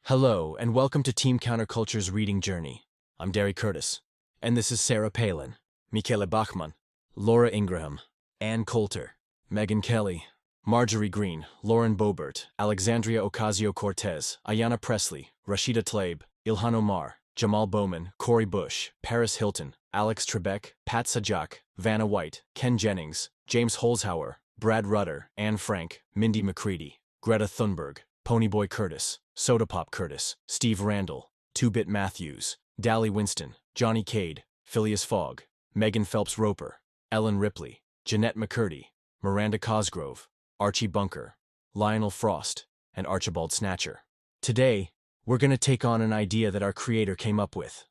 Hello, and welcome to Team Counterculture's reading journey. I'm Derry Curtis, and this is Sarah Palin, Michele Bachmann, Laura Ingraham, Ann Coulter, Megan Kelly, Marjorie Green, Lauren Boebert, Alexandria Ocasio-Cortez, Ayanna Pressley, Rashida Tlaib, Ilhan Omar, Jamal Bowman, Cori Bush, Paris Hilton, Alex Trebek, Pat Sajak, Vanna White, Ken Jennings, James Holzhauer, Brad Rutter, Anne Frank, Mindy McCready, Greta Thunberg, Ponyboy Curtis, Soda Pop Curtis, Steve Randall, Two-Bit Matthews, Dally Winston, Johnny Cade, Phileas Fogg, Megan Phelps Roper, Ellen Ripley, Jeanette McCurdy, Miranda Cosgrove, Archie Bunker, Lionel Frost, and Archibald Snatcher. Today, we're going to take on an idea that our creator came up with.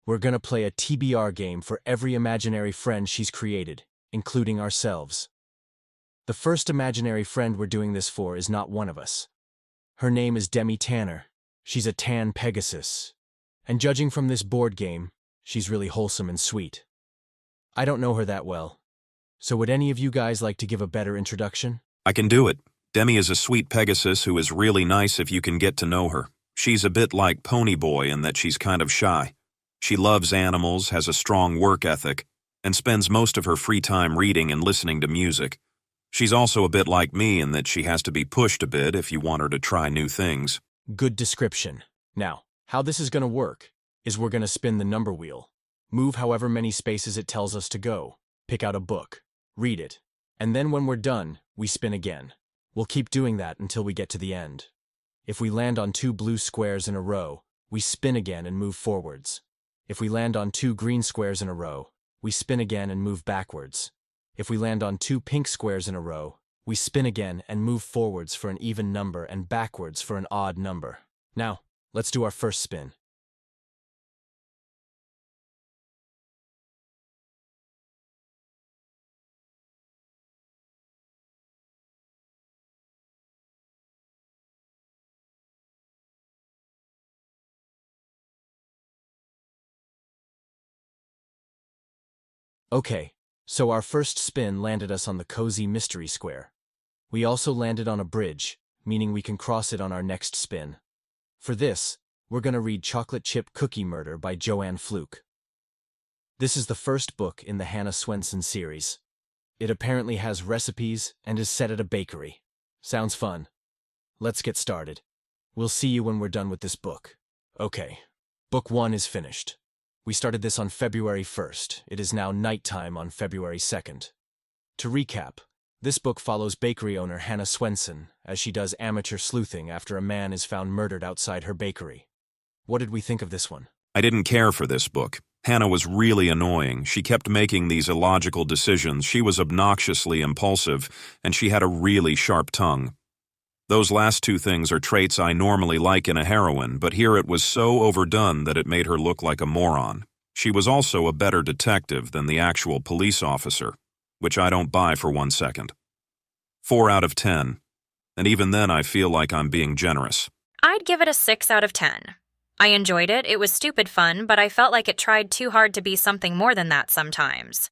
We're going to play a TBR game for every imaginary friend she's created, including ourselves. The first imaginary friend we're doing this for is not one of us. Her name is Demi Tanner. She's a tan Pegasus. And judging from this board game, she's really wholesome and sweet. I don't know her that well. So would any of you guys like to give a better introduction? I can do it. Demi is a sweet Pegasus who is really nice if you can get to know her. She's a bit like Ponyboy in that she's kind of shy. She loves animals, has a strong work ethic, and spends most of her free time reading and listening to music. She's also a bit like me in that she has to be pushed a bit if you want her to try new things. Good description. Now, how this is going to work is we're going to spin the number wheel, move however many spaces it tells us to go, pick out a book, read it, and then when we're done, we spin again. We'll keep doing that until we get to the end. If we land on 2 blue squares in a row, we spin again and move forwards. If we land on 2 green squares in a row, we spin again and move backwards. If we land on 2 pink squares in a row, we spin again and move forwards for an even number and backwards for an odd number. Now, let's do our first spin. Okay, so our first spin landed us on the cozy mystery square. We also landed on a bridge, meaning we can cross it on our next spin. For this, we're going to read Chocolate Chip Cookie Murder by Joanne Fluke. This is the first book in the Hannah Swensen series. It apparently has recipes and is set at a bakery. Sounds fun. Let's get started. We'll see you when we're done with this book. Okay, book 1 is finished. We started this on February 1st. It is now nighttime on February 2nd. To recap, this book follows bakery owner Hannah Swensen as she does amateur sleuthing after a man is found murdered outside her bakery. What did we think of this one? I didn't care for this book. Hannah was really annoying. She kept making these illogical decisions. She was obnoxiously impulsive, and she had a really sharp tongue. Those last 2 things are traits I normally like in a heroine, but here it was so overdone that it made her look like a moron. She was also a better detective than the actual police officer, which I don't buy for 1 second. 4 out of 10. And even then I feel like I'm being generous. I'd give it a 6 out of 10. I enjoyed it, it was stupid fun, but I felt like it tried too hard to be something more than that sometimes.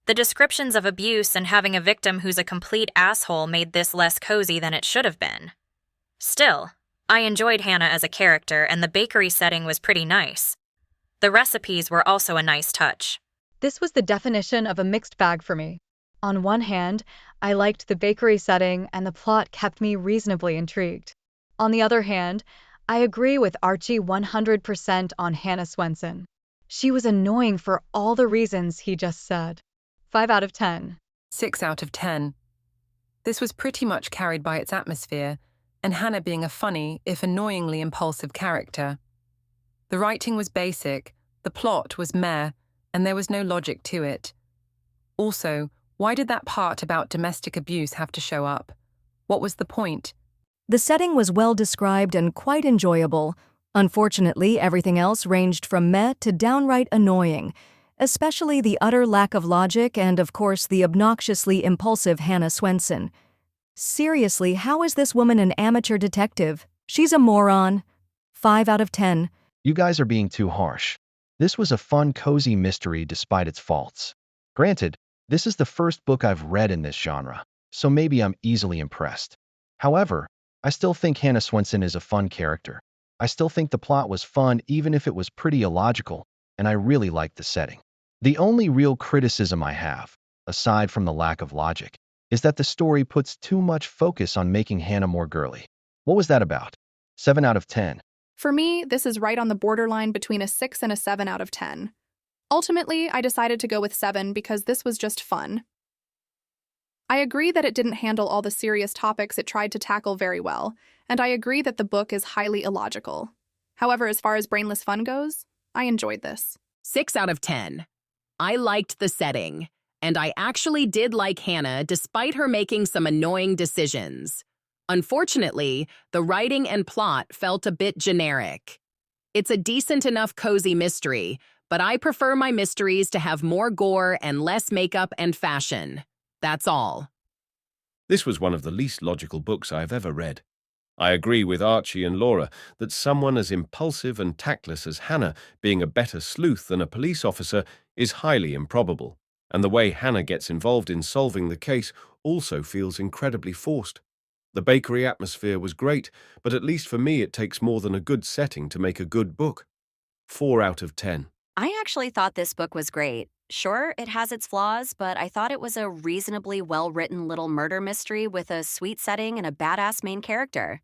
The descriptions of abuse and having a victim who's a complete asshole made this less cozy than it should have been. Still, I enjoyed Hannah as a character, and the bakery setting was pretty nice. The recipes were also a nice touch. This was the definition of a mixed bag for me. On one hand, I liked the bakery setting and the plot kept me reasonably intrigued. On the other hand, I agree with Archie 100% on Hannah Swensen. She was annoying for all the reasons he just said. 5 out of 10. 6 out of 10. This was pretty much carried by its atmosphere, and Hannah being a funny, if annoyingly impulsive character. The writing was basic, the plot was meh, and there was no logic to it. Also, why did that part about domestic abuse have to show up? What was the point? The setting was well described and quite enjoyable. Unfortunately, everything else ranged from meh to downright annoying, especially the utter lack of logic and, of course, the obnoxiously impulsive Hannah Swensen. Seriously, how is this woman an amateur detective? She's a moron. 5 out of 10. You guys are being too harsh. This was a fun, cozy mystery despite its faults. Granted, this is the first book I've read in this genre, so maybe I'm easily impressed. However, I still think Hannah Swensen is a fun character. I still think the plot was fun even if it was pretty illogical, and I really liked the setting. The only real criticism I have, aside from the lack of logic, is that the story puts too much focus on making Hannah more girly. What was that about? 7 out of 10. For me, this is right on the borderline between a 6 and a 7 out of 10. Ultimately, I decided to go with 7 because this was just fun. I agree that it didn't handle all the serious topics it tried to tackle very well, and I agree that the book is highly illogical. However, as far as brainless fun goes, I enjoyed this. 6 out of 10. I liked the setting, and I actually did like Hannah despite her making some annoying decisions. Unfortunately, the writing and plot felt a bit generic. It's a decent enough cozy mystery, but I prefer my mysteries to have more gore and less makeup and fashion. That's all. This was one of the least logical books I have ever read. I agree with Archie and Laura that someone as impulsive and tactless as Hannah being a better sleuth than a police officer is highly improbable, and the way Hannah gets involved in solving the case also feels incredibly forced. The bakery atmosphere was great, but at least for me it takes more than a good setting to make a good book. 4 out of 10. I actually thought this book was great. Sure, it has its flaws, but I thought it was a reasonably well-written little murder mystery with a sweet setting and a badass main character.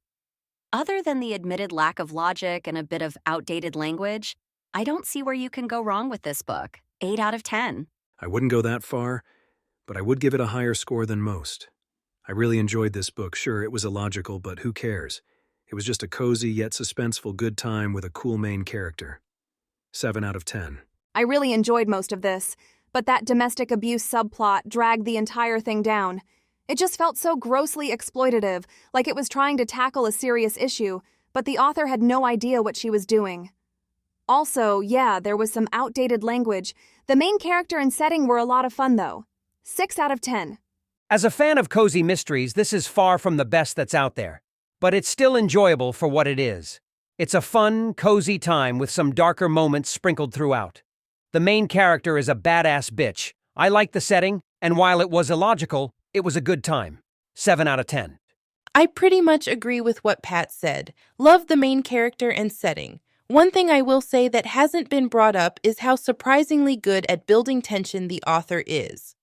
Other than the admitted lack of logic and a bit of outdated language, I don't see where you can go wrong with this book. 8 out of 10. I wouldn't go that far, but I would give it a higher score than most. I really enjoyed this book. Sure, it was illogical, but who cares? It was just a cozy yet suspenseful good time with a cool main character. 7 out of 10. I really enjoyed most of this, but that domestic abuse subplot dragged the entire thing down. It just felt so grossly exploitative, like it was trying to tackle a serious issue, but the author had no idea what she was doing. Also, yeah, there was some outdated language. The main character and setting were a lot of fun, though. 6 out of 10. As a fan of cozy mysteries, this is far from the best that's out there, but it's still enjoyable for what it is. It's a fun, cozy time with some darker moments sprinkled throughout. The main character is a badass bitch. I like the setting, and while it was illogical, it was a good time. 7 out of 10. I pretty much agree with what Pat said. Love the main character and setting. One thing I will say that hasn't been brought up is how surprisingly good at building tension the author is.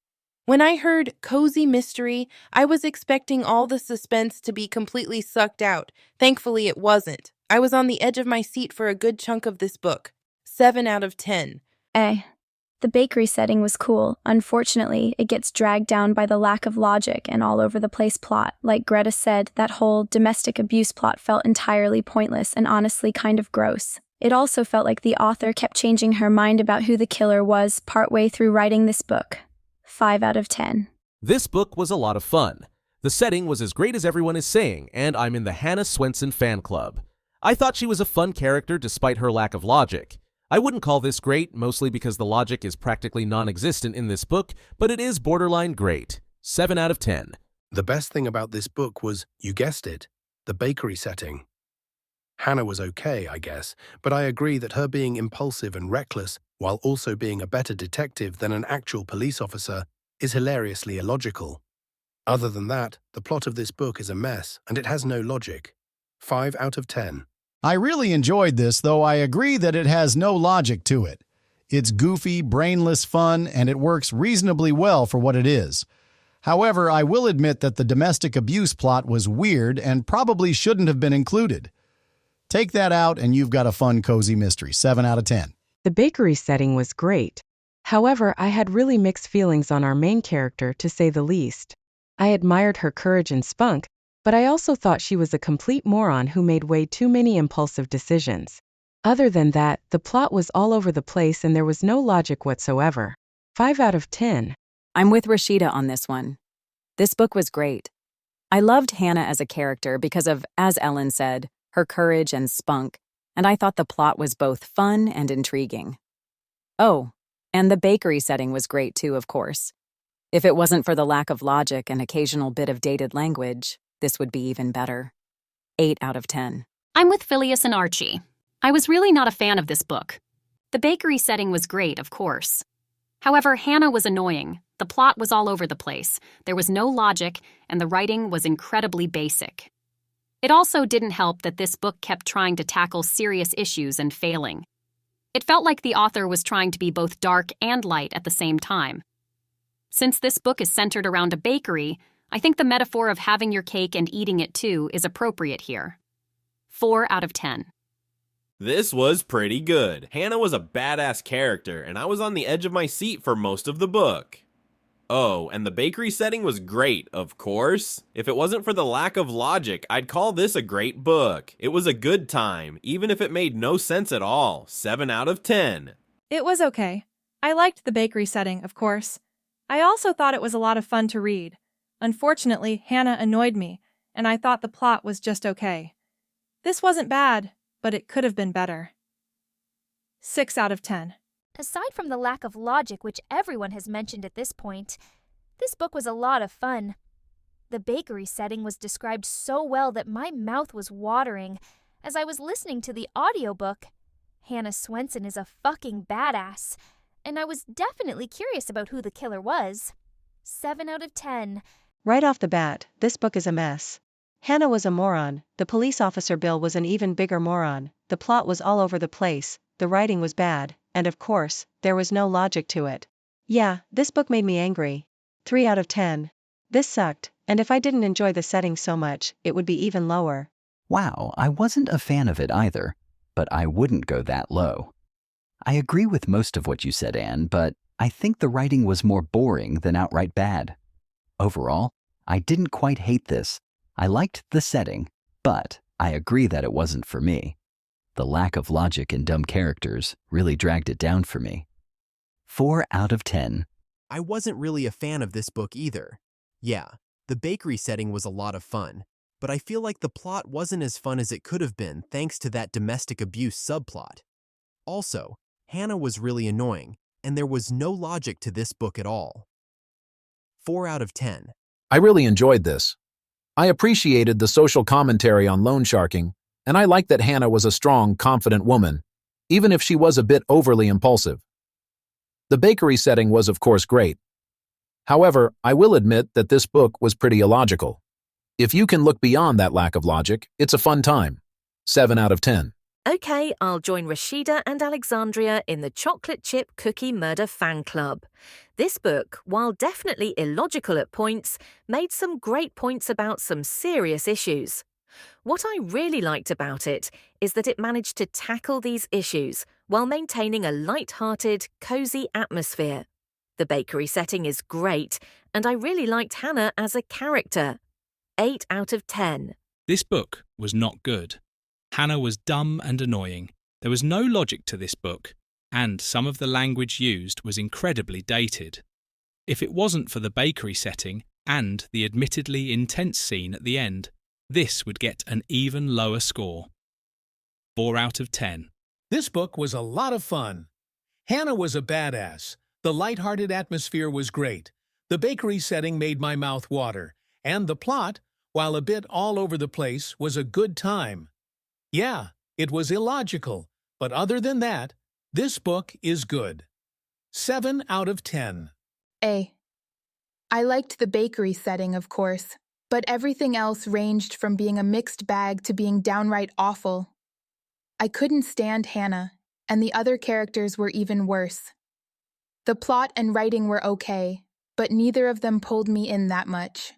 When I heard cozy mystery, I was expecting all the suspense to be completely sucked out. Thankfully, it wasn't. I was on the edge of my seat for a good chunk of this book. 7 out of 10. The bakery setting was cool. Unfortunately, it gets dragged down by the lack of logic and all over the place plot. Like Greta said, that whole domestic abuse plot felt entirely pointless and honestly kind of gross. It also felt like the author kept changing her mind about who the killer was partway through writing this book. 5 out of 10. This book was a lot of fun. The setting was as great as everyone is saying, and I'm in the Hannah Swenson fan club. I thought she was a fun character despite her lack of logic. I wouldn't call this great, mostly because the logic is practically non-existent in this book, but it is borderline great. 7 out of 10. The best thing about this book was, you guessed it, the bakery setting. Hannah was okay, I guess, but I agree that her being impulsive and reckless, while also being a better detective than an actual police officer, is hilariously illogical. Other than that, the plot of this book is a mess, and it has no logic. 5 out of 10. I really enjoyed this, though I agree that it has no logic to it. It's goofy, brainless fun, and it works reasonably well for what it is. However, I will admit that the domestic abuse plot was weird and probably shouldn't have been included. Take that out and you've got a fun, cozy mystery. 7 out of 10. The bakery setting was great. However, I had really mixed feelings on our main character, to say the least. I admired her courage and spunk, but I also thought she was a complete moron who made way too many impulsive decisions. Other than that, the plot was all over the place and there was no logic whatsoever. 5 out of 10. I'm with Rashida on this one. This book was great. I loved Hannah as a character because of, as Ellen said, her courage and spunk, and I thought the plot was both fun and intriguing. Oh, and the bakery setting was great too, of course. If it wasn't for the lack of logic and occasional bit of dated language, this would be even better. 8 out of 10. I'm with Phileas and Archie. I was really not a fan of this book. The bakery setting was great, of course. However, Hannah was annoying. The plot was all over the place. There was no logic, and the writing was incredibly basic. It also didn't help that this book kept trying to tackle serious issues and failing. It felt like the author was trying to be both dark and light at the same time. Since this book is centered around a bakery, I think the metaphor of having your cake and eating it too is appropriate here. 4 out of 10. This was pretty good. Hannah was a badass character, and I was on the edge of my seat for most of the book. Oh, and the bakery setting was great, of course. If it wasn't for the lack of logic, I'd call this a great book. It was a good time, even if it made no sense at all. 7 out of 10. It was okay. I liked the bakery setting, of course. I also thought it was a lot of fun to read. Unfortunately, Hannah annoyed me, and I thought the plot was just okay. This wasn't bad, but it could have been better. 6 out of 10. Aside from the lack of logic which everyone has mentioned at this point, this book was a lot of fun. The bakery setting was described so well that my mouth was watering as I was listening to the audiobook. Hannah Swenson is a fucking badass, and I was definitely curious about who the killer was. 7 out of 10. Right off the bat, this book is a mess. Hannah was a moron, the police officer Bill was an even bigger moron, the plot was all over the place, the writing was bad, and of course, there was no logic to it. Yeah, this book made me angry. 3 out of 10. This sucked, and if I didn't enjoy the setting so much, it would be even lower. Wow, I wasn't a fan of it either, but I wouldn't go that low. I agree with most of what you said, Anne, but I think the writing was more boring than outright bad. Overall, I didn't quite hate this. I liked the setting, but I agree that it wasn't for me. The lack of logic and dumb characters really dragged it down for me. 4 out of 10. I wasn't really a fan of this book either. Yeah, the bakery setting was a lot of fun, but I feel like the plot wasn't as fun as it could have been thanks to that domestic abuse subplot. Also, Hannah was really annoying, and there was no logic to this book at all. 4 out of 10. I really enjoyed this. I appreciated the social commentary on loan sharking, and I liked that Hannah was a strong, confident woman, even if she was a bit overly impulsive. The bakery setting was, of course, great. However, I will admit that this book was pretty illogical. If you can look beyond that lack of logic, it's a fun time. 7 out of 10. Okay, I'll join Rashida and Alexandria in the Chocolate Chip Cookie Murder fan club. This book, while definitely illogical at points, made some great points about some serious issues. What I really liked about it is that it managed to tackle these issues while maintaining a light-hearted, cozy atmosphere. The bakery setting is great, and I really liked Hannah as a character. 8 out of 10. This book was not good. Hannah was dumb and annoying. There was no logic to this book, and some of the language used was incredibly dated. If it wasn't for the bakery setting and the admittedly intense scene at the end, this would get an even lower score. 4 out of 10. This book was a lot of fun. Hannah was a badass. The lighthearted atmosphere was great. The bakery setting made my mouth water. And the plot, while a bit all over the place, was a good time. Yeah, it was illogical, but other than that, this book is good. 7 out of 10. A. I liked the bakery setting, of course, but everything else ranged from being a mixed bag to being downright awful. I couldn't stand Hannah, and the other characters were even worse. The plot and writing were okay, but neither of them pulled me in that much.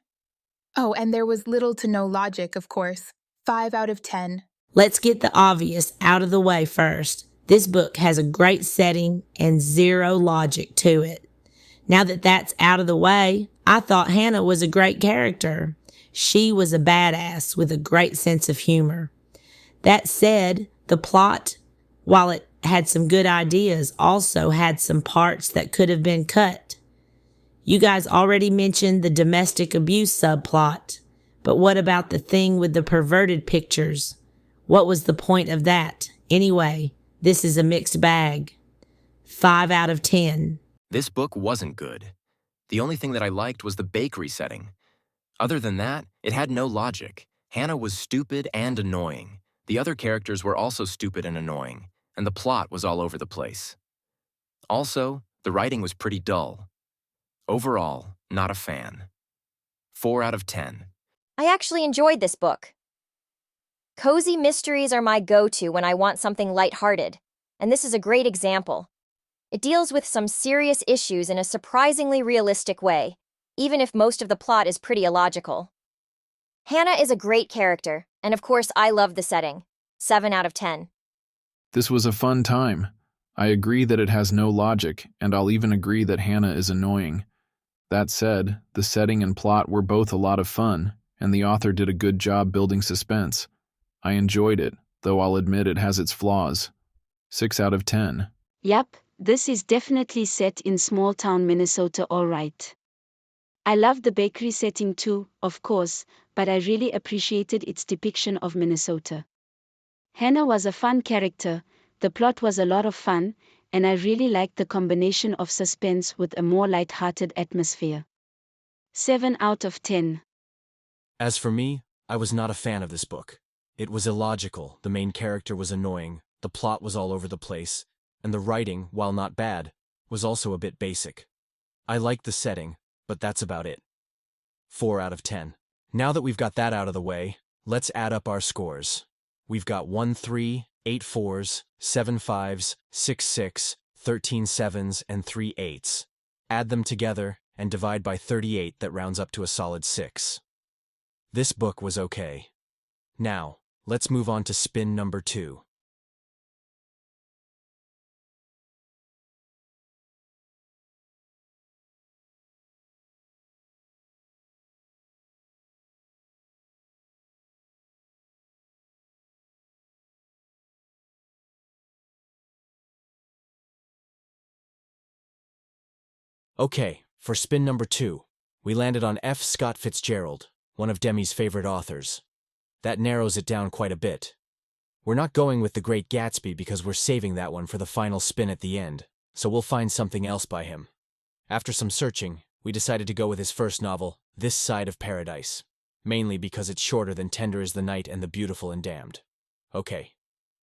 Oh, and there was little to no logic, of course. 5 out of 10. Let's get the obvious out of the way first. This book has a great setting and zero logic to it. Now that that's out of the way, I thought Hannah was a great character. She was a badass with a great sense of humor. That said, the plot, while it had some good ideas, also had some parts that could have been cut. You guys already mentioned the domestic abuse subplot, but what about the thing with the perverted pictures? What was the point of that? Anyway, this is a mixed bag. 5 out of 10. This book wasn't good. The only thing that I liked was the bakery setting. Other than that, it had no logic. Hannah was stupid and annoying. The other characters were also stupid and annoying, and the plot was all over the place. Also, the writing was pretty dull. Overall, not a fan. 4 out of 10. I actually enjoyed this book. Cozy mysteries are my go-to when I want something lighthearted, and this is a great example. It deals with some serious issues in a surprisingly realistic way, even if most of the plot is pretty illogical. Hannah is a great character, and of course I love the setting. 7 out of 10. This was a fun time. I agree that it has no logic, and I'll even agree that Hannah is annoying. That said, the setting and plot were both a lot of fun, and the author did a good job building suspense. I enjoyed it, though I'll admit it has its flaws. 6 out of 10. Yep, this is definitely set in small-town Minnesota, all right. I love the bakery setting too, of course, but I really appreciated its depiction of Minnesota. Hannah was a fun character, the plot was a lot of fun, and I really liked the combination of suspense with a more light-hearted atmosphere. 7 out of 10. As for me, I was not a fan of this book. It was illogical, the main character was annoying, the plot was all over the place, and the writing, while not bad, was also a bit basic. I liked the setting, but that's about it. 4 out of 10. Now that we've got that out of the way, let's add up our scores. We've got 1 3, 8 4s, 7 5s, 6 6, 13 7s, and 3 8s. Add them together and divide by 38, that rounds up to a solid 6. This book was okay. Now, let's move on to spin number 2. Okay, for spin number 2, we landed on F. Scott Fitzgerald, one of Demi's favorite authors. That narrows it down quite a bit. We're not going with The Great Gatsby because we're saving that one for the final spin at the end, so we'll find something else by him. After some searching, we decided to go with his first novel, This Side of Paradise, mainly because it's shorter than Tender is the Night and The Beautiful and Damned. Okay,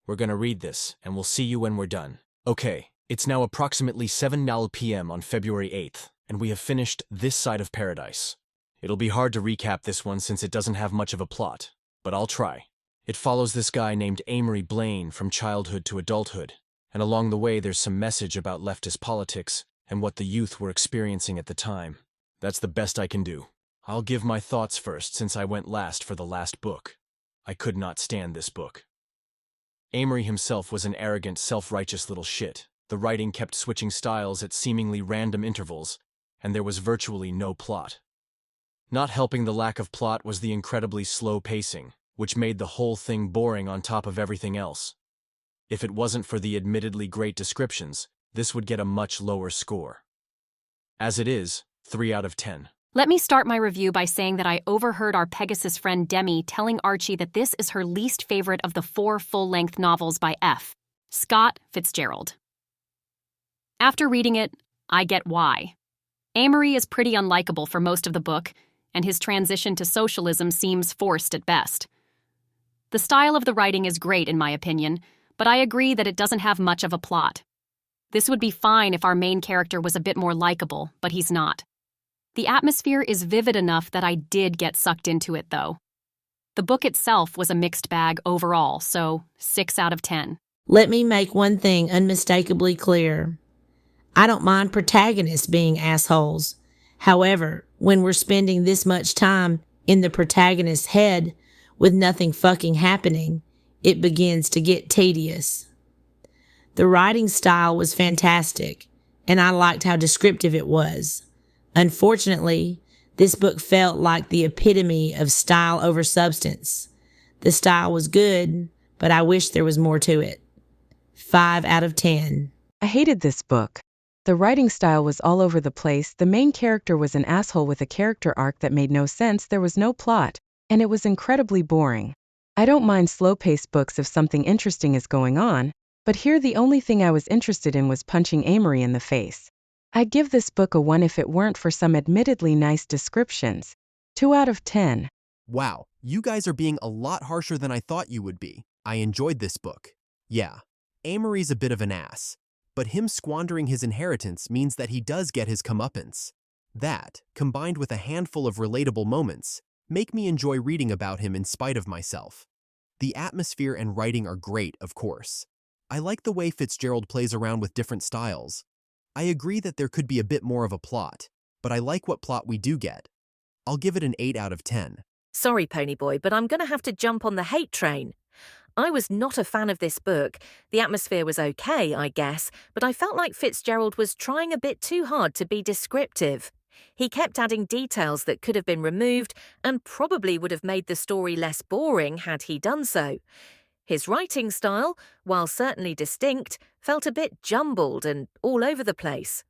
we're gonna read this, and we'll see you when we're done. Okay. It's now approximately 7:00 p.m. on February 8th, and we have finished This Side of Paradise. It'll be hard to recap this one since it doesn't have much of a plot, but I'll try. It follows this guy named Amory Blaine from childhood to adulthood, and along the way there's some message about leftist politics and what the youth were experiencing at the time. That's the best I can do. I'll give my thoughts first since I went last for the last book. I could not stand this book. Amory himself was an arrogant, self-righteous little shit. The writing kept switching styles at seemingly random intervals, and there was virtually no plot. Not helping the lack of plot was the incredibly slow pacing, which made the whole thing boring on top of everything else. If it wasn't for the admittedly great descriptions, this would get a much lower score. As it is, 3 out of 10. Let me start my review by saying that I overheard our Pegasus friend Demi telling Archie that this is her least favorite of the 4 full-length novels by F. Scott Fitzgerald. After reading it, I get why. Amory is pretty unlikable for most of the book, and his transition to socialism seems forced at best. The style of the writing is great in my opinion, but I agree that it doesn't have much of a plot. This would be fine if our main character was a bit more likable, but he's not. The atmosphere is vivid enough that I did get sucked into it, though. The book itself was a mixed bag overall, so 6 out of 10. Let me make one thing unmistakably clear. I don't mind protagonists being assholes. However, when we're spending this much time in the protagonist's head with nothing fucking happening, it begins to get tedious. The writing style was fantastic, and I liked how descriptive it was. Unfortunately, this book felt like the epitome of style over substance. The style was good, but I wish there was more to it. 5 out of 10. I hated this book. The writing style was all over the place, the main character was an asshole with a character arc that made no sense, there was no plot, and it was incredibly boring. I don't mind slow-paced books if something interesting is going on, but here the only thing I was interested in was punching Amory in the face. I'd give this book a 1 if it weren't for some admittedly nice descriptions. 2 out of 10. Wow, you guys are being a lot harsher than I thought you would be. I enjoyed this book. Yeah, Amory's a bit of an ass, but him squandering his inheritance means that he does get his comeuppance. That, combined with a handful of relatable moments, make me enjoy reading about him in spite of myself. The atmosphere and writing are great, of course. I like the way Fitzgerald plays around with different styles. I agree that there could be a bit more of a plot, but I like what plot we do get. I'll give it an 8 out of 10. Sorry, Ponyboy, but I'm going to have to jump on the hate train. I was not a fan of this book. The atmosphere was okay, I guess, but I felt like Fitzgerald was trying a bit too hard to be descriptive. He kept adding details that could have been removed and probably would have made the story less boring had he done so. His writing style, while certainly distinct, felt a bit jumbled and all over the place.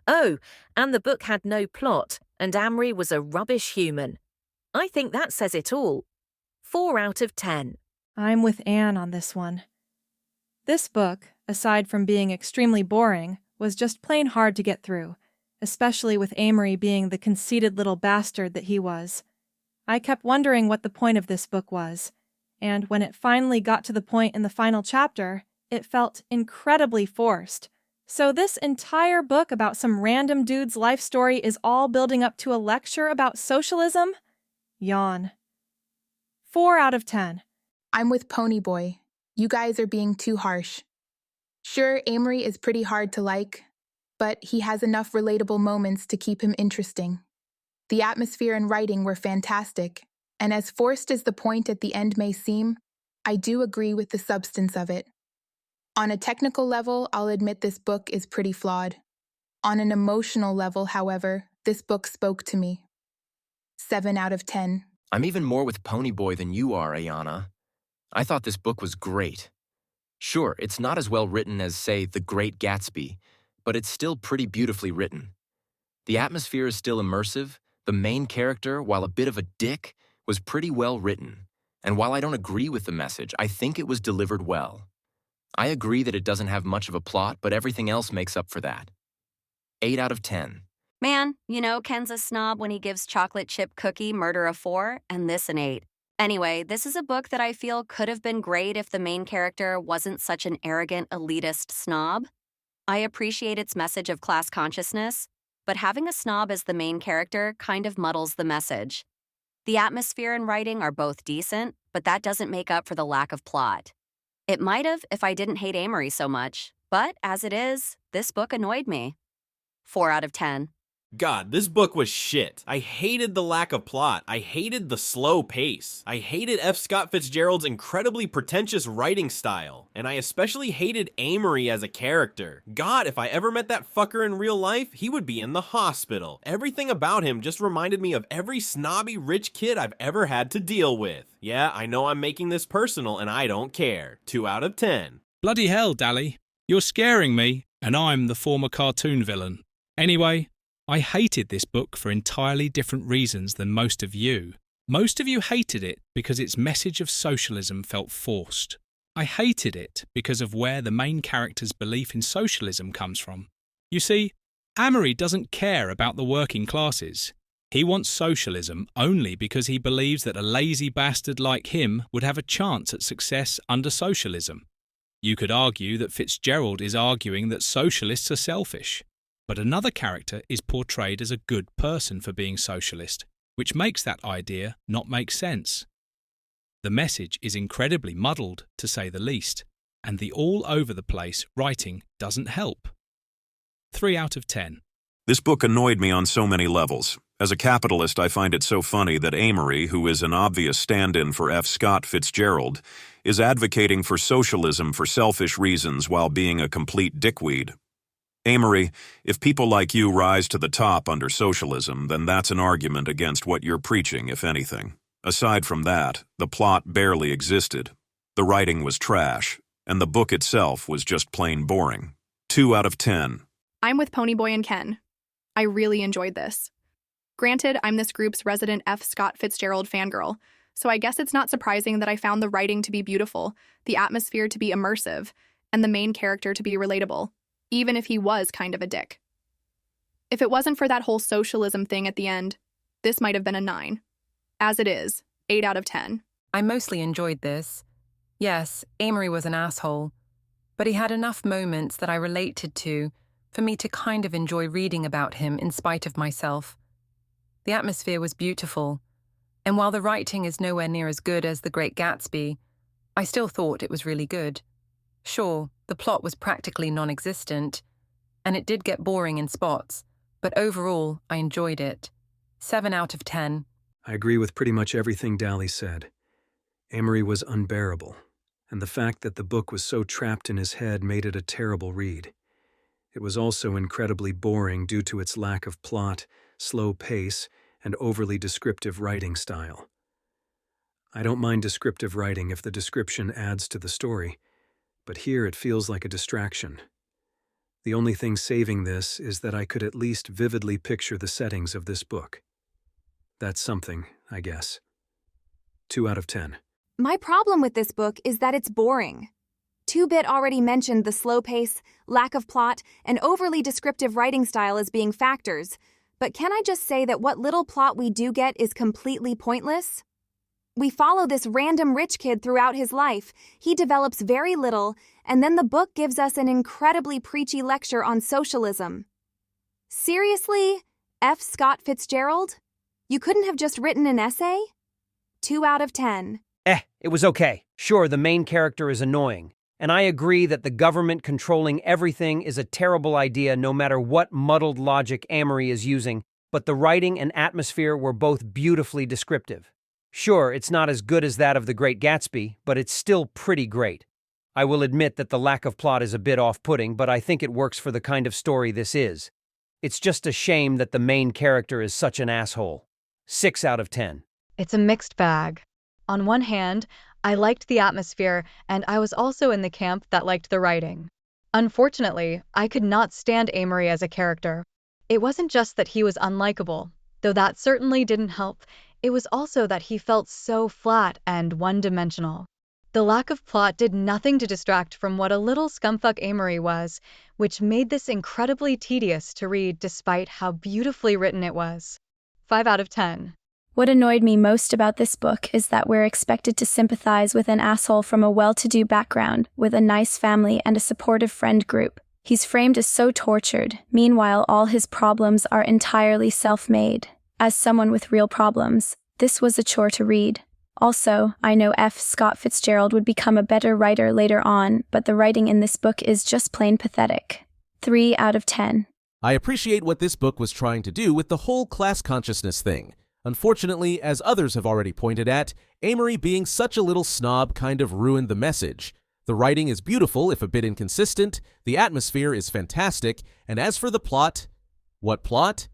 Oh, and the book had no plot, and Amory was a rubbish human. I think that says it all. 4 out of 10. I'm with Anne on this one. This book, aside from being extremely boring, was just plain hard to get through, especially with Amory being the conceited little bastard that he was. I kept wondering what the point of this book was, and when it finally got to the point in the final chapter, it felt incredibly forced. So this entire book about some random dude's life story is all building up to a lecture about socialism? Yawn. 4 out of 10. I'm with Ponyboy. You guys are being too harsh. Sure, Amory is pretty hard to like, but he has enough relatable moments to keep him interesting. The atmosphere and writing were fantastic, and as forced as the point at the end may seem, I do agree with the substance of it. On a technical level, I'll admit this book is pretty flawed. On an emotional level, however, this book spoke to me. 7 out of 10. I'm even more with Ponyboy than you are, Ayana. I thought this book was great. Sure, it's not as well written as, say, The Great Gatsby, but it's still pretty beautifully written. The atmosphere is still immersive. The main character, while a bit of a dick, was pretty well written. And while I don't agree with the message, I think it was delivered well. I agree that it doesn't have much of a plot, but everything else makes up for that. 8 out of 10. Man, you know Ken's a snob when he gives chocolate chip cookie Murder a 4, and this an 8. Anyway, this is a book that I feel could have been great if the main character wasn't such an arrogant, elitist snob. I appreciate its message of class consciousness, but having a snob as the main character kind of muddles the message. The atmosphere and writing are both decent, but that doesn't make up for the lack of plot. It might have if I didn't hate Amory so much, but as it is, this book annoyed me. 4 out of 10. God, this book was shit. I hated the lack of plot. I hated the slow pace. I hated F. Scott Fitzgerald's incredibly pretentious writing style. And I especially hated Amory as a character. God, if I ever met that fucker in real life, he would be in the hospital. Everything about him just reminded me of every snobby rich kid I've ever had to deal with. Yeah, I know I'm making this personal and I don't care. 2 out of 10. Bloody hell, Dally. You're scaring me, and I'm the former cartoon villain. Anyway, I hated this book for entirely different reasons than most of you. Most of you hated it because its message of socialism felt forced. I hated it because of where the main character's belief in socialism comes from. You see, Amory doesn't care about the working classes. He wants socialism only because he believes that a lazy bastard like him would have a chance at success under socialism. You could argue that Fitzgerald is arguing that socialists are selfish. But another character is portrayed as a good person for being socialist, which makes that idea not make sense. The message is incredibly muddled, to say the least, and the all-over-the-place writing doesn't help. 3 out of 10. This book annoyed me on so many levels. As a capitalist, I find it so funny that Amory, who is an obvious stand-in for F. Scott Fitzgerald, is advocating for socialism for selfish reasons while being a complete dickweed. Amory, if people like you rise to the top under socialism, then that's an argument against what you're preaching, if anything. Aside from that, the plot barely existed. The writing was trash, and the book itself was just plain boring. 2 out of 10. I'm with Ponyboy and Ken. I really enjoyed this. Granted, I'm this group's resident F. Scott Fitzgerald fangirl, so I guess it's not surprising that I found the writing to be beautiful, the atmosphere to be immersive, and the main character to be relatable, even if he was kind of a dick. If it wasn't for that whole socialism thing at the end, this might have been a 9. As it is, 8 out of 10. I mostly enjoyed this. Yes, Amory was an asshole, but he had enough moments that I related to for me to kind of enjoy reading about him in spite of myself. The atmosphere was beautiful, and while the writing is nowhere near as good as The Great Gatsby, I still thought it was really good. Sure, the plot was practically non-existent, and it did get boring in spots, but overall, I enjoyed it. 7 out of 10. I agree with pretty much everything Dally said. Amory was unbearable, and the fact that the book was so trapped in his head made it a terrible read. It was also incredibly boring due to its lack of plot, slow pace, and overly descriptive writing style. I don't mind descriptive writing if the description adds to the story, but here it feels like a distraction. The only thing saving this is that I could at least vividly picture the settings of this book. That's something, I guess. 2 out of 10. My problem with this book is that it's boring. 2-Bit already mentioned the slow pace, lack of plot, and overly descriptive writing style as being factors, but can I just say that what little plot we do get is completely pointless? We follow this random rich kid throughout his life. He develops very little, and then the book gives us an incredibly preachy lecture on socialism. Seriously? F. Scott Fitzgerald? You couldn't have just written an essay? 2 out of 10. It was okay. Sure, the main character is annoying. And I agree that the government controlling everything is a terrible idea no matter what muddled logic Amory is using, but the writing and atmosphere were both beautifully descriptive. Sure, it's not as good as that of The Great Gatsby, but it's still pretty great. I will admit that the lack of plot is a bit off-putting, but I think it works for the kind of story this is. It's just a shame that the main character is such an asshole. 6 out of 10. It's a mixed bag. On one hand, I liked the atmosphere, and I was also in the camp that liked the writing. Unfortunately, I could not stand Amory as a character. It wasn't just that he was unlikable, though that certainly didn't help. It was also that he felt so flat and one-dimensional. The lack of plot did nothing to distract from what a little scumfuck Amory was, which made this incredibly tedious to read despite how beautifully written it was. 5 out of 10. What annoyed me most about this book is that we're expected to sympathize with an asshole from a well-to-do background, with a nice family and a supportive friend group. He's framed as so tortured, meanwhile all his problems are entirely self-made. As someone with real problems, this was a chore to read. Also, I know F. Scott Fitzgerald would become a better writer later on, but the writing in this book is just plain pathetic. 3 out of 10. I appreciate what this book was trying to do with the whole class consciousness thing. Unfortunately, as others have already pointed at, Amory being such a little snob kind of ruined the message. The writing is beautiful, if a bit inconsistent, the atmosphere is fantastic, and as for the plot... What plot?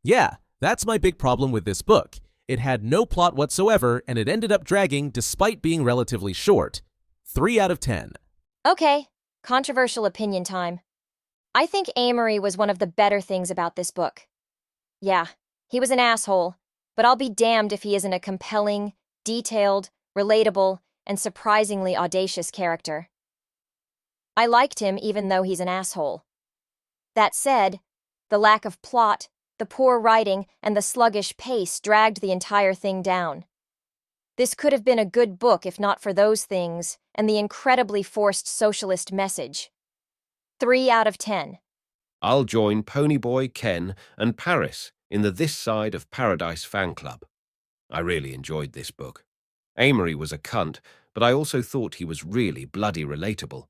Yeah, that's my big problem with this book. It had no plot whatsoever, and it ended up dragging despite being relatively short. 3 out of 10. Okay, controversial opinion time. I think Amory was one of the better things about this book. Yeah, he was an asshole, but I'll be damned if he isn't a compelling, detailed, relatable, and surprisingly audacious character. I liked him even though he's an asshole. That said, the lack of plot, the poor writing, and the sluggish pace dragged the entire thing down. This could have been a good book if not for those things and the incredibly forced socialist message. 3 out of 10. I'll join Ponyboy, Ken, and Paris in the This Side of Paradise fan club. I really enjoyed this book. Amory was a cunt, but I also thought he was really bloody relatable.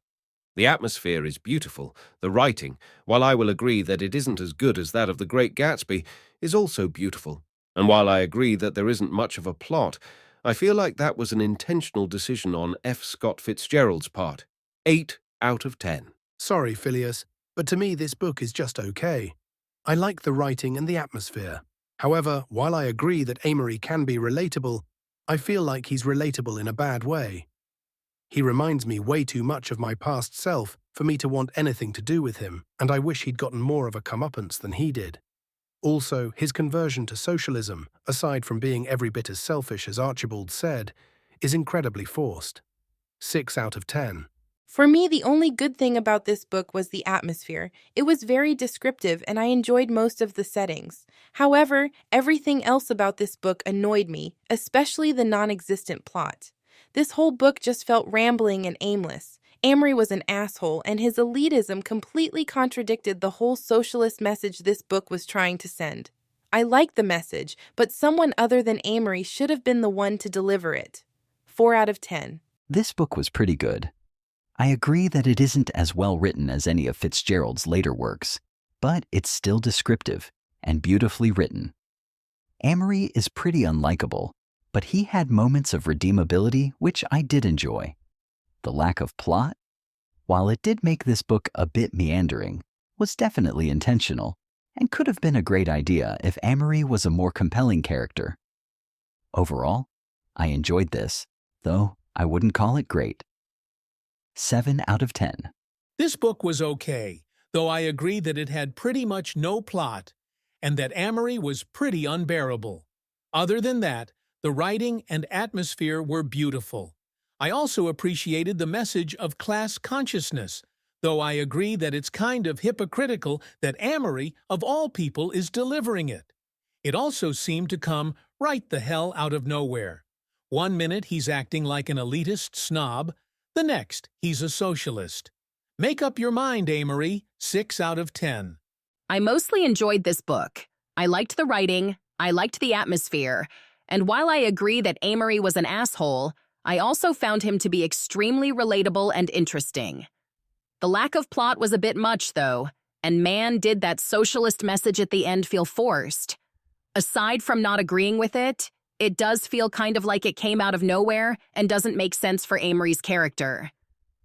The atmosphere is beautiful. The writing, while I will agree that it isn't as good as that of The Great Gatsby, is also beautiful. And while I agree that there isn't much of a plot, I feel like that was an intentional decision on F. Scott Fitzgerald's part. 8 out of 10. Sorry, Phileas, but to me this book is just okay. I like the writing and the atmosphere. However, while I agree that Amory can be relatable, I feel like he's relatable in a bad way. He reminds me way too much of my past self for me to want anything to do with him, and I wish he'd gotten more of a comeuppance than he did. Also, his conversion to socialism, aside from being every bit as selfish as Archibald said, is incredibly forced. 6 out of 10. For me, the only good thing about this book was the atmosphere. It was very descriptive, and I enjoyed most of the settings. However, everything else about this book annoyed me, especially the non-existent plot. This whole book just felt rambling and aimless. Amory was an asshole, and his elitism completely contradicted the whole socialist message this book was trying to send. I liked the message, but someone other than Amory should have been the one to deliver it. 4 out of 10. This book was pretty good. I agree that it isn't as well written as any of Fitzgerald's later works, but it's still descriptive and beautifully written. Amory is pretty unlikable, but he had moments of redeemability which I did enjoy. The lack of plot, while it did make this book a bit meandering, was definitely intentional and could have been a great idea if Amory was a more compelling character. Overall, I enjoyed this, though I wouldn't call it great. 7 out of 10. This book was okay, though I agree that it had pretty much no plot and that Amory was pretty unbearable. Other than that, the writing and atmosphere were beautiful. I also appreciated the message of class consciousness, though I agree that it's kind of hypocritical that Amory, of all people, is delivering it. It also seemed to come right the hell out of nowhere. One minute he's acting like an elitist snob, the next he's a socialist. Make up your mind, Amory. 6 out of 10. I mostly enjoyed this book. I liked the writing, I liked the atmosphere, and while I agree that Amory was an asshole, I also found him to be extremely relatable and interesting. The lack of plot was a bit much, though, and man, did that socialist message at the end feel forced. Aside from not agreeing with it, it does feel kind of like it came out of nowhere and doesn't make sense for Amory's character.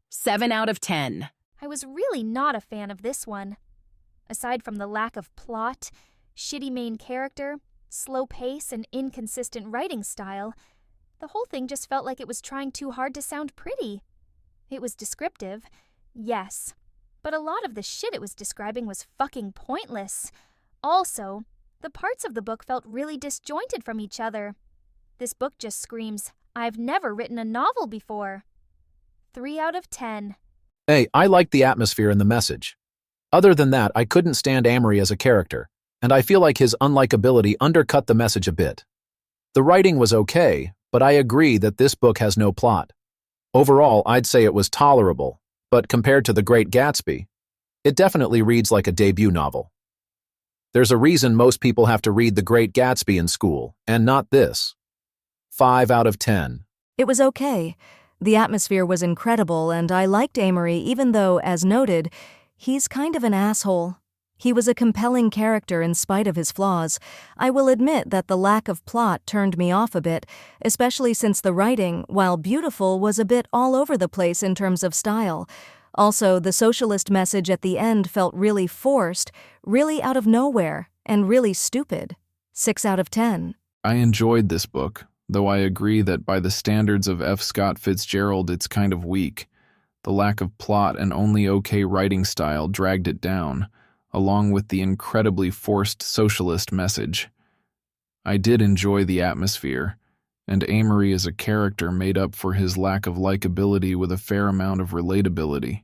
7 out of 10. I was really not a fan of this one. Aside from the lack of plot, shitty main character, slow pace, and inconsistent writing style, the whole thing just felt like it was trying too hard to sound pretty. It was descriptive, yes, but a lot of the shit it was describing was fucking pointless. Also, the parts of the book felt really disjointed from each other. This book just screams, I've never written a novel before. 3 out of 10. Hey, I liked the atmosphere and the message. Other than that, I couldn't stand Amory as a character, and I feel like his unlikability undercut the message a bit. The writing was okay, but I agree that this book has no plot. Overall, I'd say it was tolerable, but compared to The Great Gatsby, it definitely reads like a debut novel. There's a reason most people have to read The Great Gatsby in school, and not this. 5 out of 10. It was okay. The atmosphere was incredible, and I liked Amory even though, as noted, he's kind of an asshole. He was a compelling character in spite of his flaws. I will admit that the lack of plot turned me off a bit, especially since the writing, while beautiful, was a bit all over the place in terms of style. Also, the socialist message at the end felt really forced, really out of nowhere, and really stupid. 6 out of 10. I enjoyed this book, though I agree that by the standards of F. Scott Fitzgerald it's kind of weak. The lack of plot and only okay writing style dragged it down, along with the incredibly forced socialist message. I did enjoy the atmosphere, and Amory as a character made up for his lack of likability with a fair amount of relatability.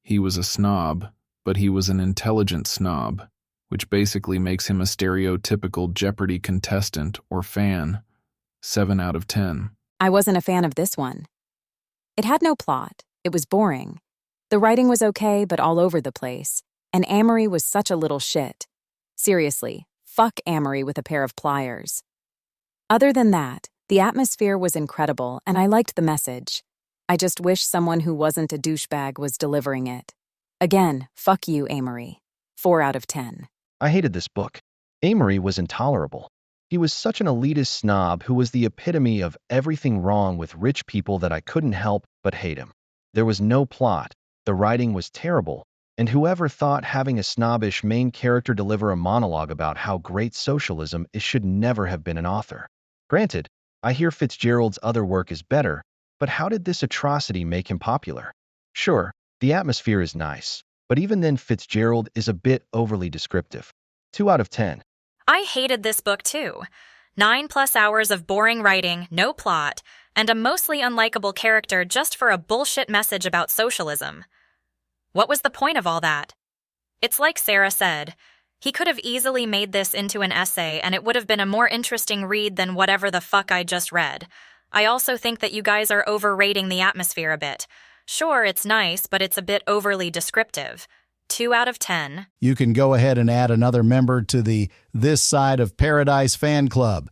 He was a snob, but he was an intelligent snob, which basically makes him a stereotypical Jeopardy contestant or fan. 7 out of 10. I wasn't a fan of this one. It had no plot. It was boring. The writing was okay, but all over the place. And Amory was such a little shit. Seriously, fuck Amory with a pair of pliers. Other than that, the atmosphere was incredible, and I liked the message. I just wish someone who wasn't a douchebag was delivering it. Again, fuck you, Amory. 4 out of 10. I hated this book. Amory was intolerable. He was such an elitist snob who was the epitome of everything wrong with rich people that I couldn't help but hate him. There was no plot, the writing was terrible, and whoever thought having a snobbish main character deliver a monologue about how great socialism is should never have been an author. Granted, I hear Fitzgerald's other work is better, but how did this atrocity make him popular? Sure, the atmosphere is nice, but even then Fitzgerald is a bit overly descriptive. 2 out of 10. I hated this book too. 9+ hours of boring writing, no plot, and a mostly unlikable character just for a bullshit message about socialism. What was the point of all that? It's like Sarah said, he could have easily made this into an essay and it would have been a more interesting read than whatever the fuck I just read. I also think that you guys are overrating the atmosphere a bit. Sure, it's nice, but it's a bit overly descriptive. 2 out of 10. You can go ahead and add another member to the This Side of Paradise fan club.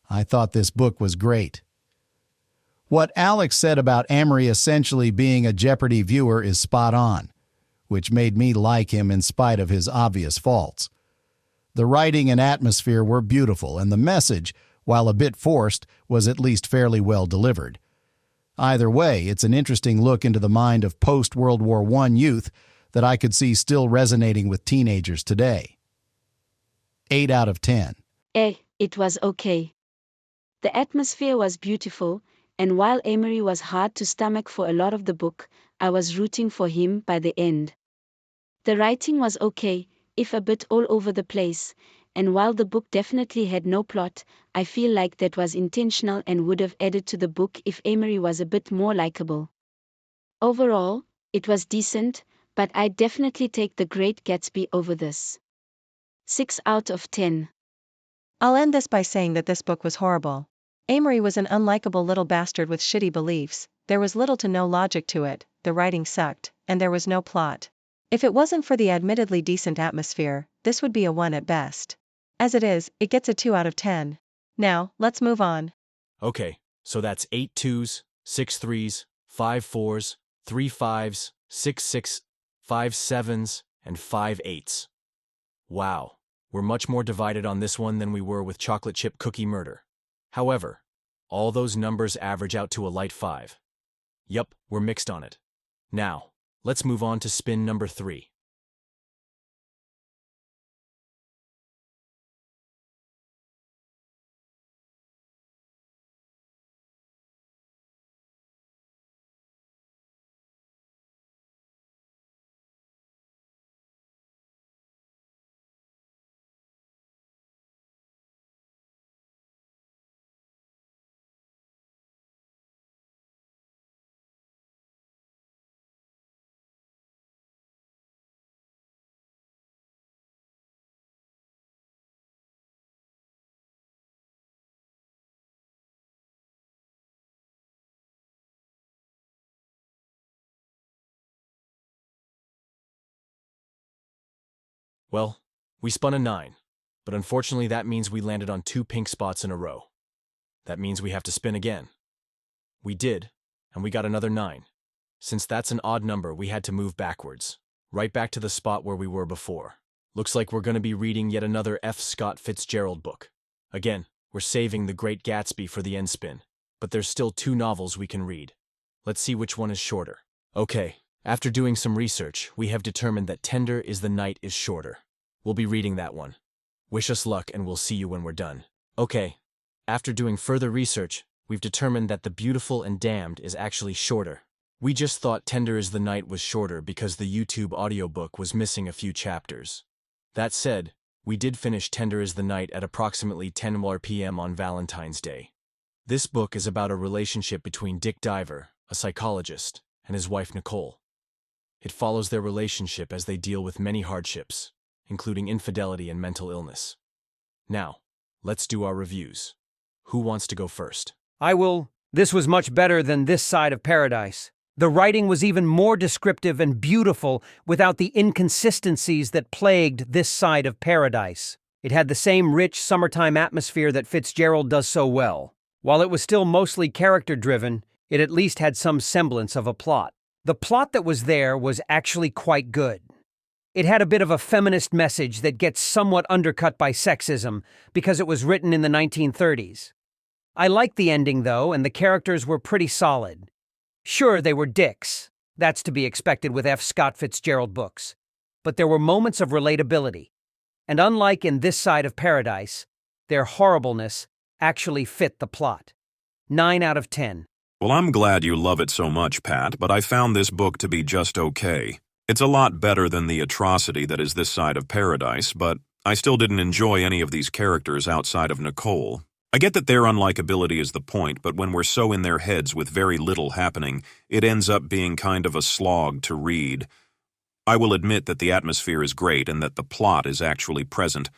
I thought this book was great. What Alex said about Amory essentially being a Jeopardy viewer is spot on, which made me like him in spite of his obvious faults. The writing and atmosphere were beautiful, and the message, while a bit forced, was at least fairly well delivered. Either way, it's an interesting look into the mind of post-World War I youth that I could see still resonating with teenagers today. 8 out of 10. It was okay. The atmosphere was beautiful, and while Amory was hard to stomach for a lot of the book, I was rooting for him by the end. The writing was okay, if a bit all over the place, and while the book definitely had no plot, I feel like that was intentional and would have added to the book if Amory was a bit more likable. Overall, it was decent, but I'd definitely take The Great Gatsby over this. 6 out of 10. I'll end this by saying that this book was horrible. Amory was an unlikable little bastard with shitty beliefs, there was little to no logic to it, the writing sucked, and there was no plot. If it wasn't for the admittedly decent atmosphere, this would be a 1 at best. As it is, it gets a 2 out of 10. Now, let's move on. Okay, so that's 8 2s, 6 3s, 5 4s, 3 5s, 6 6, 5 7s, and 5 8s. Wow, we're much more divided on this one than we were with Chocolate Chip Cookie Murder. However, all those numbers average out to a light 5. Yup, we're mixed on it. Now, let's move on to spin number 3. Well, we spun a 9, but unfortunately that means we landed on 2 pink spots in a row. That means we have to spin again. We did, and we got another 9. Since that's an odd number, we had to move backwards, right back to the spot where we were before. Looks like we're going to be reading yet another F. Scott Fitzgerald book. Again, we're saving The Great Gatsby for the end spin, but there's still 2 novels we can read. Let's see which one is shorter. Okay, after doing some research, we have determined that Tender is the Night is shorter. We'll be reading that one. Wish us luck and we'll see you when we're done. Okay, after doing further research, we've determined that The Beautiful and Damned is actually shorter. We just thought Tender is the Night was shorter because the YouTube audiobook was missing a few chapters. That said, we did finish Tender is the Night at approximately 10 p.m. on Valentine's Day. This book is about a relationship between Dick Diver, a psychologist, and his wife Nicole. It follows their relationship as they deal with many hardships, including infidelity and mental illness. Now, let's do our reviews. Who wants to go first? I will. This was much better than This Side of Paradise. The writing was even more descriptive and beautiful without the inconsistencies that plagued This Side of Paradise. It had the same rich summertime atmosphere that Fitzgerald does so well. While it was still mostly character-driven, it at least had some semblance of a plot. The plot that was there was actually quite good. It had a bit of a feminist message that gets somewhat undercut by sexism because it was written in the 1930s. I liked the ending, though, and the characters were pretty solid. Sure, they were dicks. That's to be expected with F. Scott Fitzgerald books. But there were moments of relatability. And unlike in This Side of Paradise, their horribleness actually fit the plot. 9 out of 10. Well, I'm glad you love it so much, Pat, but I found this book to be just okay. It's a lot better than the atrocity that is This Side of Paradise, but I still didn't enjoy any of these characters outside of Nicole. I get that their unlikability is the point, but when we're so in their heads with very little happening, it ends up being kind of a slog to read. I will admit that the atmosphere is great and that the plot is actually present.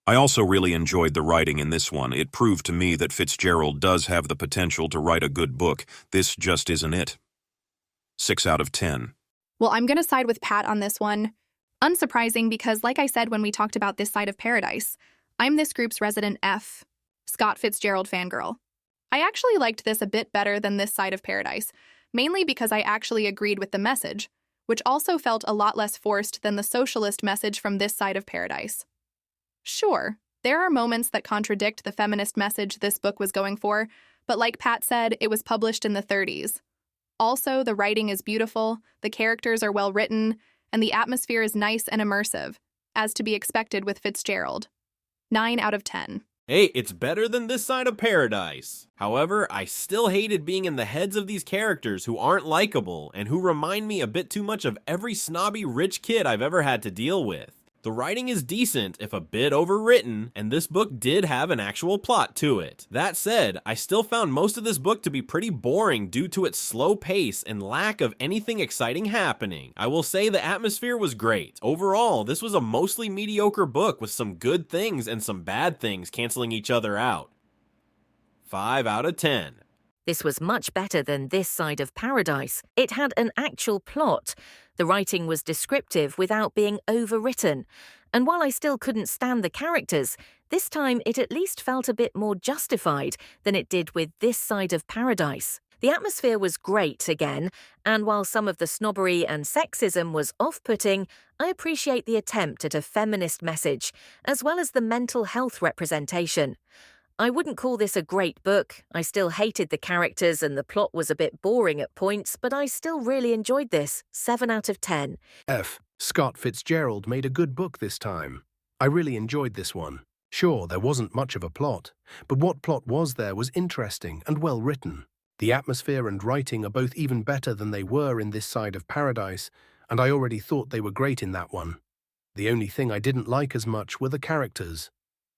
I also really enjoyed the writing in this one. It proved to me that Fitzgerald does have the potential to write a good book. This just isn't it. 6 out of 10. Well, I'm going to side with Pat on this one. Unsurprising because, like I said when we talked about This Side of Paradise, I'm this group's resident F. Scott Fitzgerald fangirl. I actually liked this a bit better than This Side of Paradise, mainly because I actually agreed with the message, which also felt a lot less forced than the socialist message from This Side of Paradise. Sure, there are moments that contradict the feminist message this book was going for, but like Pat said, it was published in the 30s. Also, the writing is beautiful, the characters are well written, and the atmosphere is nice and immersive, as to be expected with Fitzgerald. 9 out of 10. Hey, it's better than This Side of Paradise. However, I still hated being in the heads of these characters who aren't likable and who remind me a bit too much of every snobby rich kid I've ever had to deal with. The writing is decent, if a bit overwritten, and this book did have an actual plot to it. That said, I still found most of this book to be pretty boring due to its slow pace and lack of anything exciting happening. I will say the atmosphere was great. Overall, this was a mostly mediocre book with some good things and some bad things canceling each other out. 5 out of 10. This was much better than This Side of Paradise. It had an actual plot. The writing was descriptive without being overwritten. And while I still couldn't stand the characters, this time it at least felt a bit more justified than it did with This Side of Paradise. The atmosphere was great again, and while some of the snobbery and sexism was off-putting, I appreciate the attempt at a feminist message, as well as the mental health representation. I wouldn't call this a great book. I still hated the characters and the plot was a bit boring at points, but I still really enjoyed this. 7 out of 10. F. Scott Fitzgerald made a good book this time. I really enjoyed this one. Sure, there wasn't much of a plot, but what plot was there was interesting and well written. The atmosphere and writing are both even better than they were in This Side of Paradise, and I already thought they were great in that one. The only thing I didn't like as much were the characters.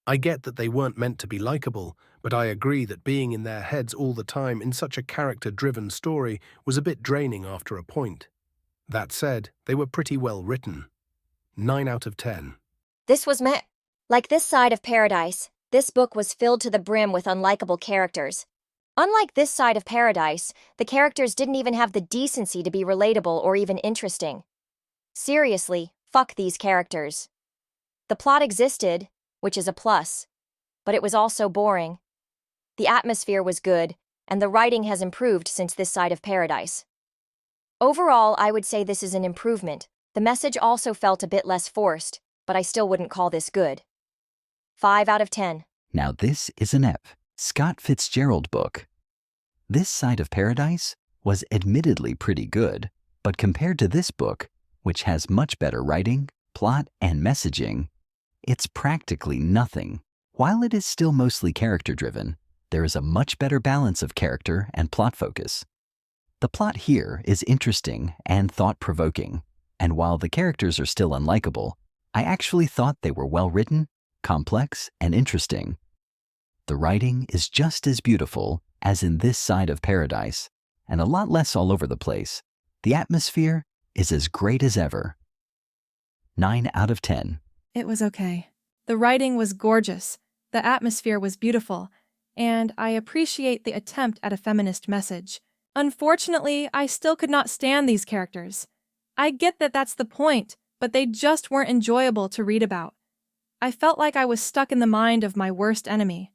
I get that they weren't meant to be likable, but I agree that being in their heads all the time in such a character-driven story was a bit draining after a point. That said, they were pretty well written. 9 out of 10. This was like This Side of Paradise, this book was filled to the brim with unlikable characters. Unlike This Side of Paradise, the characters didn't even have the decency to be relatable or even interesting. Seriously, fuck these characters. The plot existed, which is a plus, but it was also boring. The atmosphere was good, and the writing has improved since This Side of Paradise. Overall, I would say this is an improvement. The message also felt a bit less forced, but I still wouldn't call this good. 5 out of 10. Now this is an F. Scott Fitzgerald book. This Side of Paradise was admittedly pretty good, but compared to this book, which has much better writing, plot, and messaging, it's practically nothing. While it is still mostly character-driven, there is a much better balance of character and plot focus. The plot here is interesting and thought-provoking, and while the characters are still unlikable, I actually thought they were well-written, complex, and interesting. The writing is just as beautiful as in This Side of Paradise, and a lot less all over the place. The atmosphere is as great as ever. 9 out of 10. It was okay. The writing was gorgeous, the atmosphere was beautiful, and I appreciate the attempt at a feminist message. Unfortunately, I still could not stand these characters. I get that that's the point, but they just weren't enjoyable to read about. I felt like I was stuck in the mind of my worst enemy.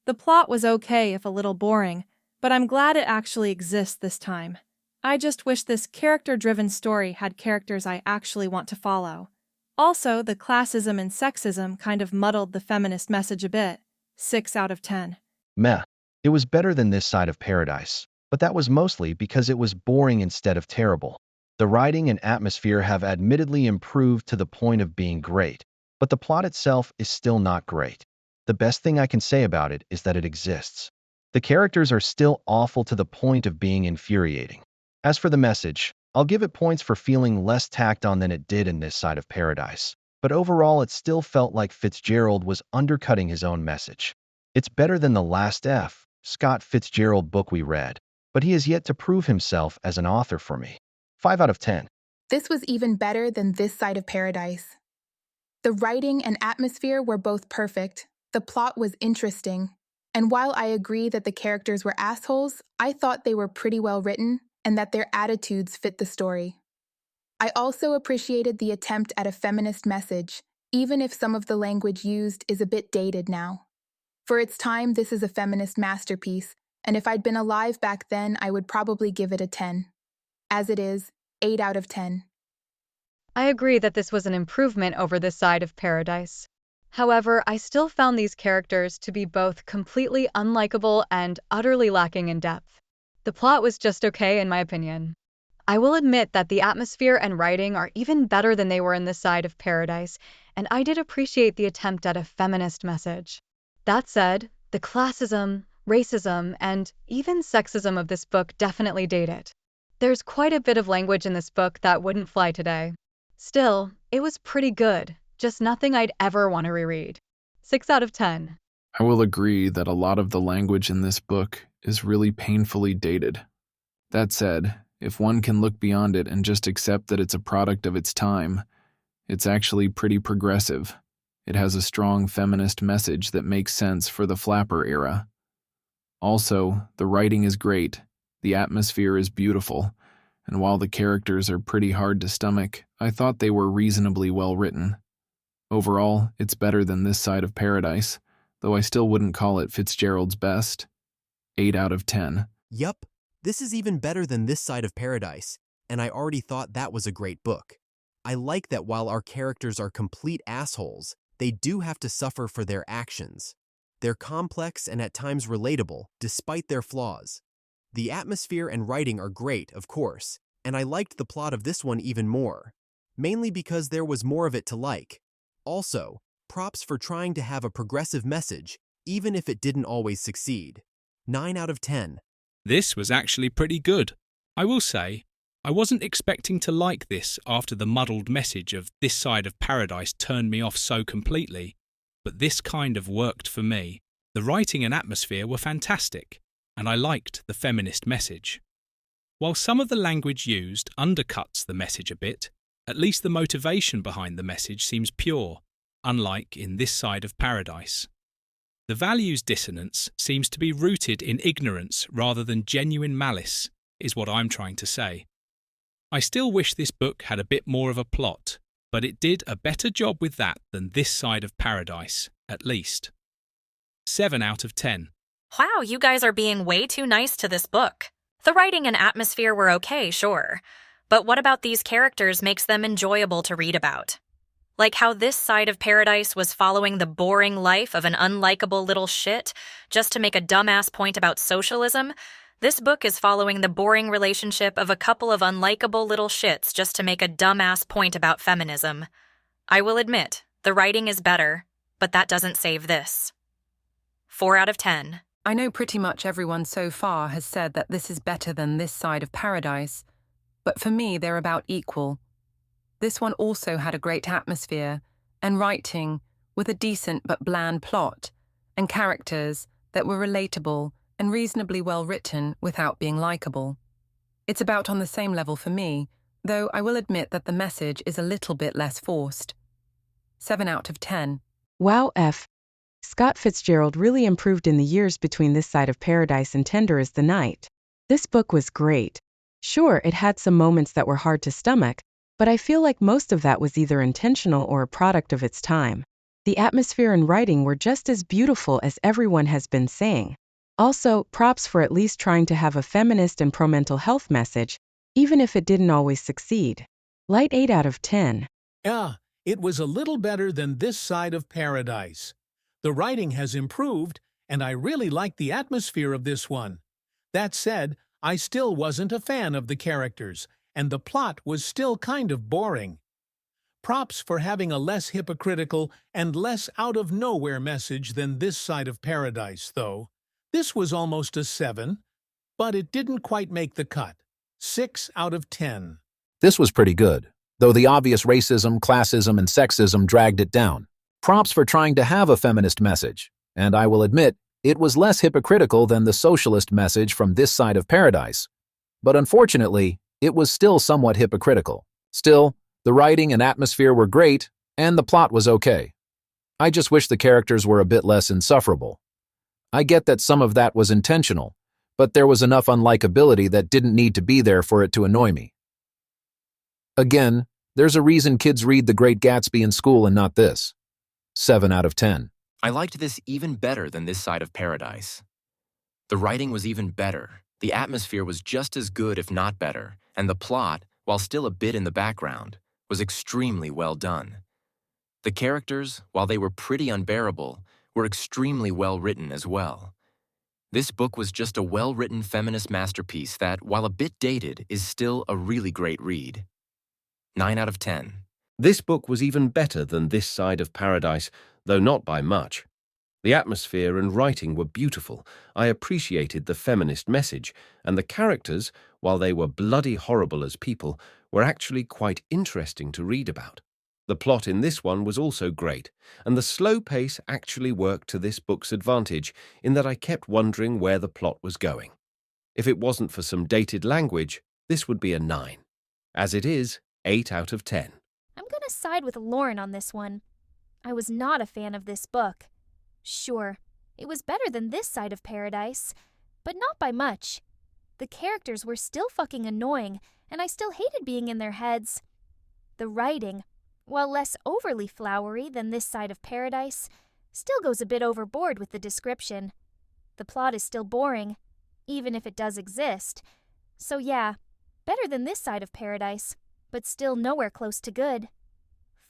The plot was okay if a little boring, but I'm glad it actually exists this time. I just wish this character-driven story had characters I actually want to follow. Also, the classism and sexism kind of muddled the feminist message a bit. 6 out of 10. Meh. It was better than This Side of Paradise, but that was mostly because it was boring instead of terrible. The writing and atmosphere have admittedly improved to the point of being great, but the plot itself is still not great. The best thing I can say about it is that it exists. The characters are still awful to the point of being infuriating. As for the message, I'll give it points for feeling less tacked on than it did in This Side of Paradise, but overall it still felt like Fitzgerald was undercutting his own message. It's better than the last F. Scott Fitzgerald book we read, but he has yet to prove himself as an author for me. 5 out of 10. This was even better than This Side of Paradise. The writing and atmosphere were both perfect, the plot was interesting, and while I agree that the characters were assholes, I thought they were pretty well written and that their attitudes fit the story. I also appreciated the attempt at a feminist message, even if some of the language used is a bit dated now. For its time, this is a feminist masterpiece, and if I'd been alive back then, I would probably give it a 10. As it is, 8 out of 10. I agree that this was an improvement over This Side of Paradise. However, I still found these characters to be both completely unlikable and utterly lacking in depth. The plot was just okay in my opinion. I will admit that the atmosphere and writing are even better than they were in This Side of Paradise, and I did appreciate the attempt at a feminist message. That said, the classism, racism, and even sexism of this book definitely date it. There's quite a bit of language in this book that wouldn't fly today. Still, it was pretty good, just nothing I'd ever want to reread. 6 out of 10. I will agree that a lot of the language in this book is really painfully dated. That said, if one can look beyond it and just accept that it's a product of its time, it's actually pretty progressive. It has a strong feminist message that makes sense for the flapper era. Also, the writing is great, the atmosphere is beautiful, and while the characters are pretty hard to stomach, I thought they were reasonably well written. Overall, it's better than This Side of Paradise, though I still wouldn't call it Fitzgerald's best. 8 out of 10. Yup, this is even better than This Side of Paradise, and I already thought that was a great book. I like that while our characters are complete assholes, they do have to suffer for their actions. They're complex and at times relatable, despite their flaws. The atmosphere and writing are great, of course, and I liked the plot of this one even more, mainly because there was more of it to like. Also, props for trying to have a progressive message, even if it didn't always succeed. 9 out of 10. This was actually pretty good. I will say, I wasn't expecting to like this after the muddled message of This Side of Paradise turned me off so completely, but this kind of worked for me. The writing and atmosphere were fantastic, and I liked the feminist message. While some of the language used undercuts the message a bit, at least the motivation behind the message seems pure, unlike in This Side of Paradise. The values dissonance seems to be rooted in ignorance rather than genuine malice, is what I'm trying to say. I still wish this book had a bit more of a plot, but it did a better job with that than This Side of Paradise, at least. 7 out of 10. Wow, you guys are being way too nice to this book. The writing and atmosphere were okay, sure. But what about these characters makes them enjoyable to read about? Like how This Side of Paradise was following the boring life of an unlikable little shit just to make a dumbass point about socialism, this book is following the boring relationship of a couple of unlikable little shits just to make a dumbass point about feminism. I will admit, the writing is better, but that doesn't save this. 4 out of 10. I know pretty much everyone so far has said that this is better than This Side of Paradise, but for me they're about equal. This one also had a great atmosphere and writing with a decent but bland plot, and characters that were relatable and reasonably well written without being likable. It's about on the same level for me, though I will admit that the message is a little bit less forced. 7 out of 10. Wow, F. Scott Fitzgerald really improved in the years between This Side of Paradise and Tender as the Night. This book was great. Sure, it had some moments that were hard to stomach, but I feel like most of that was either intentional or a product of its time. The atmosphere and writing were just as beautiful as everyone has been saying. Also, props for at least trying to have a feminist and pro-mental health message, even if it didn't always succeed. Light 8 out of 10. Yeah, it was a little better than This Side of Paradise. The writing has improved, and I really liked the atmosphere of this one. That said, I still wasn't a fan of the characters, and the plot was still kind of boring. Props for having a less hypocritical and less out-of-nowhere message than This Side of Paradise, though. This was almost a 7, but it didn't quite make the cut. 6 out of 10. This was pretty good, though the obvious racism, classism, and sexism dragged it down. Props for trying to have a feminist message, and I will admit, it was less hypocritical than the socialist message from This Side of Paradise. But unfortunately, it was still somewhat hypocritical. Still, the writing and atmosphere were great, and the plot was okay. I just wish the characters were a bit less insufferable. I get that some of that was intentional, but there was enough unlikability that didn't need to be there for it to annoy me. Again, there's a reason kids read The Great Gatsby in school and not this. 7 out of 10. I liked this even better than This Side of Paradise. The writing was even better. The atmosphere was just as good, if not better, and the plot, while still a bit in the background, was extremely well done. The characters, while they were pretty unbearable, were extremely well written as well. This book was just a well-written feminist masterpiece that, while a bit dated, is still a really great read. 9 out of 10. This book was even better than This Side of Paradise, though not by much. The atmosphere and writing were beautiful. I appreciated the feminist message, and the characters, while they were bloody horrible as people, were actually quite interesting to read about. The plot in this one was also great, and the slow pace actually worked to this book's advantage in that I kept wondering where the plot was going. If it wasn't for some dated language, this would be a 9. As it is, 8 out of 10. I'm gonna side with Lauren on this one. I was not a fan of this book. Sure, it was better than This Side of Paradise, but not by much. The characters were still fucking annoying, and I still hated being in their heads. The writing, while less overly flowery than This Side of Paradise, still goes a bit overboard with the description. The plot is still boring, even if it does exist. So yeah, better than This Side of Paradise, but still nowhere close to good.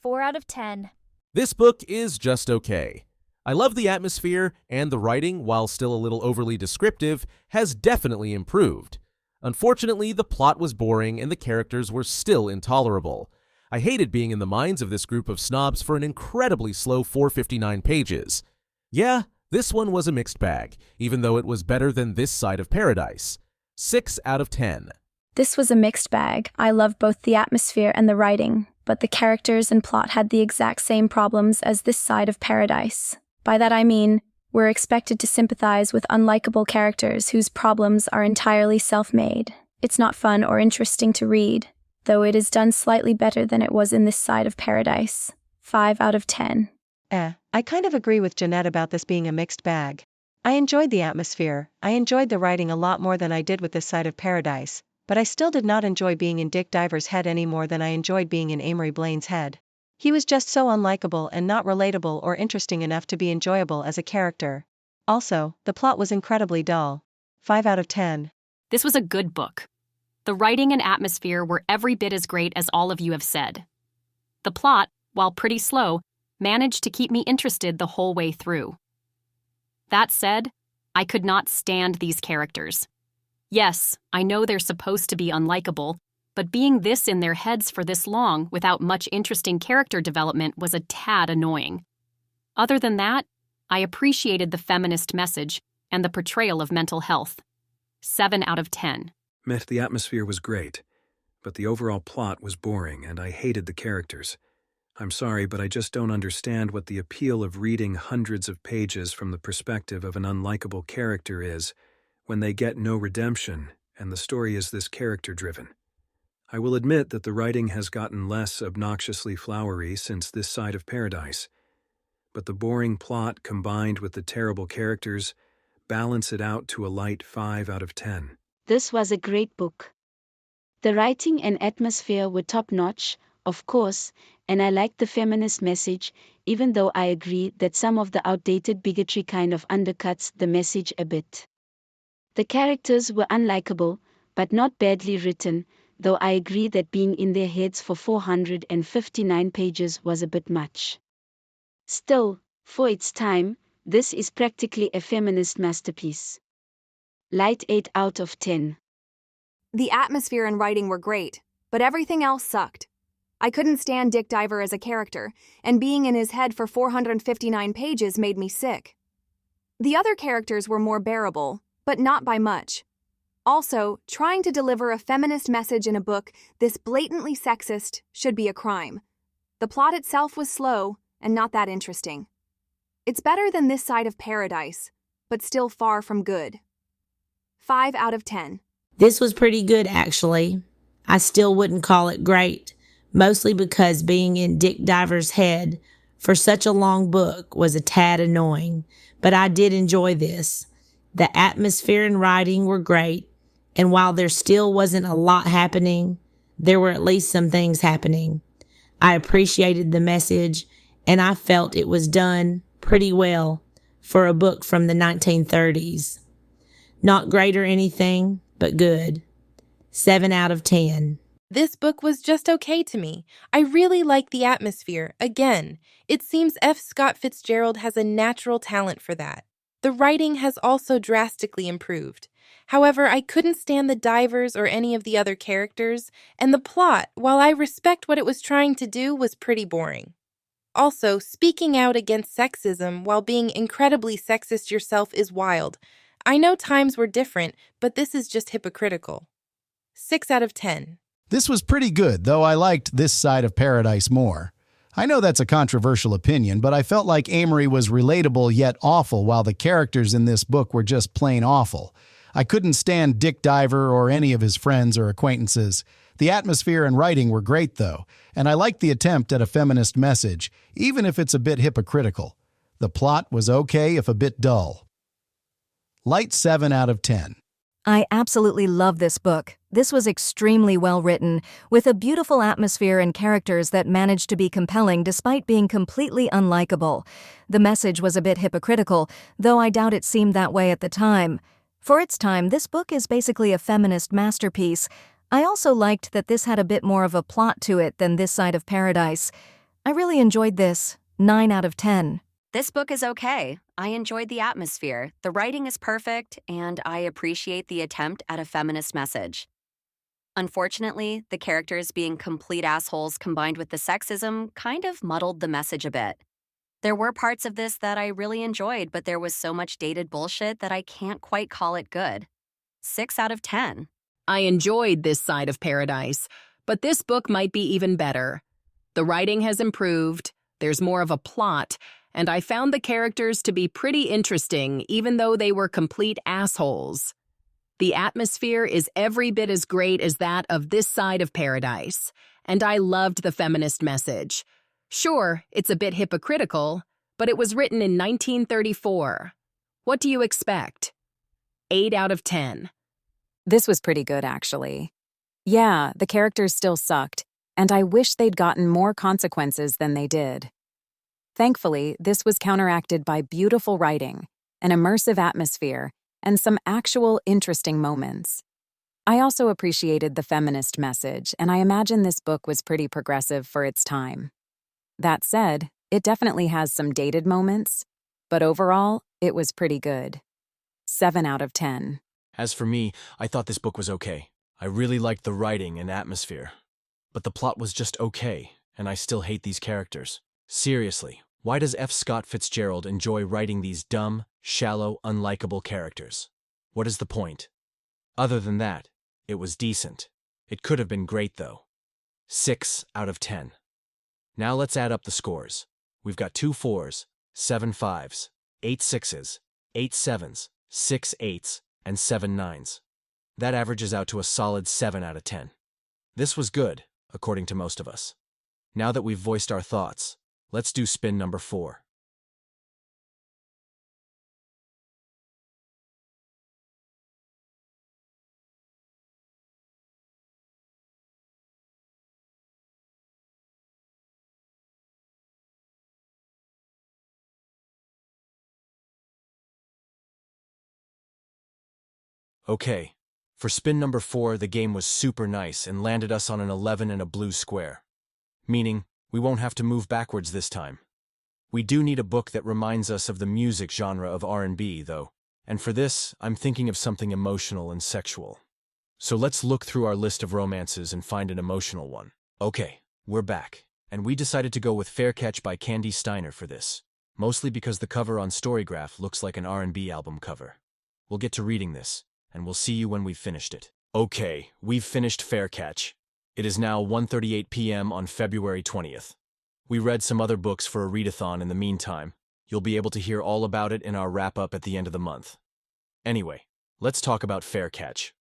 4 out of 10. This book is just okay. I love the atmosphere, and the writing, while still a little overly descriptive, has definitely improved. Unfortunately, the plot was boring and the characters were still intolerable. I hated being in the minds of this group of snobs for an incredibly slow 459 pages. Yeah, this one was a mixed bag, even though it was better than This Side of Paradise. 6 out of 10. This was a mixed bag. I loved both the atmosphere and the writing, but the characters and plot had the exact same problems as This Side of Paradise. By that I mean, we're expected to sympathize with unlikable characters whose problems are entirely self-made. It's not fun or interesting to read, though it is done slightly better than it was in This Side of Paradise. 5 out of 10. I kind of agree with Jeanette about this being a mixed bag. I enjoyed the atmosphere, I enjoyed the writing a lot more than I did with This Side of Paradise, but I still did not enjoy being in Dick Diver's head any more than I enjoyed being in Amory Blaine's head. He was just so unlikable and not relatable or interesting enough to be enjoyable as a character. Also, the plot was incredibly dull. 5 out of 10. This was a good book. The writing and atmosphere were every bit as great as all of you have said. The plot, while pretty slow, managed to keep me interested the whole way through. That said, I could not stand these characters. Yes, I know they're supposed to be unlikable, but being this in their heads for this long without much interesting character development was a tad annoying. Other than that, I appreciated the feminist message and the portrayal of mental health. 7 out of 10. The atmosphere was great, but the overall plot was boring and I hated the characters. I'm sorry, but I just don't understand what the appeal of reading hundreds of pages from the perspective of an unlikable character is when they get no redemption and the story is this character-driven. I will admit that the writing has gotten less obnoxiously flowery since This Side of Paradise, but the boring plot combined with the terrible characters balance it out to a light 5 out of 10. This was a great book. The writing and atmosphere were top-notch, of course, and I liked the feminist message, even though I agree that some of the outdated bigotry kind of undercuts the message a bit. The characters were unlikable, but not badly written, though I agree that being in their heads for 459 pages was a bit much. Still, for its time, this is practically a feminist masterpiece. Light 8 out of 10. The atmosphere and writing were great, but everything else sucked. I couldn't stand Dick Diver as a character, and being in his head for 459 pages made me sick. The other characters were more bearable, but not by much. Also, trying to deliver a feminist message in a book this blatantly sexist should be a crime. The plot itself was slow and not that interesting. It's better than This Side of Paradise, but still far from good. 5 out of 10. This was pretty good, actually. I still wouldn't call it great, mostly because being in Dick Diver's head for such a long book was a tad annoying, but I did enjoy this. The atmosphere and writing were great, and while there still wasn't a lot happening, there were at least some things happening. I appreciated the message, and I felt it was done pretty well for a book from the 1930s. Not great or anything, but good. 7 out of 10. This book was just okay to me. I really like the atmosphere. Again, it seems F. Scott Fitzgerald has a natural talent for that. The writing has also drastically improved. However, I couldn't stand the divers or any of the other characters, and the plot, while I respect what it was trying to do, was pretty boring. Also, speaking out against sexism while being incredibly sexist yourself is wild. I know times were different, but this is just hypocritical. 6 out of 10. This was pretty good, though I liked This Side of Paradise more. I know that's a controversial opinion, but I felt like Amory was relatable yet awful, while the characters in this book were just plain awful. I couldn't stand Dick Diver or any of his friends or acquaintances. The atmosphere and writing were great, though, and I liked the attempt at a feminist message, even if it's a bit hypocritical. The plot was okay if a bit dull. Light 7 out of 10. I absolutely love this book. This was extremely well written, with a beautiful atmosphere and characters that managed to be compelling despite being completely unlikable. The message was a bit hypocritical, though I doubt it seemed that way at the time. For its time, this book is basically a feminist masterpiece. I also liked that this had a bit more of a plot to it than This Side of Paradise. I really enjoyed this. 9 out of 10. This book is okay. I enjoyed the atmosphere, the writing is perfect, and I appreciate the attempt at a feminist message. Unfortunately, the characters being complete assholes combined with the sexism kind of muddled the message a bit. There were parts of this that I really enjoyed, but there was so much dated bullshit that I can't quite call it good. 6 out of 10. I enjoyed This Side of Paradise, but this book might be even better. The writing has improved, there's more of a plot, and I found the characters to be pretty interesting even though they were complete assholes. The atmosphere is every bit as great as that of This Side of Paradise, and I loved the feminist message. Sure, it's a bit hypocritical, but it was written in 1934. What do you expect? 8 out of 10. This was pretty good, actually. Yeah, the characters still sucked, and I wish they'd gotten more consequences than they did. Thankfully, this was counteracted by beautiful writing, an immersive atmosphere, and some actual interesting moments. I also appreciated the feminist message, and I imagine this book was pretty progressive for its time. That said, it definitely has some dated moments, but overall, it was pretty good. 7 out of 10. As for me, I thought this book was okay. I really liked the writing and atmosphere. But the plot was just okay, and I still hate these characters. Seriously, why does F. Scott Fitzgerald enjoy writing these dumb, shallow, unlikable characters? What is the point? Other than that, it was decent. It could have been great, though. 6 out of 10. Now let's add up the scores. We've got 2 4s, 7 5s, 8 6s, 8 7s, 6 8s, and 7 9s. That averages out to a solid 7 out of 10. This was good, according to most of us. Now that we've voiced our thoughts, let's do spin number 4. Okay, for spin number 4, the game was super nice and landed us on an 11 and a blue square. Meaning, we won't have to move backwards this time. We do need a book that reminds us of the music genre of R&B, though, and for this, I'm thinking of something emotional and sexual. So let's look through our list of romances and find an emotional one. Okay, we're back, and we decided to go with Fair Catch by Candy Steiner for this, mostly because the cover on Storygraph looks like an R&B album cover. We'll get to reading this, and we'll see you when we've finished it. Okay, we've finished Fair Catch. It is now 1:38 p.m. on February 20th. We read some other books for a readathon in the meantime. You'll be able to hear all about it in our wrap-up at the end of the month. Anyway, let's talk about Fair Catch.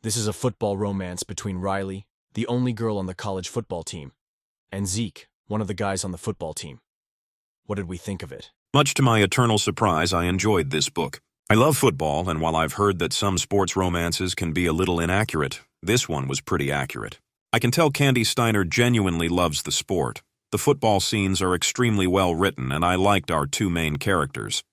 This is a football romance between Riley, the only girl on the college football team, and Zeke, one of the guys on the football team. What did we think of it? Much to my eternal surprise, I enjoyed this book. I love football, and while I've heard that some sports romances can be a little inaccurate, this one was pretty accurate. I can tell Candy Steiner genuinely loves the sport. The football scenes are extremely well written, and I liked our 2 main characters.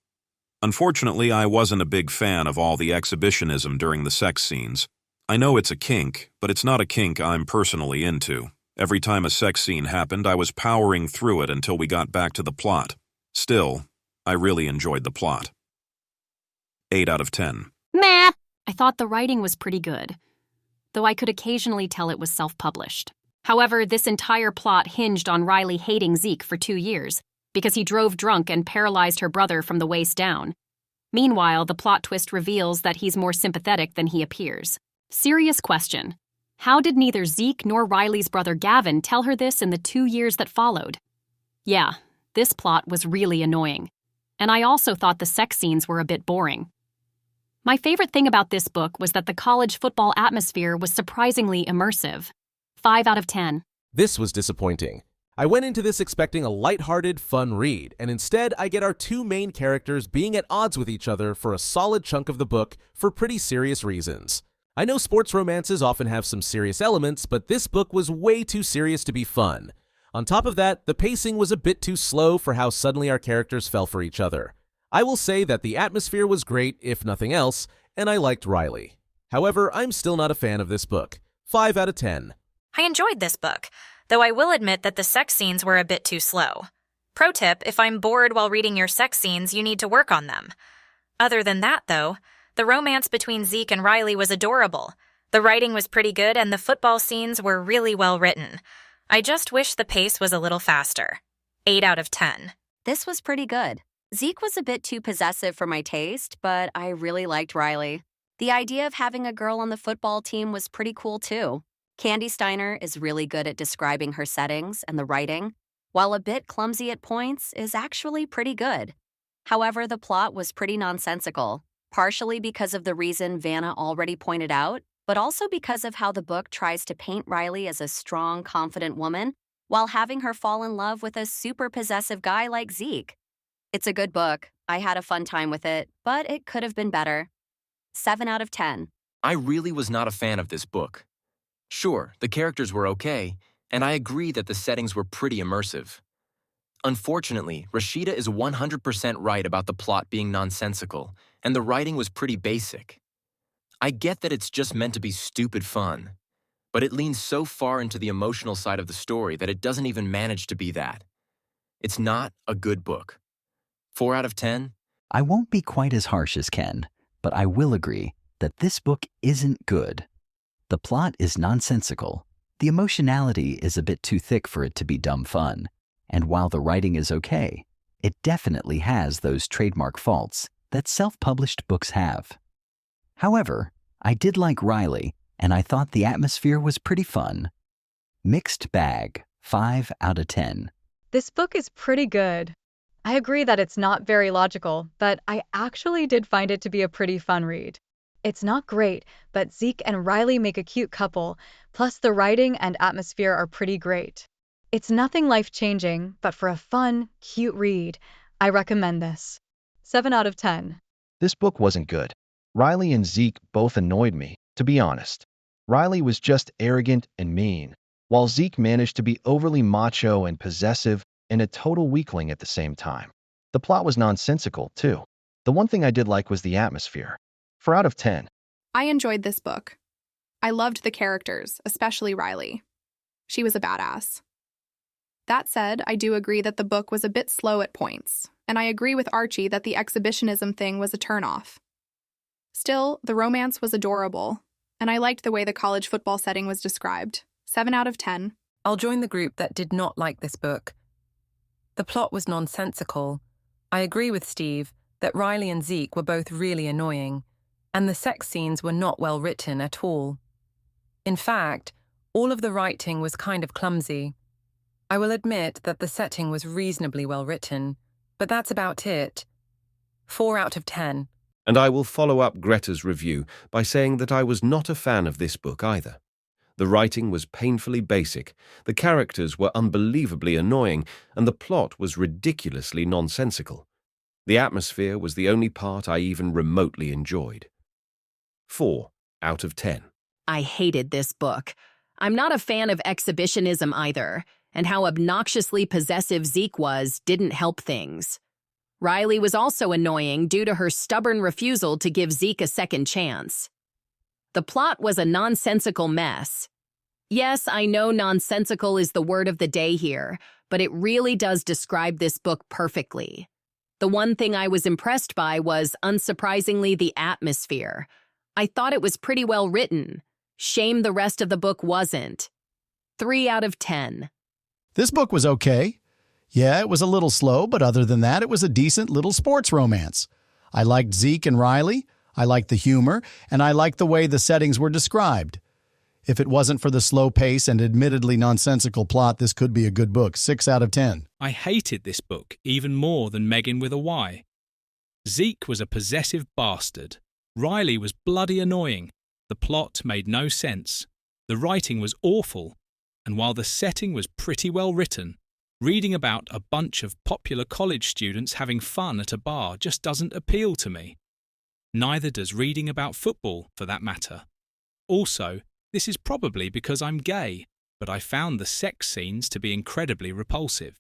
Unfortunately, I wasn't a big fan of all the exhibitionism during the sex scenes. I know it's a kink, but it's not a kink I'm personally into. Every time a sex scene happened, I was powering through it until we got back to the plot. Still, I really enjoyed the plot. 8 out of 10. Meh. I thought the writing was pretty good, though I could occasionally tell it was self-published. However, this entire plot hinged on Riley hating Zeke for 2 years because he drove drunk and paralyzed her brother from the waist down. Meanwhile, the plot twist reveals that he's more sympathetic than he appears. Serious question. How did neither Zeke nor Riley's brother Gavin tell her this in the 2 years that followed? Yeah, this plot was really annoying. And I also thought the sex scenes were a bit boring. My favorite thing about this book was that the college football atmosphere was surprisingly immersive. 5 out of 10. This was disappointing. I went into this expecting a lighthearted, fun read, and instead I get our two main characters being at odds with each other for a solid chunk of the book for pretty serious reasons. I know sports romances often have some serious elements, but this book was way too serious to be fun. On top of that, the pacing was a bit too slow for how suddenly our characters fell for each other. I will say that the atmosphere was great, if nothing else, and I liked Riley. However, I'm still not a fan of this book. 5 out of 10. I enjoyed this book, though I will admit that the sex scenes were a bit too slow. Pro tip, if I'm bored while reading your sex scenes, you need to work on them. Other than that, though, the romance between Zeke and Riley was adorable. The writing was pretty good and the football scenes were really well written. I just wish the pace was a little faster. 8 out of 10. This was pretty good. Zeke was a bit too possessive for my taste, but I really liked Riley. The idea of having a girl on the football team was pretty cool too. Candy Steiner is really good at describing her settings, and the writing, while a bit clumsy at points, is actually pretty good. However, the plot was pretty nonsensical, partially because of the reason Vanna already pointed out, but also because of how the book tries to paint Riley as a strong, confident woman, while having her fall in love with a super possessive guy like Zeke. It's a good book. I had a fun time with it, but it could have been better. 7 out of 10. I really was not a fan of this book. Sure, the characters were okay, and I agree that the settings were pretty immersive. Unfortunately, Rashida is 100% right about the plot being nonsensical, and the writing was pretty basic. I get that it's just meant to be stupid fun, but it leans so far into the emotional side of the story that it doesn't even manage to be that. It's not a good book. 4 out of 10? I won't be quite as harsh as Ken, but I will agree that this book isn't good. The plot is nonsensical, the emotionality is a bit too thick for it to be dumb fun, and while the writing is okay, it definitely has those trademark faults that self-published books have. However, I did like Riley, and I thought the atmosphere was pretty fun. Mixed bag, 5 out of 10. This book is pretty good. I agree that it's not very logical, but I actually did find it to be a pretty fun read. It's not great, but Zeke and Riley make a cute couple, plus the writing and atmosphere are pretty great. It's nothing life-changing, but for a fun, cute read, I recommend this. 7 out of 10. This book wasn't good. Riley and Zeke both annoyed me, to be honest. Riley was just arrogant and mean, while Zeke managed to be overly macho and possessive and a total weakling at the same time. The plot was nonsensical, too. The one thing I did like was the atmosphere. 4 out of 10. I enjoyed this book. I loved the characters, especially Riley. She was a badass. That said, I do agree that the book was a bit slow at points, and I agree with Archie that the exhibitionism thing was a turnoff. Still, the romance was adorable, and I liked the way the college football setting was described. 7 out of 10. I'll join the group that did not like this book. The plot was nonsensical. I agree with Steve that Riley and Zeke were both really annoying, and the sex scenes were not well written at all. In fact, all of the writing was kind of clumsy. I will admit that the setting was reasonably well written, but that's about it. 4 out of 10. And I will follow up Greta's review by saying that I was not a fan of this book either. The writing was painfully basic, the characters were unbelievably annoying, and the plot was ridiculously nonsensical. The atmosphere was the only part I even remotely enjoyed. 4 out of 10. I hated this book. I'm not a fan of exhibitionism either, and how obnoxiously possessive Zeke was didn't help things. Riley was also annoying due to her stubborn refusal to give Zeke a second chance. The plot was a nonsensical mess. Yes, I know nonsensical is the word of the day here, but it really does describe this book perfectly. The one thing I was impressed by was, unsurprisingly, the atmosphere. I thought it was pretty well written. Shame the rest of the book wasn't. 3 out of 10. This book was okay. Yeah, it was a little slow, but other than that, it was a decent little sports romance. I liked Zeke and Riley, I liked the humor, and I liked the way the settings were described. If it wasn't for the slow pace and admittedly nonsensical plot, this could be a good book. 6 out of 10. I hated this book even more than Megan with a Y. Zeke was a possessive bastard. Riley was bloody annoying. The plot made no sense. The writing was awful. And while the setting was pretty well written, reading about a bunch of popular college students having fun at a bar just doesn't appeal to me. Neither does reading about football, for that matter. Also, this is probably because I'm gay, but I found the sex scenes to be incredibly repulsive.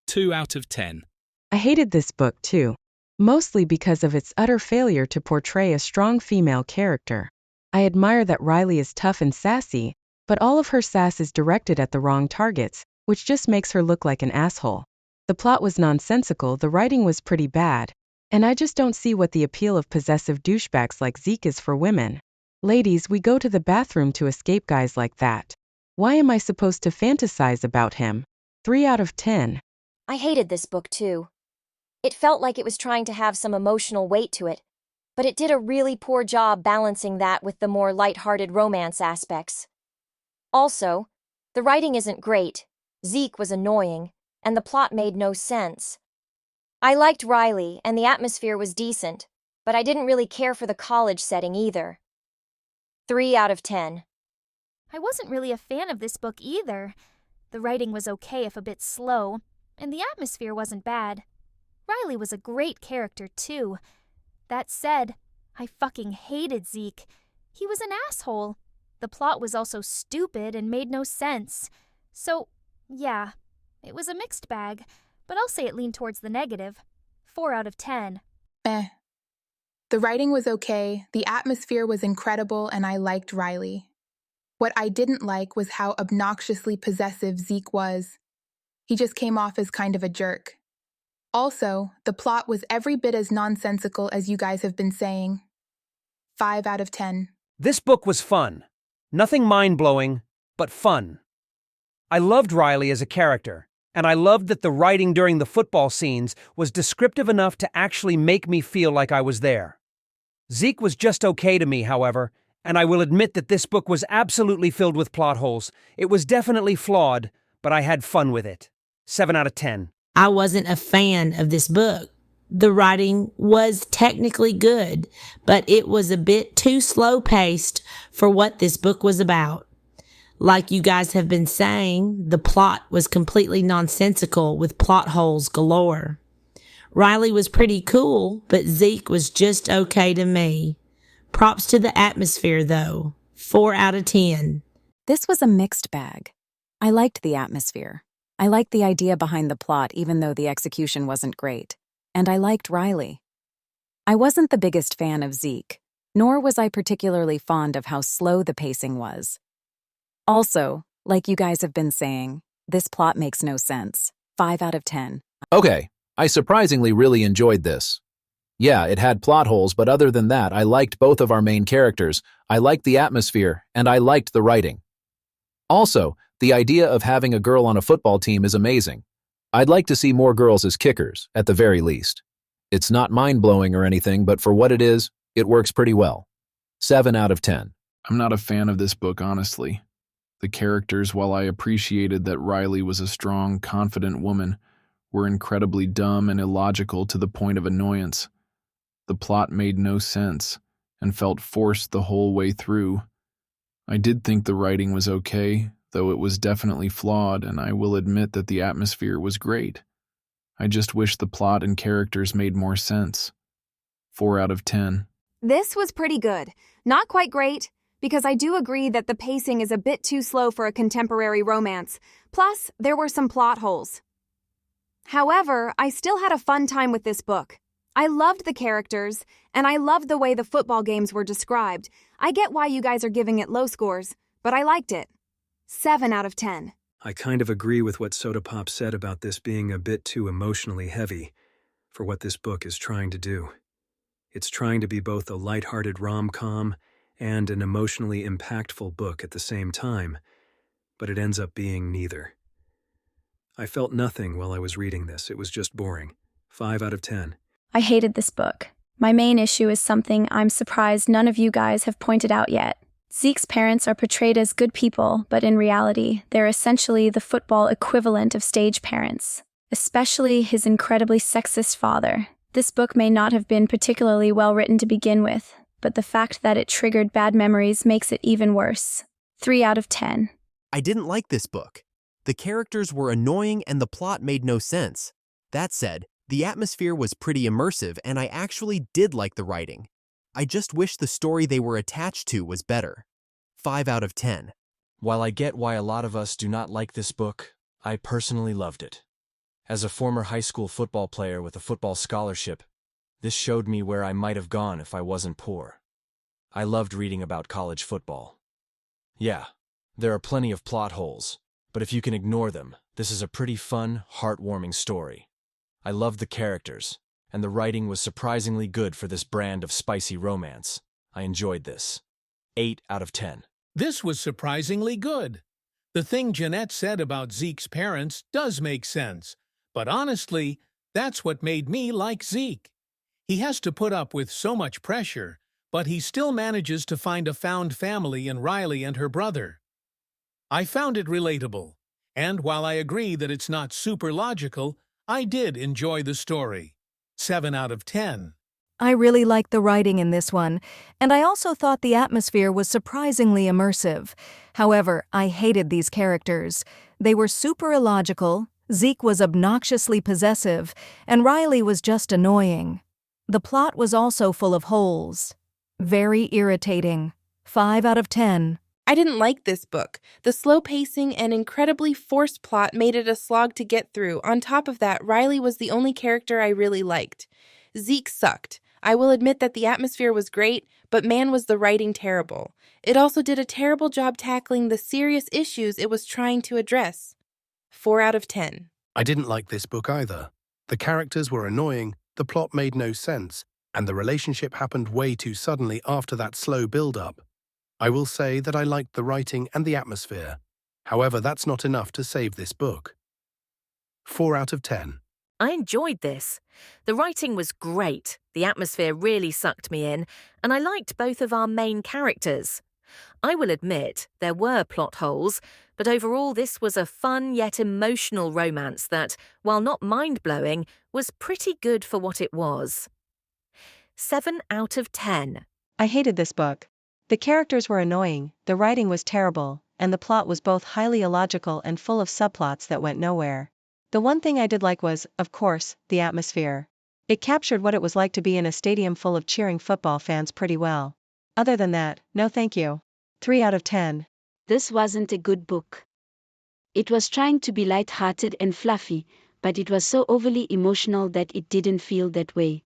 2 out of 10. I hated this book too, mostly because of its utter failure to portray a strong female character. I admire that Riley is tough and sassy, but all of her sass is directed at the wrong targets, which just makes her look like an asshole. The plot was nonsensical, the writing was pretty bad, and I just don't see what the appeal of possessive douchebags like Zeke is for women. Ladies, we go to the bathroom to escape guys like that. Why am I supposed to fantasize about him? 3 out of 10. I hated this book too. It felt like it was trying to have some emotional weight to it, but it did a really poor job balancing that with the more light-hearted romance aspects. Also, the writing isn't great, Zeke was annoying, and the plot made no sense. I liked Riley, and the atmosphere was decent, but I didn't really care for the college setting either. 3 out of 10. I wasn't really a fan of this book either. The writing was okay if a bit slow, and the atmosphere wasn't bad. Riley was a great character too. That said, I fucking hated Zeke. He was an asshole. The plot was also stupid and made no sense. So, yeah, it was a mixed bag, but I'll say it leaned towards the negative. 4 out of 10. The writing was okay, the atmosphere was incredible, and I liked Riley. What I didn't like was how obnoxiously possessive Zeke was. He just came off as kind of a jerk. Also, the plot was every bit as nonsensical as you guys have been saying. 5 out of 10. This book was fun. Nothing mind-blowing, but fun. I loved Riley as a character, and I loved that the writing during the football scenes was descriptive enough to actually make me feel like I was there. Zeke was just okay to me, however, and I will admit that this book was absolutely filled with plot holes. It was definitely flawed, but I had fun with it. 7 out of 10. I wasn't a fan of this book. The writing was technically good, but it was a bit too slow-paced for what this book was about. Like you guys have been saying, the plot was completely nonsensical with plot holes galore. Riley was pretty cool, but Zeke was just okay to me. Props to the atmosphere, though. 4 out of 10. This was a mixed bag. I liked the atmosphere. I liked the idea behind the plot, even though the execution wasn't great. And I liked Riley. I wasn't the biggest fan of Zeke, nor was I particularly fond of how slow the pacing was. Also, like you guys have been saying, this plot makes no sense. 5 out of 10. Okay, I surprisingly really enjoyed this. Yeah, it had plot holes, but other than that, I liked both of our main characters, I liked the atmosphere, and I liked the writing. Also, the idea of having a girl on a football team is amazing. I'd like to see more girls as kickers, at the very least. It's not mind-blowing or anything, but for what it is, it works pretty well. 7 out of 10. I'm not a fan of this book, honestly. The characters, while I appreciated that Riley was a strong, confident woman, were incredibly dumb and illogical to the point of annoyance. The plot made no sense and felt forced the whole way through. I did think the writing was okay, though it was definitely flawed, and I will admit that the atmosphere was great. I just wish the plot and characters made more sense. 4 out of 10. This was pretty good. Not quite great, because I do agree that the pacing is a bit too slow for a contemporary romance. Plus, there were some plot holes. However, I still had a fun time with this book. I loved the characters, and I loved the way the football games were described. I get why you guys are giving it low scores, but I liked it. 7 out of 10. I kind of agree with what Soda Pop said about this being a bit too emotionally heavy for what this book is trying to do. It's trying to be both a lighthearted rom-com and an emotionally impactful book at the same time, but it ends up being neither. I felt nothing while I was reading this. It was just boring. 5 out of 10. I hated this book. My main issue is something I'm surprised none of you guys have pointed out yet. Zeke's parents are portrayed as good people, but in reality, they're essentially the football equivalent of stage parents, especially his incredibly sexist father. This book may not have been particularly well written to begin with, but the fact that it triggered bad memories makes it even worse. 3 out of 10. I didn't like this book. The characters were annoying and the plot made no sense. That said, the atmosphere was pretty immersive and I actually did like the writing. I just wish the story they were attached to was better. 5 out of 10. While I get why a lot of us do not like this book, I personally loved it. As a former high school football player with a football scholarship, this showed me where I might have gone if I wasn't poor. I loved reading about college football. Yeah, there are plenty of plot holes, but if you can ignore them, this is a pretty fun, heartwarming story. I loved the characters, and the writing was surprisingly good for this brand of spicy romance. I enjoyed this. 8 out of 10. This was surprisingly good. The thing Jeanette said about Zeke's parents does make sense, but honestly, that's what made me like Zeke. He has to put up with so much pressure, but he still manages to find a found family in Riley and her brother. I found it relatable, and while I agree that it's not super logical, I did enjoy the story. 7 out of 10. I really liked the writing in this one, and I also thought the atmosphere was surprisingly immersive. However, I hated these characters. They were super illogical, Zeke was obnoxiously possessive, and Riley was just annoying. The plot was also full of holes. Very irritating. 5 out of 10. I didn't like this book. The slow pacing and incredibly forced plot made it a slog to get through. On top of that, Riley was the only character I really liked. Zeke sucked. I will admit that the atmosphere was great, but man was the writing terrible. It also did a terrible job tackling the serious issues it was trying to address. 4 out of 10. I didn't like this book either. The characters were annoying, the plot made no sense, and the relationship happened way too suddenly after that slow build-up. I will say that I liked the writing and the atmosphere. However, that's not enough to save this book. 4 out of 10. I enjoyed this. The writing was great, the atmosphere really sucked me in, and I liked both of our main characters. I will admit there were plot holes, but overall this was a fun yet emotional romance that, while not mind-blowing, was pretty good for what it was. 7 out of 10. I hated this book. The characters were annoying, the writing was terrible, and the plot was both highly illogical and full of subplots that went nowhere. The one thing I did like was, of course, the atmosphere. It captured what it was like to be in a stadium full of cheering football fans pretty well. Other than that, no thank you. 3 out of 10. This wasn't a good book. It was trying to be light-hearted and fluffy, but it was so overly emotional that it didn't feel that way.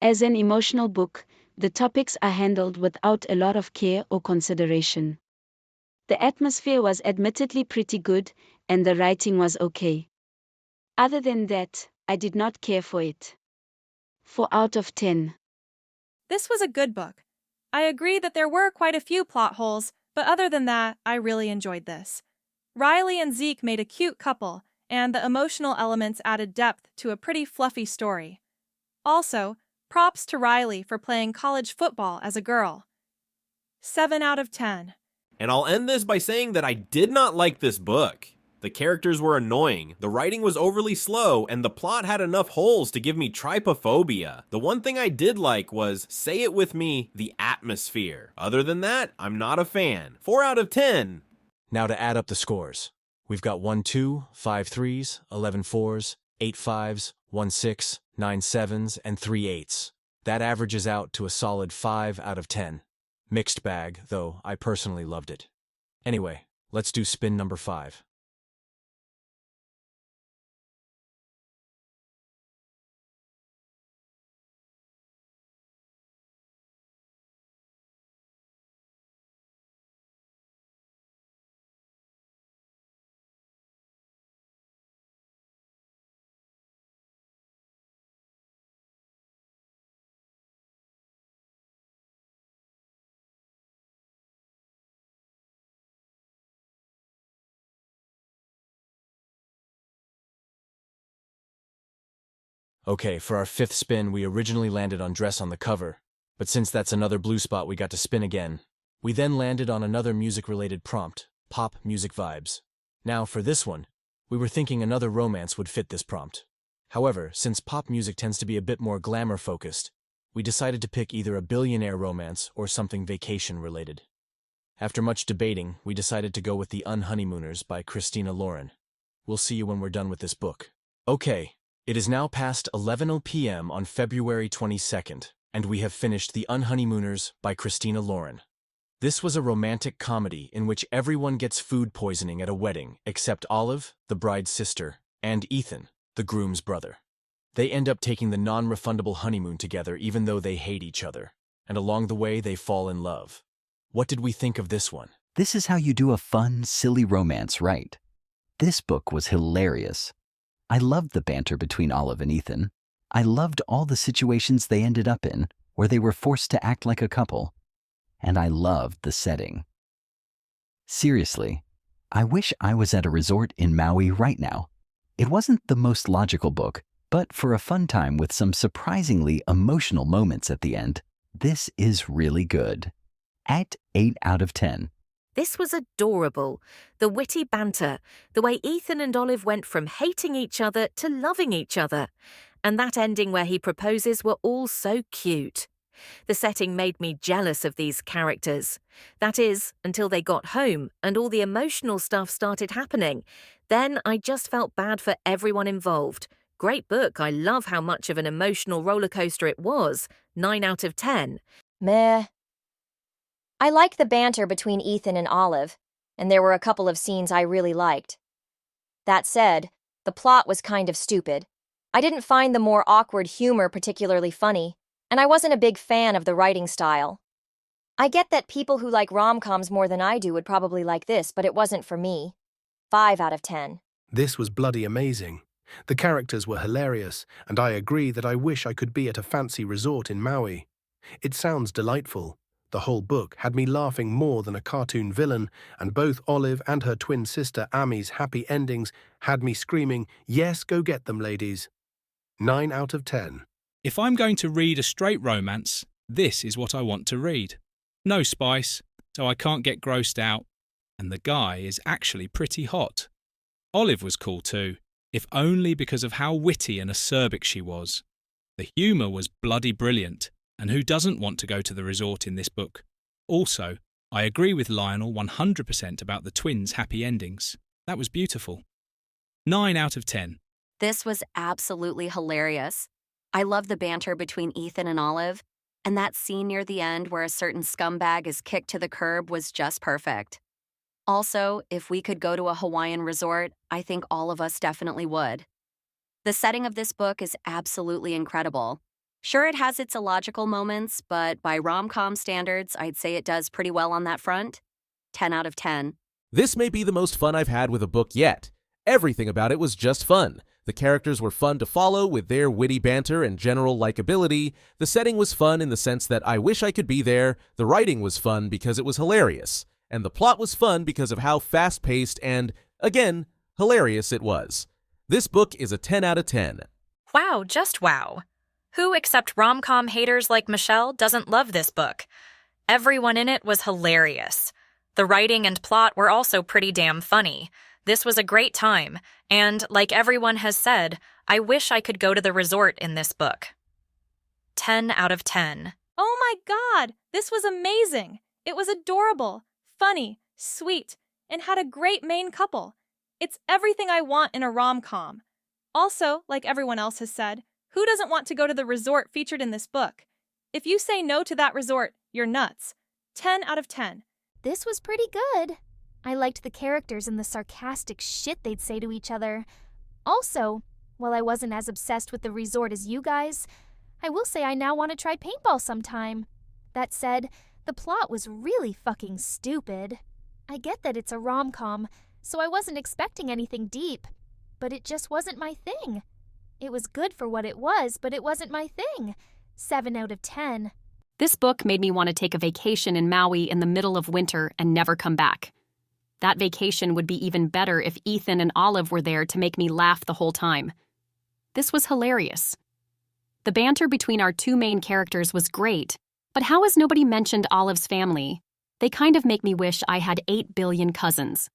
As an emotional book, the topics are handled without a lot of care or consideration. The atmosphere was admittedly pretty good, and the writing was okay. Other than that, I did not care for it. 4 out of 10. This was a good book. I agree that there were quite a few plot holes, but other than that, I really enjoyed this. Riley and Zeke made a cute couple, and the emotional elements added depth to a pretty fluffy story. Also, props to Riley for playing college football as a girl. 7 out of 10. And I'll end this by saying that I did not like this book. The characters were annoying, the writing was overly slow, and the plot had enough holes to give me trypophobia. The one thing I did like was, say it with me, the atmosphere. Other than that, I'm not a fan. 4 out of 10. Now to add up the scores. We've got 1 2, 5 3s, 11 4s, 8 5s, 1 6, 9 7s, and 3 8s. That averages out to a solid 5 out of 10. Mixed bag, though I personally loved it. Anyway, let's do spin number 5. Okay, for our 5th spin, we originally landed on dress on the cover, but since that's another blue spot, we got to spin again. We then landed on another music-related prompt, pop music vibes. Now, for this one, we were thinking another romance would fit this prompt. However, since pop music tends to be a bit more glamour-focused, we decided to pick either a billionaire romance or something vacation-related. After much debating, we decided to go with The Unhoneymooners by Christina Lauren. We'll see you when we're done with this book. Okay, it is now past 11 p.m. on February 22nd, and we have finished The Unhoneymooners by Christina Lauren. This was a romantic comedy in which everyone gets food poisoning at a wedding except Olive, the bride's sister, and Ethan, the groom's brother. They end up taking the non-refundable honeymoon together even though they hate each other, and along the way they fall in love. What did we think of this one? This is how you do a fun, silly romance right. This book was hilarious. I loved the banter between Olive and Ethan. I loved all the situations they ended up in, where they were forced to act like a couple. And I loved the setting. Seriously, I wish I was at a resort in Maui right now. It wasn't the most logical book, but for a fun time with some surprisingly emotional moments at the end, this is really good. At 8 out of 10. This was adorable. The witty banter, the way Ethan and Olive went from hating each other to loving each other, and that ending where he proposes were all so cute. The setting made me jealous of these characters. That is, until they got home and all the emotional stuff started happening. Then I just felt bad for everyone involved. Great book. I love how much of an emotional roller coaster it was. 9 out of 10. Meh. I liked the banter between Ethan and Olive, and there were a couple of scenes I really liked. That said, the plot was kind of stupid. I didn't find the more awkward humor particularly funny, and I wasn't a big fan of the writing style. I get that people who like rom-coms more than I do would probably like this, but it wasn't for me. 5 out of 10. This was bloody amazing. The characters were hilarious, and I agree that I wish I could be at a fancy resort in Maui. It sounds delightful. The whole book had me laughing more than a cartoon villain, and both Olive and her twin sister Ami's happy endings had me screaming, "Yes, go get them, ladies." 9 out of 10. If I'm going to read a straight romance, this is what I want to read. No spice, so I can't get grossed out, and the guy is actually pretty hot. Olive was cool too, if only because of how witty and acerbic she was. The humour was bloody brilliant, and who doesn't want to go to the resort in this book? Also, I agree with Lionel 100% about the twins' happy endings. That was beautiful. 9 out of 10. This was absolutely hilarious. I love the banter between Ethan and Olive, and that scene near the end where a certain scumbag is kicked to the curb was just perfect. Also, if we could go to a Hawaiian resort, I think all of us definitely would. The setting of this book is absolutely incredible. Sure, it has its illogical moments, but by rom-com standards, I'd say it does pretty well on that front. 10 out of 10. This may be the most fun I've had with a book yet. Everything about it was just fun. The characters were fun to follow with their witty banter and general likability. The setting was fun in the sense that I wish I could be there. The writing was fun because it was hilarious. And the plot was fun because of how fast-paced and, again, hilarious it was. This book is a 10 out of 10. Wow, just wow. Who except rom-com haters like Michelle doesn't love this book? Everyone in it was hilarious. The writing and plot were also pretty damn funny. This was a great time, and like everyone has said, I wish I could go to the resort in this book. 10 out of 10. Oh my God, this was amazing. It was adorable, funny, sweet, and had a great main couple. It's everything I want in a rom-com. Also, like everyone else has said, who doesn't want to go to the resort featured in this book? If you say no to that resort, you're nuts. 10 out of 10. This was pretty good. I liked the characters and the sarcastic shit they'd say to each other. Also, while I wasn't as obsessed with the resort as you guys, I will say I now want to try paintball sometime. That said, the plot was really fucking stupid. I get that it's a rom-com, so I wasn't expecting anything deep, but it just wasn't my thing. It was good for what it was, but it wasn't my thing. 7 out of 10. This book made me want to take a vacation in Maui in the middle of winter and never come back. That vacation would be even better if Ethan and Olive were there to make me laugh the whole time. This was hilarious. The banter between our two main characters was great, but how has nobody mentioned Olive's family? They kind of make me wish I had 8 billion cousins.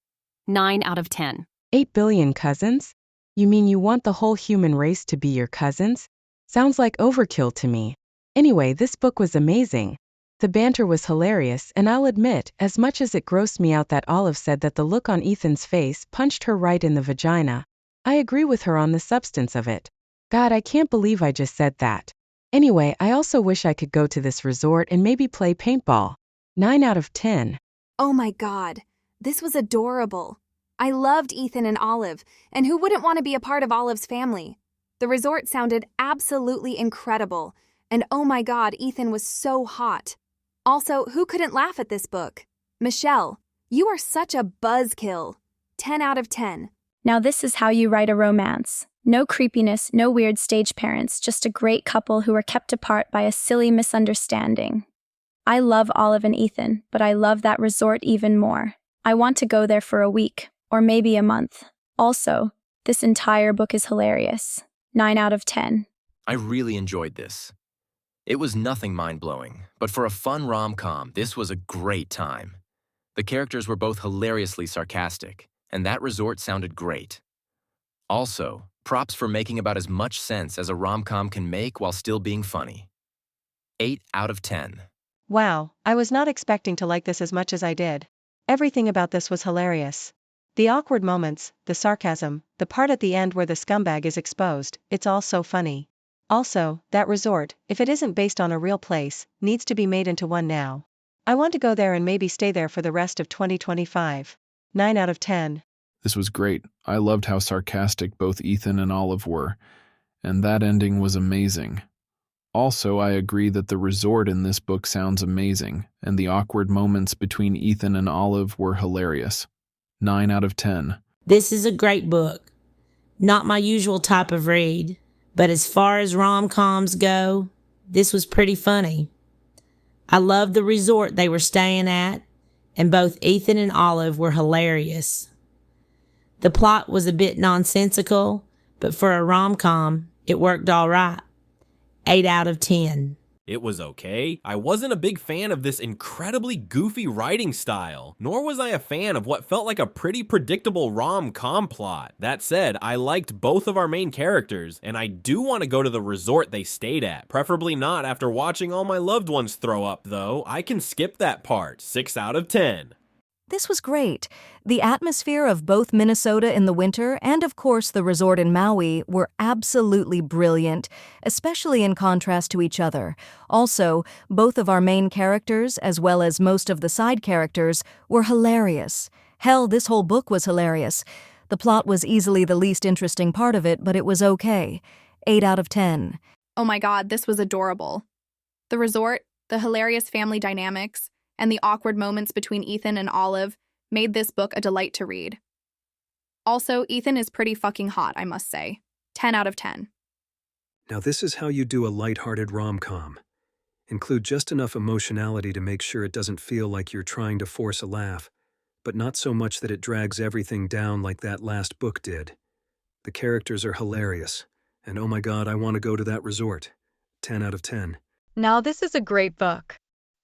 9 out of 10. 8 billion cousins? You mean you want the whole human race to be your cousins? Sounds like overkill to me. Anyway, this book was amazing. The banter was hilarious, and I'll admit, as much as it grossed me out that Olive said that the look on Ethan's face punched her right in the vagina, I agree with her on the substance of it. God, I can't believe I just said that. Anyway, I also wish I could go to this resort and maybe play paintball. 9 out of 10. Oh my God, this was adorable. I loved Ethan and Olive, and who wouldn't want to be a part of Olive's family? The resort sounded absolutely incredible, and oh my God, Ethan was so hot. Also, who couldn't laugh at this book? Michelle, you are such a buzzkill. 10 out of 10. Now this is how you write a romance. No creepiness, no weird stage parents, just a great couple who are kept apart by a silly misunderstanding. I love Olive and Ethan, but I love that resort even more. I want to go there for a week, or maybe a month. Also, this entire book is hilarious. 9 out of 10. I really enjoyed this. It was nothing mind-blowing, but for a fun rom-com, this was a great time. The characters were both hilariously sarcastic, and that resort sounded great. Also, props for making about as much sense as a rom-com can make while still being funny. 8 out of 10. Wow, I was not expecting to like this as much as I did. Everything about this was hilarious. The awkward moments, the sarcasm, the part at the end where the scumbag is exposed, it's all so funny. Also, that resort, if it isn't based on a real place, needs to be made into one now. I want to go there and maybe stay there for the rest of 2025. 9 out of 10. This was great. I loved how sarcastic both Ethan and Olive were, and that ending was amazing. Also, I agree that the resort in this book sounds amazing, and the awkward moments between Ethan and Olive were hilarious. 9 out of 10. This is a great book. Not my usual type of read, but as far as rom-coms go, this was pretty funny. I loved the resort they were staying at, and both Ethan and Olive were hilarious. The plot was a bit nonsensical, but for a rom-com, it worked all right. 8 out of 10. It was okay. I wasn't a big fan of this incredibly goofy writing style, nor was I a fan of what felt like a pretty predictable rom-com plot. That said, I liked both of our main characters, and I do want to go to the resort they stayed at. Preferably not after watching all my loved ones throw up, though. I can skip that part. 6 out of 10. This was great. The atmosphere of both Minnesota in the winter and, of course, the resort in Maui were absolutely brilliant, especially in contrast to each other. Also, both of our main characters, as well as most of the side characters, were hilarious. Hell, this whole book was hilarious. The plot was easily the least interesting part of it, but it was okay. 8 out of 10. Oh my God, this was adorable. The resort, the hilarious family dynamics, and the awkward moments between Ethan and Olive made this book a delight to read. Also, Ethan is pretty fucking hot, I must say. 10 out of 10. Now this is how you do a light-hearted rom-com. Include just enough emotionality to make sure it doesn't feel like you're trying to force a laugh, but not so much that it drags everything down like that last book did. The characters are hilarious, and oh my God, I want to go to that resort. 10 out of 10. Now this is a great book.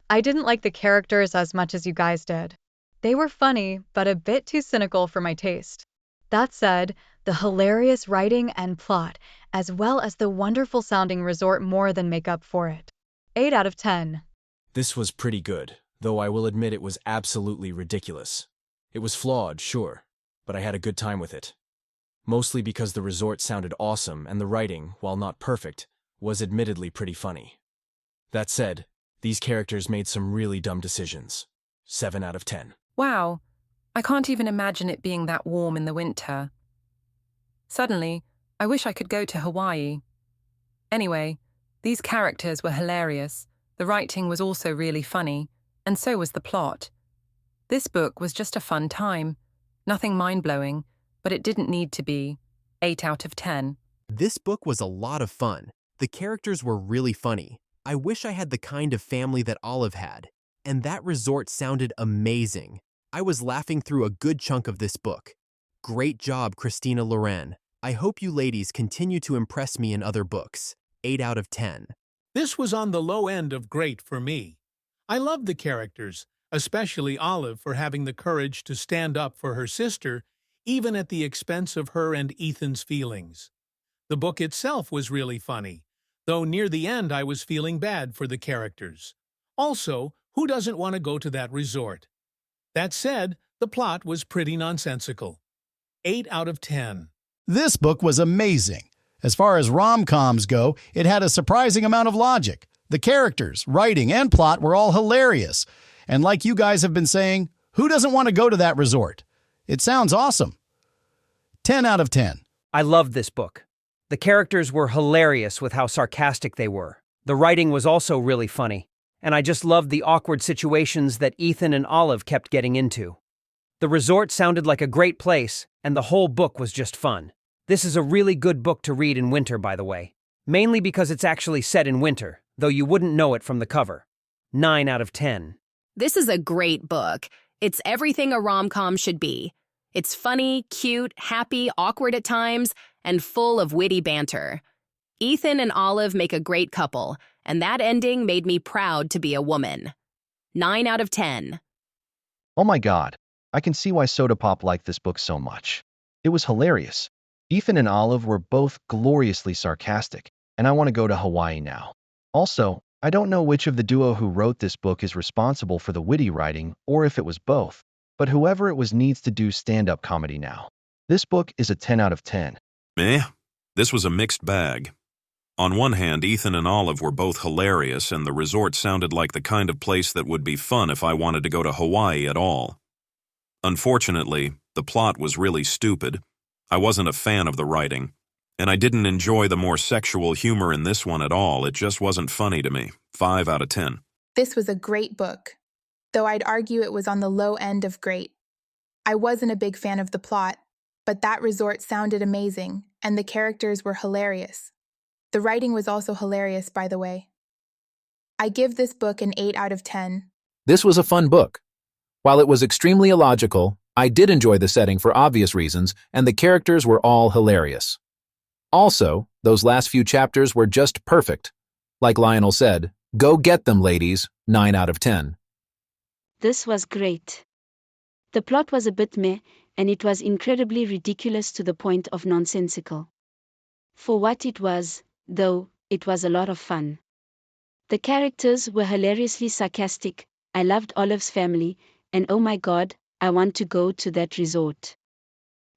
I didn't like the characters as much as you guys did. They were funny, but a bit too cynical for my taste. That said, the hilarious writing and plot, as well as the wonderful-sounding resort more than make up for it. 8 out of 10. This was pretty good, though I will admit it was absolutely ridiculous. It was flawed, sure, but I had a good time with it. Mostly because the resort sounded awesome and the writing, while not perfect, was admittedly pretty funny. That said, these characters made some really dumb decisions. 7 out of 10. Wow, I can't even imagine it being that warm in the winter. Suddenly, I wish I could go to Hawaii. Anyway, these characters were hilarious, the writing was also really funny, and so was the plot. This book was just a fun time. Nothing mind-blowing, but it didn't need to be. 8 out of 10. This book was a lot of fun. The characters were really funny. I wish I had the kind of family that Olive had. And that resort sounded amazing. I was laughing through a good chunk of this book. Great job, Christina Loren. I hope you ladies continue to impress me in other books. 8 out of 10. This was on the low end of great for me. I loved the characters, especially Olive for having the courage to stand up for her sister, even at the expense of her and Ethan's feelings. The book itself was really funny, though near the end I was feeling bad for the characters. Also, who doesn't want to go to that resort? That said, the plot was pretty nonsensical. 8 out of 10. This book was amazing. As far as rom-coms go, it had a surprising amount of logic. The characters, writing, and plot were all hilarious. And like you guys have been saying, who doesn't want to go to that resort? It sounds awesome. 10 out of 10. I loved this book. The characters were hilarious with how sarcastic they were. The writing was also really funny, and I just loved the awkward situations that Ethan and Olive kept getting into. The resort sounded like a great place, and the whole book was just fun. This is a really good book to read in winter, by the way. Mainly because it's actually set in winter, though you wouldn't know it from the cover. 9 out of 10. This is a great book. It's everything a rom-com should be. It's funny, cute, happy, awkward at times, and full of witty banter. Ethan and Olive make a great couple, and that ending made me proud to be a woman. 9 out of 10. Oh my god, I can see why Soda Pop liked this book so much. It was hilarious. Ethan and Olive were both gloriously sarcastic, and I want to go to Hawaii now. Also, I don't know which of the duo who wrote this book is responsible for the witty writing, or if it was both, but whoever it was needs to do stand-up comedy now. This book is a 10 out of 10. This was a mixed bag. On one hand, Ethan and Olive were both hilarious, and the resort sounded like the kind of place that would be fun if I wanted to go to Hawaii at all. Unfortunately, the plot was really stupid. I wasn't a fan of the writing, and I didn't enjoy the more sexual humor in this one at all. It just wasn't funny to me. 5 out of 10. This was a great book, though I'd argue it was on the low end of great. I wasn't a big fan of the plot, but that resort sounded amazing, and the characters were hilarious. The writing was also hilarious, by the way. I give this book an 8 out of 10. This was a fun book. While it was extremely illogical, I did enjoy the setting for obvious reasons, and the characters were all hilarious. Also, those last few chapters were just perfect. Like Lionel said, go get them, ladies. 9 out of 10. This was great. The plot was a bit meh, and it was incredibly ridiculous to the point of nonsensical. For what it was, though, it was a lot of fun. The characters were hilariously sarcastic. I loved Olive's family, and oh my god, I want to go to that resort.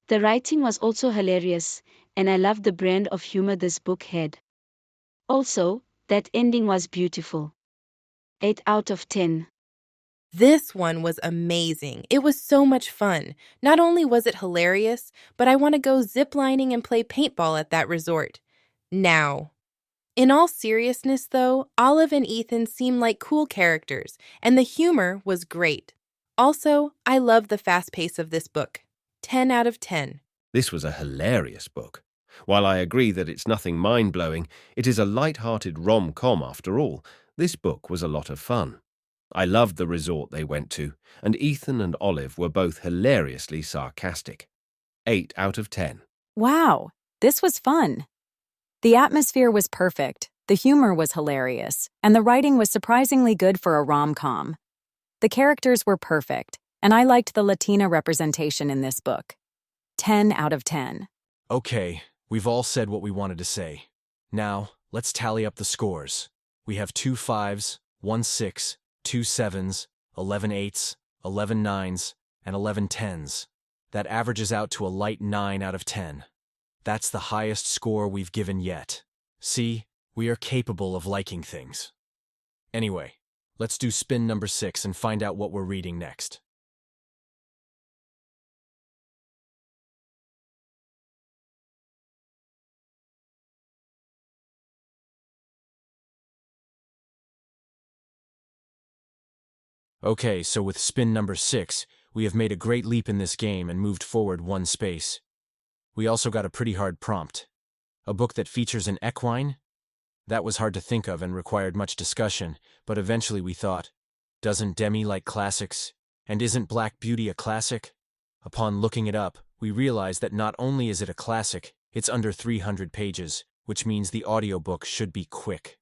The writing was also hilarious, and I loved the brand of humor this book had. Also, that ending was beautiful. 8 out of 10. This one was amazing. It was so much fun. Not only was it hilarious, but I want to go ziplining and play paintball at that resort. Now. In all seriousness, though, Olive and Ethan seem like cool characters, and the humor was great. Also, I love the fast pace of this book. 10 out of 10. This was a hilarious book. While I agree that it's nothing mind-blowing, it is a light-hearted rom-com after all. This book was a lot of fun. I loved the resort they went to, and Ethan and Olive were both hilariously sarcastic. 8 out of 10. Wow, this was fun. The atmosphere was perfect, the humor was hilarious, and the writing was surprisingly good for a rom-com. The characters were perfect, and I liked the Latina representation in this book. 10 out of 10. Okay, we've all said what we wanted to say. Now, let's tally up the scores. We have 2 5s, 1 6, 2 7s, 11 8s, 11 9s, and 11 10s. That averages out to a light 9 out of 10. That's the highest score we've given yet. See, we are capable of liking things. Anyway, let's do spin number 6 and find out what we're reading next. Okay, so with spin number 6, we have made a great leap in this game and moved forward 1 space. We also got a pretty hard prompt. A book that features an equine? That was hard to think of and required much discussion, but eventually we thought, doesn't Demi like classics? And isn't Black Beauty a classic? Upon looking it up, we realized that not only is it a classic, it's under 300 pages, which means the audiobook should be quick.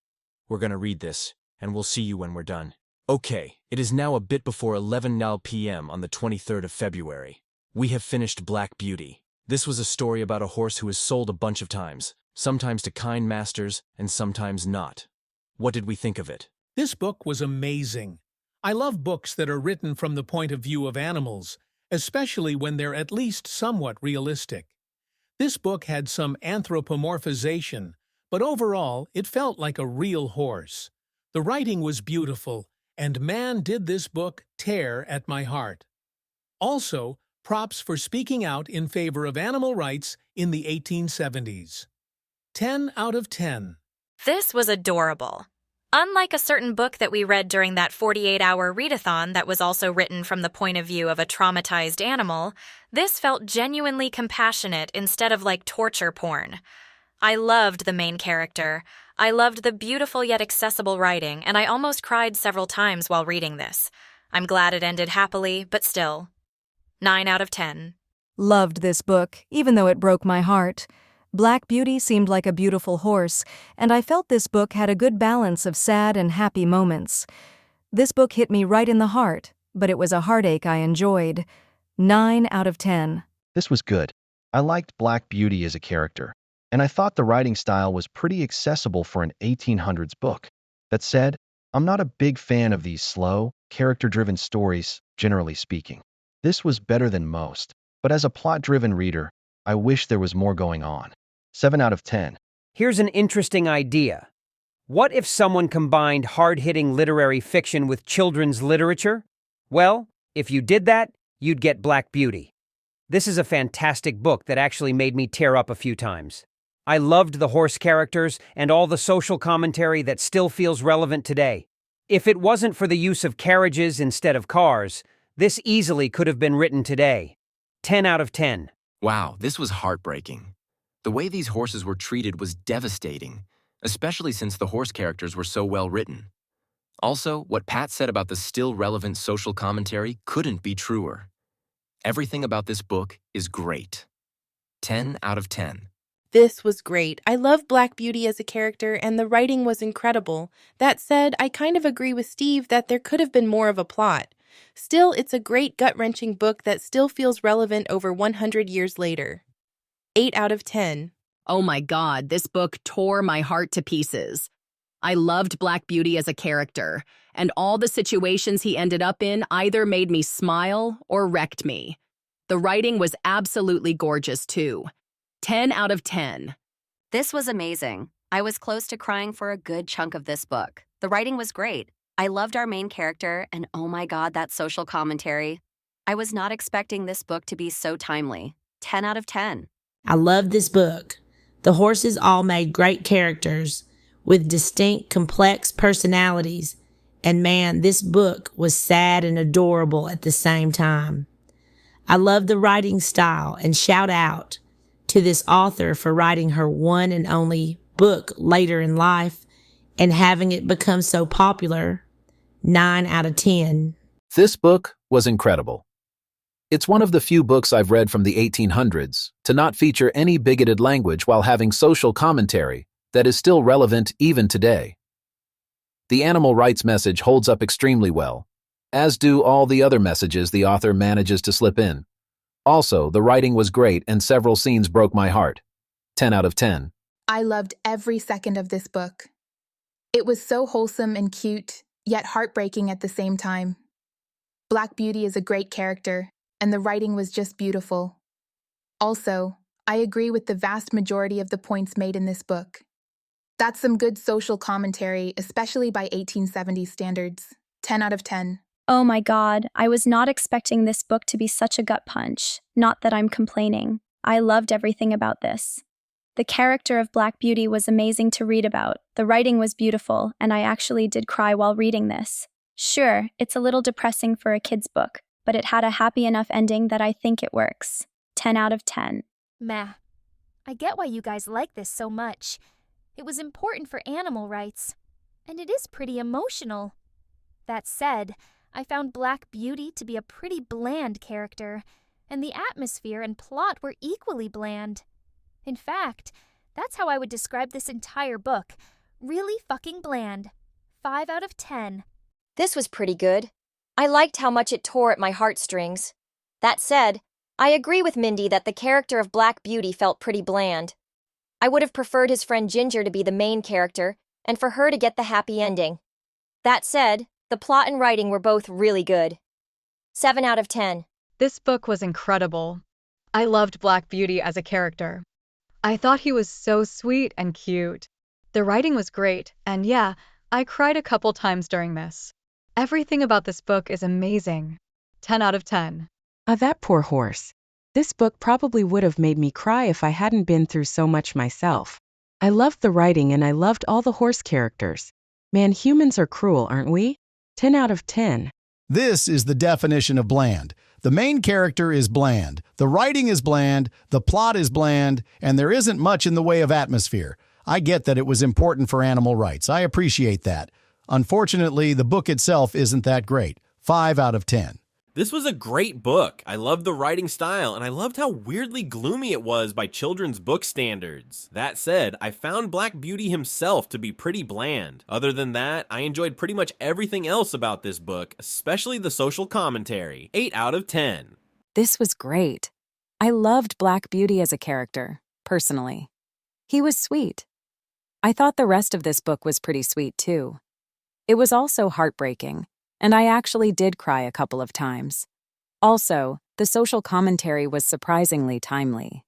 We're gonna read this, and we'll see you when we're done. Okay, it is now a bit before 11 p.m. on the 23rd of February. We have finished Black Beauty. This was a story about a horse who was sold a bunch of times, sometimes to kind masters and sometimes not. What did we think of it? This book was amazing. I love books that are written from the point of view of animals, especially when they're at least somewhat realistic. This book had some anthropomorphization, but overall it felt like a real horse. The writing was beautiful, and man did this book tear at my heart. Also, props for speaking out in favor of animal rights in the 1870s. 10 out of 10. This was adorable. Unlike a certain book that we read during that 48-hour readathon that was also written from the point of view of a traumatized animal, this felt genuinely compassionate instead of like torture porn. I loved the main character. I loved the beautiful yet accessible writing, and I almost cried several times while reading this. I'm glad it ended happily, but still. 9 out of 10. Loved this book, even though it broke my heart. Black Beauty seemed like a beautiful horse, and I felt this book had a good balance of sad and happy moments. This book hit me right in the heart, but it was a heartache I enjoyed. 9 out of 10. This was good. I liked Black Beauty as a character, and I thought the writing style was pretty accessible for an 1800s book. That said, I'm not a big fan of these slow, character-driven stories, generally speaking. This was better than most, but as a plot-driven reader, I wish there was more going on. 7 out of 10. Here's an interesting idea. What if someone combined hard-hitting literary fiction with children's literature? Well, if you did that, you'd get Black Beauty. This is a fantastic book that actually made me tear up a few times. I loved the horse characters and all the social commentary that still feels relevant today. If it wasn't for the use of carriages instead of cars, this easily could have been written today. 10 out of 10. Wow, this was heartbreaking. The way these horses were treated was devastating, especially since the horse characters were so well written. Also, what Pat said about the still relevant social commentary couldn't be truer. Everything about this book is great. 10 out of 10. This was great. I love Black Beauty as a character, and the writing was incredible. That said, I kind of agree with Steve that there could have been more of a plot. Still, it's a great gut-wrenching book that still feels relevant over 100 years later. 8 out of 10. Oh my God, this book tore my heart to pieces. I loved Black Beauty as a character, and all the situations he ended up in either made me smile or wrecked me. The writing was absolutely gorgeous too. 10 out of 10. This was amazing. I was close to crying for a good chunk of this book. The writing was great. I loved our main character, and oh my God, that social commentary. I was not expecting this book to be so timely. 10 out of 10. I love this book. The horses all made great characters with distinct, complex personalities, and man, this book was sad and adorable at the same time. I love the writing style, and shout out to this author for writing her one and only book later in life and having it become so popular. 9 out of 10. This book was incredible. It's one of the few books I've read from the 1800s to not feature any bigoted language while having social commentary that is still relevant even today. The animal rights message holds up extremely well, as do all the other messages the author manages to slip in. Also, the writing was great and several scenes broke my heart. 10 out of 10. I loved every second of this book. It was so wholesome and cute, yet heartbreaking at the same time. Black Beauty is a great character, and the writing was just beautiful. Also, I agree with the vast majority of the points made in this book. That's some good social commentary, especially by 1870s standards. 10 out of 10. Oh my God, I was not expecting this book to be such a gut punch. Not that I'm complaining. I loved everything about this. The character of Black Beauty was amazing to read about. The writing was beautiful, and I actually did cry while reading this. Sure, it's a little depressing for a kid's book, but it had a happy enough ending that I think it works. 10 out of 10. Meh. I get why you guys like this so much. It was important for animal rights, and it is pretty emotional. That said, I found Black Beauty to be a pretty bland character, and the atmosphere and plot were equally bland. In fact, That's how I would describe this entire book. Really fucking bland. 5 out of 10. This was pretty good. I liked how much it tore at my heartstrings. That said, I agree with Mindy that the character of Black Beauty felt pretty bland. I would have preferred his friend Ginger to be the main character, and for her to get the happy ending. That said, the plot and writing were both really good. 7 out of 10. This book was incredible. I loved Black Beauty as a character. I thought he was so sweet and cute. The writing was great, and yeah, I cried a couple times during this. Everything about this book is amazing. 10 out of 10. That poor horse. This book probably would have made me cry if I hadn't been through so much myself. I loved the writing and I loved all the horse characters. Man, humans are cruel, aren't we? 10 out of 10. This is the definition of bland. The main character is bland, the writing is bland, the plot is bland, and there isn't much in the way of atmosphere. I get that it was important for animal rights. I appreciate that. Unfortunately, the book itself isn't that great. 5 out of 10. This was a great book. I loved the writing style, and I loved how weirdly gloomy it was by children's book standards. That said, I found Black Beauty himself to be pretty bland. Other than that, I enjoyed pretty much everything else about this book, especially the social commentary. 8 out of 10. This was great. I loved Black Beauty as a character, personally. He was sweet. I thought the rest of this book was pretty sweet, too. It was also heartbreaking, and I actually did cry a couple of times. Also, the social commentary was surprisingly timely.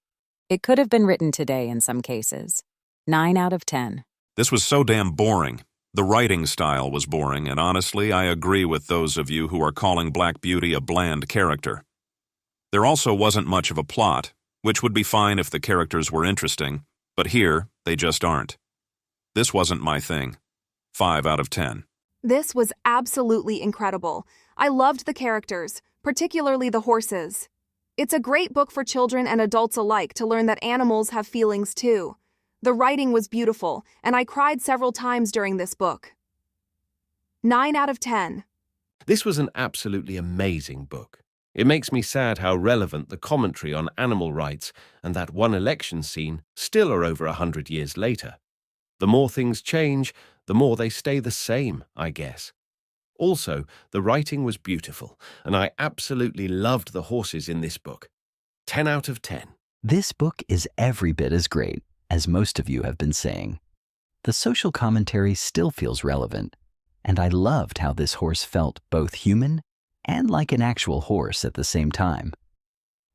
It could have been written today in some cases. 9 out of 10. This was so damn boring. The writing style was boring, and honestly, I agree with those of you who are calling Black Beauty a bland character. There also wasn't much of a plot, which would be fine if the characters were interesting, but here, they just aren't. This wasn't my thing. 5 out of 10. This was absolutely incredible. I loved the characters, particularly the horses. It's a great book for children and adults alike to learn that animals have feelings too. The writing was beautiful, and I cried several times during this book. 9 out of 10. This was an absolutely amazing book. It makes me sad how relevant the commentary on animal rights and that one election scene still are over 100 years later. The more things change, the more they stay the same, I guess. Also, the writing was beautiful, and I absolutely loved the horses in this book. 10 out of 10. This book is every bit as great, as most of you have been saying. The social commentary still feels relevant, and I loved how this horse felt both human and like an actual horse at the same time.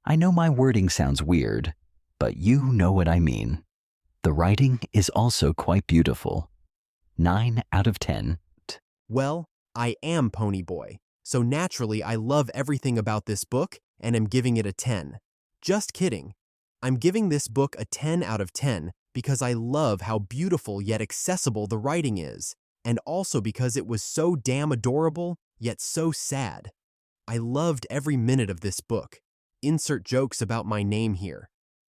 I know my wording sounds weird, but you know what I mean. The writing is also quite beautiful. 9 out of 10. Well, I am Pony Boy, so naturally I love everything about this book and am giving it a 10. Just kidding. I'm giving this book a 10 out of 10 because I love how beautiful yet accessible the writing is, and also because it was so damn adorable yet so sad. I loved every minute of this book. Insert jokes about my name here.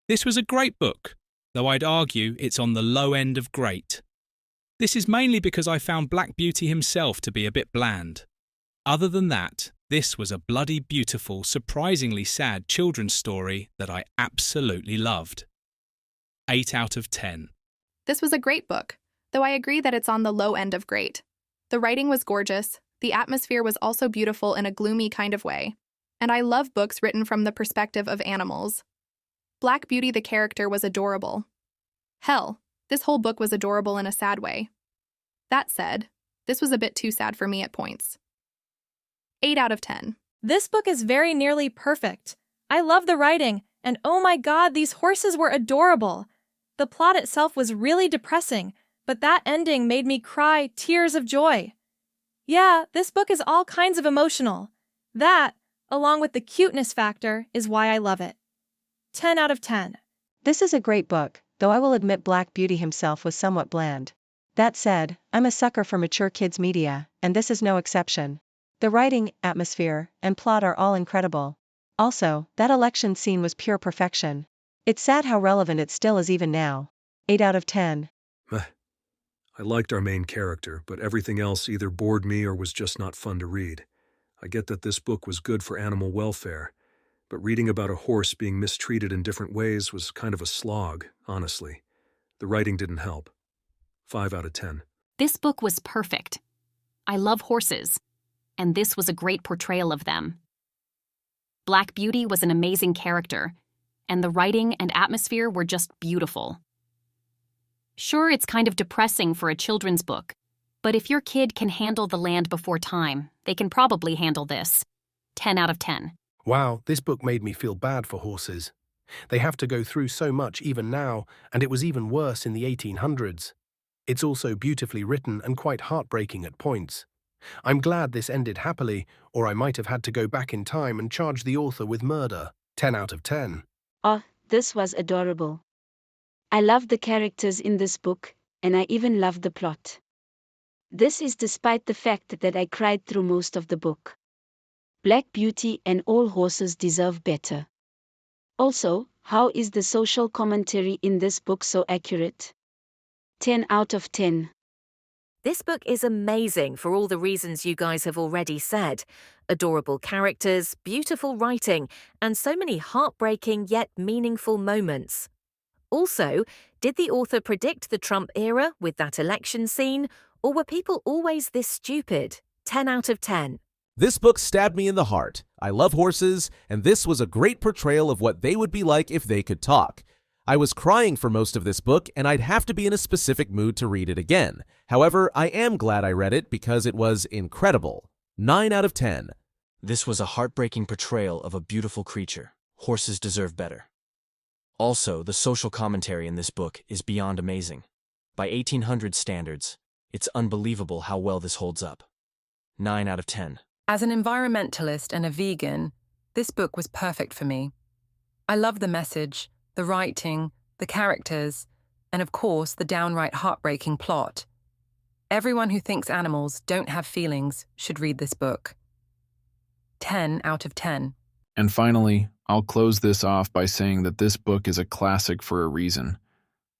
This was a great book, though I'd argue it's on the low end of great. This is mainly because I found Black Beauty himself to be a bit bland. Other than that, this was a bloody beautiful, surprisingly sad children's story that I absolutely loved. 8 out of 10. This was a great book, though I agree that it's on the low end of great. The writing was gorgeous, the atmosphere was also beautiful in a gloomy kind of way, and I love books written from the perspective of animals. Black Beauty the character was adorable. Hell, this whole book was adorable in a sad way. That said, this was a bit too sad for me at points. 8 out of 10. This book is very nearly perfect. I love the writing, and oh my god, these horses were adorable. The plot itself was really depressing, but that ending made me cry tears of joy. Yeah, this book is all kinds of emotional. That, along with the cuteness factor, is why I love it. 10 out of 10. This is a great book, though I will admit Black Beauty himself was somewhat bland. That said, I'm a sucker for mature kids media, and this is no exception. The writing, atmosphere, and plot are all incredible. Also, that election scene was pure perfection. It's sad how relevant it still is even now. 8 out of 10. I liked our main character, but everything else either bored me or was just not fun to read. I get that this book was good for animal welfare, but reading about a horse being mistreated in different ways was kind of a slog, honestly. The writing didn't help. 5 out of 10. This book was perfect. I love horses, and this was a great portrayal of them. Black Beauty was an amazing character, and the writing and atmosphere were just beautiful. Sure, it's kind of depressing for a children's book, but if your kid can handle The Land Before Time, they can probably handle this. 10 out of 10. Wow, this book made me feel bad for horses. They have to go through so much even now, and it was even worse in the 1800s. It's also beautifully written and quite heartbreaking at points. I'm glad this ended happily, or I might have had to go back in time and charge the author with murder. 10 out of 10. Oh, this was adorable. I love the characters in this book, and I even love the plot. This is despite the fact that I cried through most of the book. Black Beauty and all horses deserve better. Also, how is the social commentary in this book so accurate? 10 out of 10. This book is amazing for all the reasons you guys have already said. Adorable characters, beautiful writing, and so many heartbreaking yet meaningful moments. Also, did the author predict the Trump era with that election scene, or were people always this stupid? 10 out of 10. This book stabbed me in the heart. I love horses, and this was a great portrayal of what they would be like if they could talk. I was crying for most of this book, and I'd have to be in a specific mood to read it again. However, I am glad I read it because it was incredible. 9 out of 10. This was a heartbreaking portrayal of a beautiful creature. Horses deserve better. Also, the social commentary in this book is beyond amazing. By 1800 standards, it's unbelievable how well this holds up. 9 out of 10. As an environmentalist and a vegan, this book was perfect for me. I love the message, the writing, the characters, and of course, the downright heartbreaking plot. Everyone who thinks animals don't have feelings should read this book. 10 out of 10. And finally, I'll close this off by saying that this book is a classic for a reason.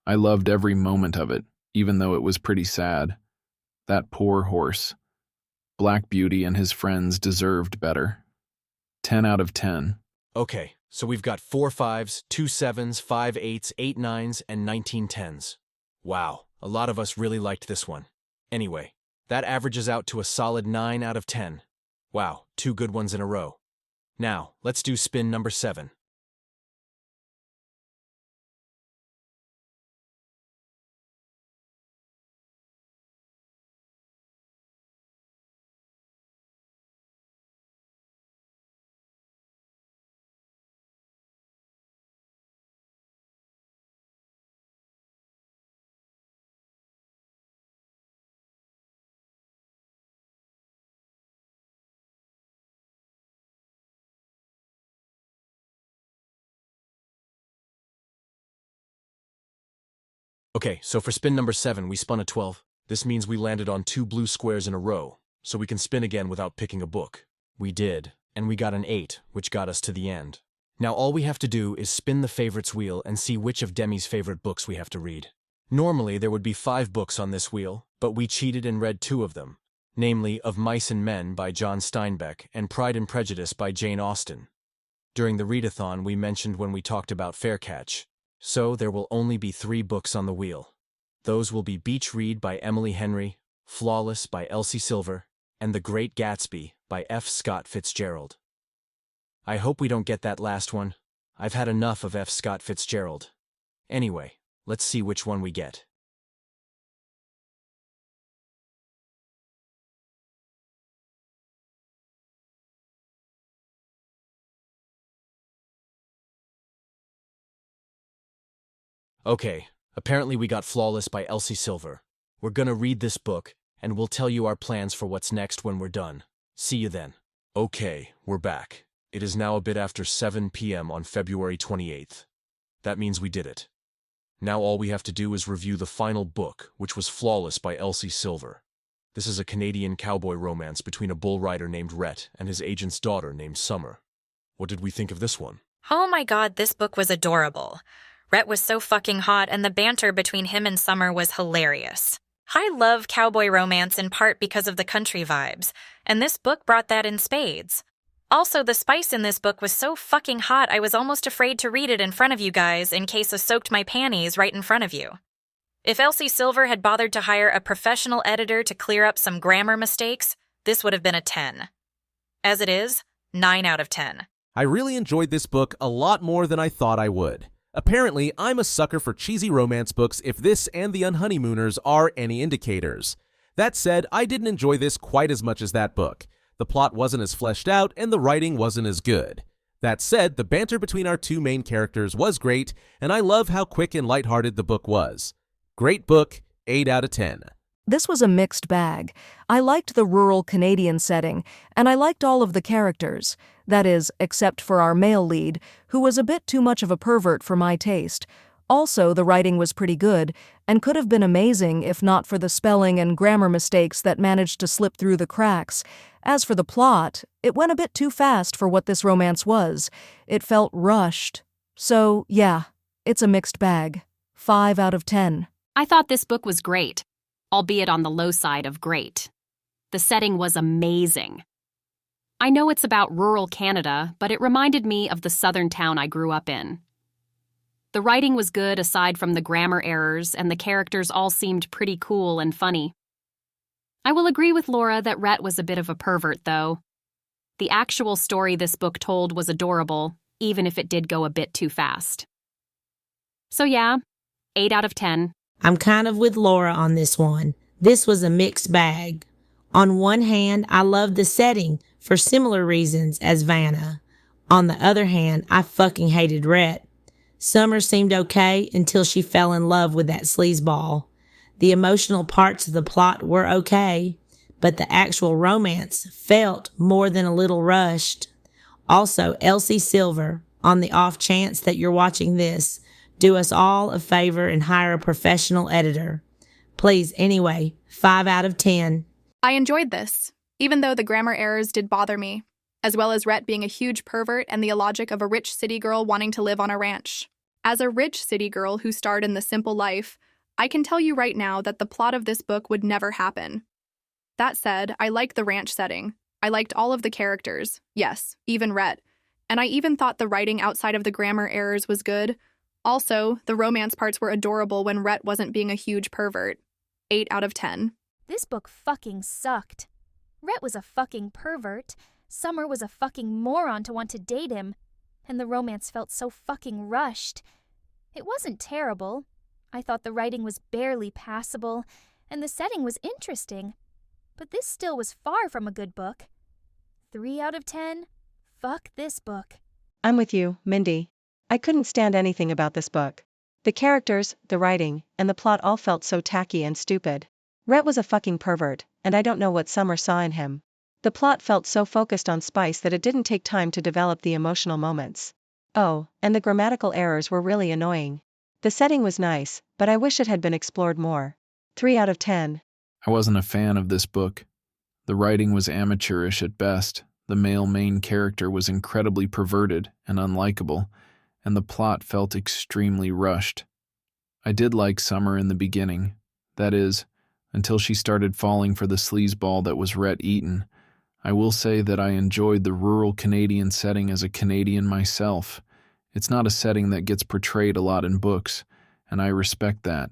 I loved every moment of it, even though it was pretty sad. That poor horse. Black Beauty and his friends deserved better. 10 out of 10. Okay, so we've got 4 5s, 2 7s, 5 8s, 8 9s, and 19 10s. Wow, a lot of us really liked this one. Anyway, that averages out to a solid 9 out of 10. Wow, 2 good ones in a row. Now, let's do spin number 7. Okay, so for spin number 7, we spun a 12. This means we landed on 2 blue squares in a row, so we can spin again without picking a book. We did, and we got an 8, which got us to the end. Now all we have to do is spin the favorites wheel and see which of Demi's favorite books we have to read. Normally there would be 5 books on this wheel, but we cheated and read 2 of them, namely Of Mice and Men by John Steinbeck and Pride and Prejudice by Jane Austen. During the readathon we mentioned when we talked about Fair Catch. So there will only be 3 books on the wheel. Those will be Beach Read by Emily Henry, Flawless by Elsie Silver, and The Great Gatsby by F. Scott Fitzgerald. I hope we don't get that last one. I've had enough of F. Scott Fitzgerald. Anyway, let's see which one we get. Okay, apparently we got Flawless by Elsie Silver. We're gonna read this book, and we'll tell you our plans for what's next when we're done. See you then. Okay, we're back. It is now a bit after 7 p.m. on February 28th. That means we did it. Now all we have to do is review the final book, which was Flawless by Elsie Silver. This is a Canadian cowboy romance between a bull rider named Rhett and his agent's daughter named Summer. What did we think of this one? Oh my god, this book was adorable. Rhett was so fucking hot, and the banter between him and Summer was hilarious. I love cowboy romance in part because of the country vibes, and this book brought that in spades. Also, the spice in this book was so fucking hot I was almost afraid to read it in front of you guys in case I soaked my panties right in front of you. If Elsie Silver had bothered to hire a professional editor to clear up some grammar mistakes, this would have been a 10. As it is, 9 out of 10. I really enjoyed this book a lot more than I thought I would. Apparently, I'm a sucker for cheesy romance books if this and The Unhoneymooners are any indicators. That said, I didn't enjoy this quite as much as that book. The plot wasn't as fleshed out and the writing wasn't as good. That said, the banter between our two main characters was great, and I love how quick and lighthearted the book was. Great book, 8 out of 10. This was a mixed bag. I liked the rural Canadian setting, and I liked all of the characters. That is, except for our male lead, who was a bit too much of a pervert for my taste. Also, the writing was pretty good, and could have been amazing if not for the spelling and grammar mistakes that managed to slip through the cracks. As for the plot, it went a bit too fast for what this romance was. It felt rushed. So, yeah, it's a mixed bag. 5 out of 10. I thought this book was great, albeit on the low side of great. The setting was amazing. I know it's about rural Canada, but it reminded me of the southern town I grew up in. The writing was good aside from the grammar errors, and the characters all seemed pretty cool and funny. I will agree with Laura that Rhett was a bit of a pervert, though. The actual story this book told was adorable, even if it did go a bit too fast. So yeah, 8 out of 10. I'm kind of with Laura on this one. This was a mixed bag. On one hand, I loved the setting for similar reasons as Vanna. On the other hand, I fucking hated Rhett. Summer seemed okay until she fell in love with that sleazeball. The emotional parts of the plot were okay, but the actual romance felt more than a little rushed. Also, Elsie Silver, on the off chance that you're watching this, do us all a favor and hire a professional editor. Please, anyway, 5 out of 10. I enjoyed this, even though the grammar errors did bother me, as well as Rhett being a huge pervert and the illogic of a rich city girl wanting to live on a ranch. As a rich city girl who starred in The Simple Life, I can tell you right now that the plot of this book would never happen. That said, I liked the ranch setting. I liked all of the characters, yes, even Rhett, and I even thought the writing outside of the grammar errors was good. Also, the romance parts were adorable when Rhett wasn't being a huge pervert. 8 out of 10. This book fucking sucked. Rhett was a fucking pervert, Summer was a fucking moron to want to date him, and the romance felt so fucking rushed. It wasn't terrible. I thought the writing was barely passable, and the setting was interesting. But this still was far from a good book. 3 out of 10? Fuck this book. I'm with you, Mindy. I couldn't stand anything about this book. The characters, the writing, and the plot all felt so tacky and stupid. Rhett was a fucking pervert, and I don't know what Summer saw in him. The plot felt so focused on spice that it didn't take time to develop the emotional moments. Oh, and the grammatical errors were really annoying. The setting was nice, but I wish it had been explored more. 3 out of 10. I wasn't a fan of this book. The writing was amateurish at best, the male main character was incredibly perverted and unlikable, and the plot felt extremely rushed. I did like Summer in the beginning, that is, until she started falling for the sleazeball that was Rhett Eaton. I will say that I enjoyed the rural Canadian setting as a Canadian myself. It's not a setting that gets portrayed a lot in books, and I respect that.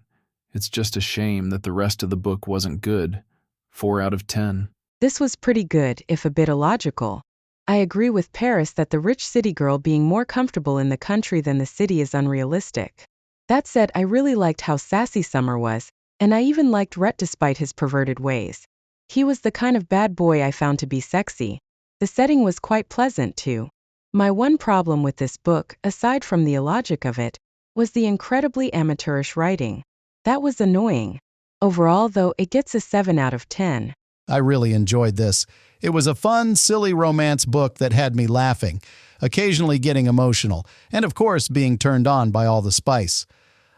It's just a shame that the rest of the book wasn't good. 4 out of 10. This was pretty good, if a bit illogical. I agree with Paris that the rich city girl being more comfortable in the country than the city is unrealistic. That said, I really liked how sassy Summer was, and I even liked Rhett despite his perverted ways. He was the kind of bad boy I found to be sexy. The setting was quite pleasant, too. My one problem with this book, aside from the illogic of it, was the incredibly amateurish writing. That was annoying. Overall, though, it gets a 7 out of 10. I really enjoyed this. It was a fun, silly romance book that had me laughing, occasionally getting emotional, and of course being turned on by all the spice.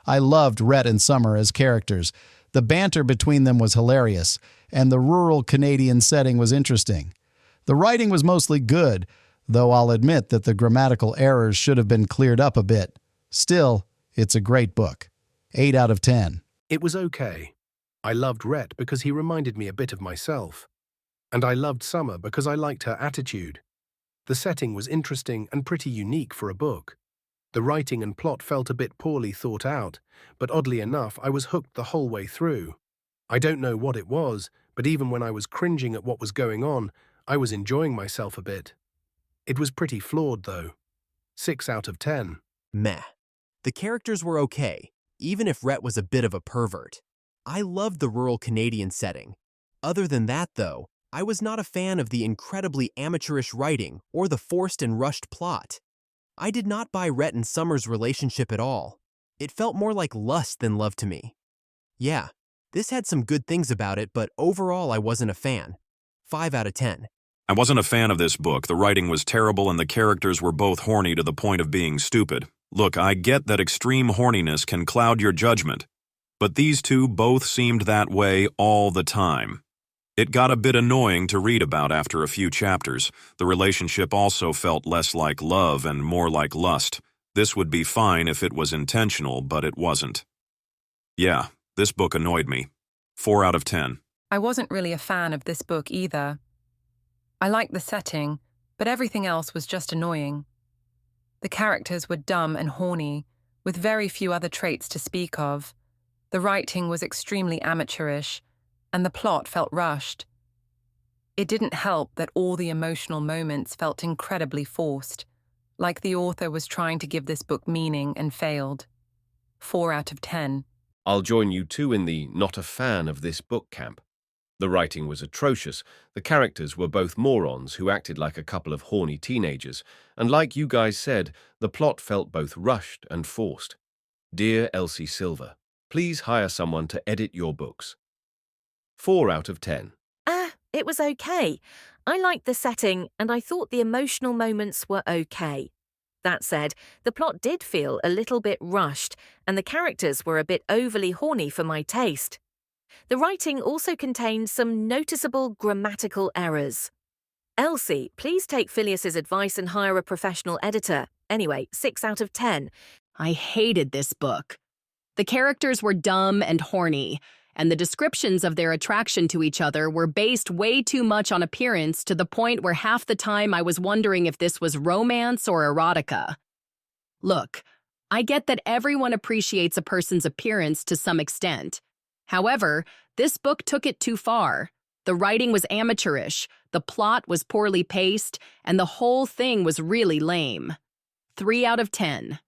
I loved Rhett and Summer as characters. The banter between them was hilarious, and the rural Canadian setting was interesting. The writing was mostly good, though I'll admit that the grammatical errors should have been cleared up a bit. Still, it's a great book. 8 out of 10. It was okay. I loved Rhett because he reminded me a bit of myself. And I loved Summer because I liked her attitude. The setting was interesting and pretty unique for a book. The writing and plot felt a bit poorly thought out, but oddly enough, I was hooked the whole way through. I don't know what it was, but even when I was cringing at what was going on, I was enjoying myself a bit. It was pretty flawed, though. 6 out of 10. Meh. The characters were okay, even if Rhett was a bit of a pervert. I loved the rural Canadian setting. Other than that, though, I was not a fan of the incredibly amateurish writing or the forced and rushed plot. I did not buy Rhett and Summer's relationship at all. It felt more like lust than love to me. Yeah, this had some good things about it, but overall I wasn't a fan. 5 out of 10. I wasn't a fan of this book. The writing was terrible and the characters were both horny to the point of being stupid. Look, I get that extreme horniness can cloud your judgment, but these two both seemed that way all the time. It got a bit annoying to read about after a few chapters. The relationship also felt less like love and more like lust. This would be fine if it was intentional, but it wasn't. Yeah, this book annoyed me. 4 out of 10. I wasn't really a fan of this book either. I liked the setting, but everything else was just annoying. The characters were dumb and horny, with very few other traits to speak of. The writing was extremely amateurish, and the plot felt rushed. It didn't help that all the emotional moments felt incredibly forced, like the author was trying to give this book meaning and failed. 4 out of 10. I'll join you too in the not a fan of this book camp. The writing was atrocious, the characters were both morons who acted like a couple of horny teenagers, and like you guys said, the plot felt both rushed and forced. Dear Elsie Silver, please hire someone to edit your books. 4 out of 10. It was okay. I liked the setting, and I thought the emotional moments were okay. That said, the plot did feel a little bit rushed, and the characters were a bit overly horny for my taste. The writing also contained some noticeable grammatical errors. Elsie, please take Phileas's advice and hire a professional editor. Anyway, 6 out of 10. I hated this book. The characters were dumb and horny, and the descriptions of their attraction to each other were based way too much on appearance to the point where half the time I was wondering if this was romance or erotica. Look, I get that everyone appreciates a person's appearance to some extent. However, this book took it too far. The writing was amateurish, the plot was poorly paced, and the whole thing was really lame. 3 out of 10.